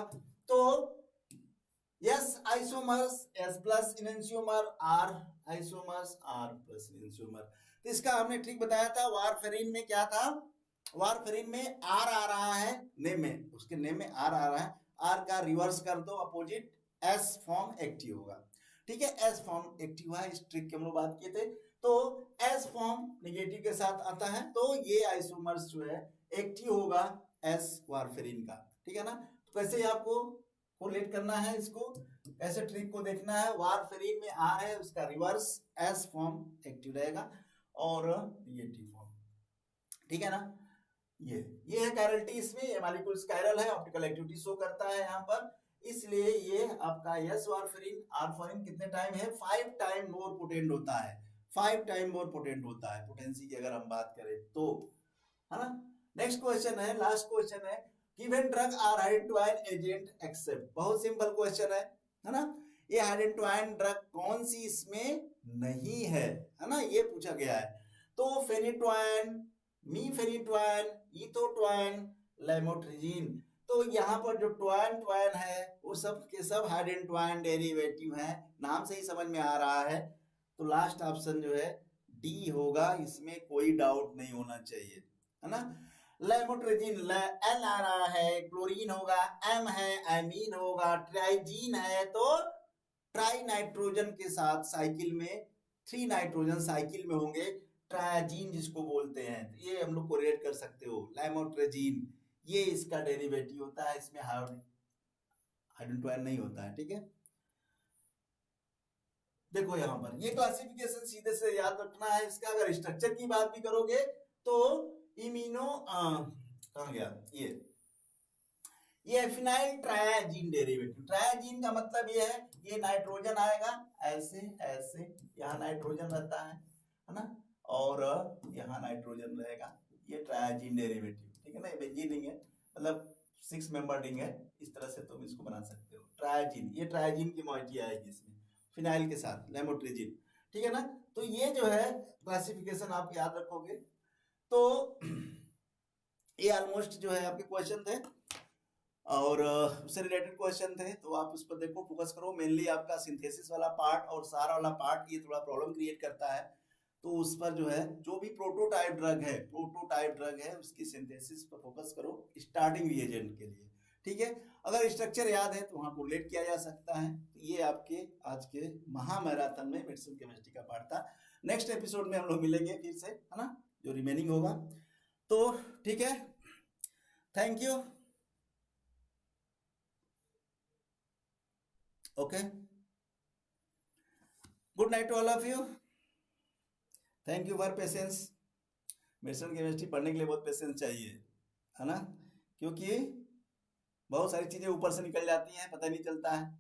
तो S isomers S plus enantiomer, R isomers R plus enantiomer. तो इसका हमने ठीक बताया था, वारफेरिन में क्या था, वारफेरिन में R आ रहा है नेम में, उसके नेम में R आ रहा है, R का रिवर्स कर दो अपोजिट, S फॉर्म एक्टिव होगा, ठीक है। S फॉर्म एक्टिव है, इस ट्रिक की हम लोग बात किए थे। तो S फॉर्म नेगेटिव के साथ आता है, तो ये आइसोमर्स जो है एक्टिव होगा S वारफेरिन का, ठीक है ना। तो कैसे आपको कोरिलेट करना है, इसको ऐसे ट्रिक को देखना है, वारफेरिन में R है उसका रिवर्स S फॉर्म एक्टिव रहेगा और नेगेटिव फॉर्म, ठीक है ना। ये है कायरलिटी, इसमें ये मॉलिक्यूल कायरल है, ऑप्टिकल एक्टिविटी शो करता है यहाँ पर, इसलिए ये आपका S वारफेरिन वारफेरिन कितने टाइम है, 5 टाइम मोर पोटेंट होता है, 5 टाइम मोर पोटेंट होता है पोटेंसी की अगर हम बात करें तो, है ना। नेक्स्ट क्वेश्चन है, लास्ट क्वेश्चन है, given drug are hydrogen agent except. बहुत सिंपल क्वेश्चन है ना। ये हाइड्रोजन ड्रग कौन सी इसमें नहीं है ना, ये पूछा गया है। तो फेनिटोइन, मीफेनिटोइन, इथोटोइन, लैमोट्रिजीन। तो यहाँ पर जो टोइन है वो सब के सब हाइड्रोजन डेरिवेटिव हैं, नाम से ही समझ में आ रहा है। तो लास्ट ऑप्शन जो है डी होगा, इसमें कोई डाउट नहीं होना चाहिए, है ना। लैमोट्रिजीन एल आ रहा है, क्लोरीन होगा, एम है, एमीन होगा, ट्राइजीन है तो ट्राई नाइट्रोजन के साथ साइकिल में 3 नाइट्रोजन साइकिल में होंगे, ट्राइजीन जिसको बोलते हैं, तो ये हम लोग कोरिलेट कर सकते हो। लैमोट्रिजीन ये इसका डेरिवेटिव होता है, इसमें हाइड्रोजन नहीं होता है, ठीक है। देखो यहाँ पर ये क्लासिफिकेशन सीधे से याद रखना है इसका। अगर स्ट्रक्चर की बात भी करोगे तो इम्यूनो कहाँ गया, ये फिनाइल ट्राइजीन डेरिवेटिव। ट्राइजीन का मतलब ये है, ये नाइट्रोजन आएगा ऐसे ऐसे, यहाँ नाइट्रोजन रहता है ना, और यहाँ नाइट्रोजन रहेगा, ये ट्राइजीन डेरिवेटिव, ठीक है ना। ये बेंजीन रिंग है, मतलब 6 मेंबर रिंग है, इस तरह से तुम इसको बना सकते हो। ट्राइजीन, ये ट्राइजीन की मॉइटी आएगी इसमें फिनाइल के साथ, लैमोट्रिजीन, ठीक है ना। तो ये जो है क्लासिफिकेशन आप याद रखोगे। तो ये ऑलमोस्ट जो है आपके क्वेश्चन थे और उससे रिलेटेड क्वेश्चन थे, तो आप उस पर देखो, फोकस करो। मेनली आपका सिंथेसिस वाला पार्ट और सारा वाला पार्ट ये थोड़ा प्रॉब्लम क्रिएट करता है, तो उस पर जो है जो भी प्रोटोटाइप ड्रग है उसकी सिंथेसिस पर फोकस करो स्टार्टिंग रिएजेंट के लिए, ठीक है। अगर स्ट्रक्चर याद है तो वहां कोरिलेट किया जा सकता है। तो ये आपके आज के महामैराथन में मेडिसिन केमिस्ट्री का पार्ट था। नेक्स्ट एपिसोड में हम लोग मिलेंगे फिर से, है ना, जो रिमेनिंग होगा। तो ठीक है, thank you, okay, good night to all of you, thank you for patience. Medicine chemistry पढ़ने के लिए बहुत पेशेंस चाहिए, है ना, क्योंकि बहुत सारी चीजें ऊपर से निकल जाती हैं, पता नहीं चलता है।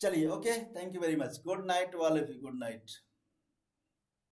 चलिए, okay, thank you very much, good night to all of you, good night.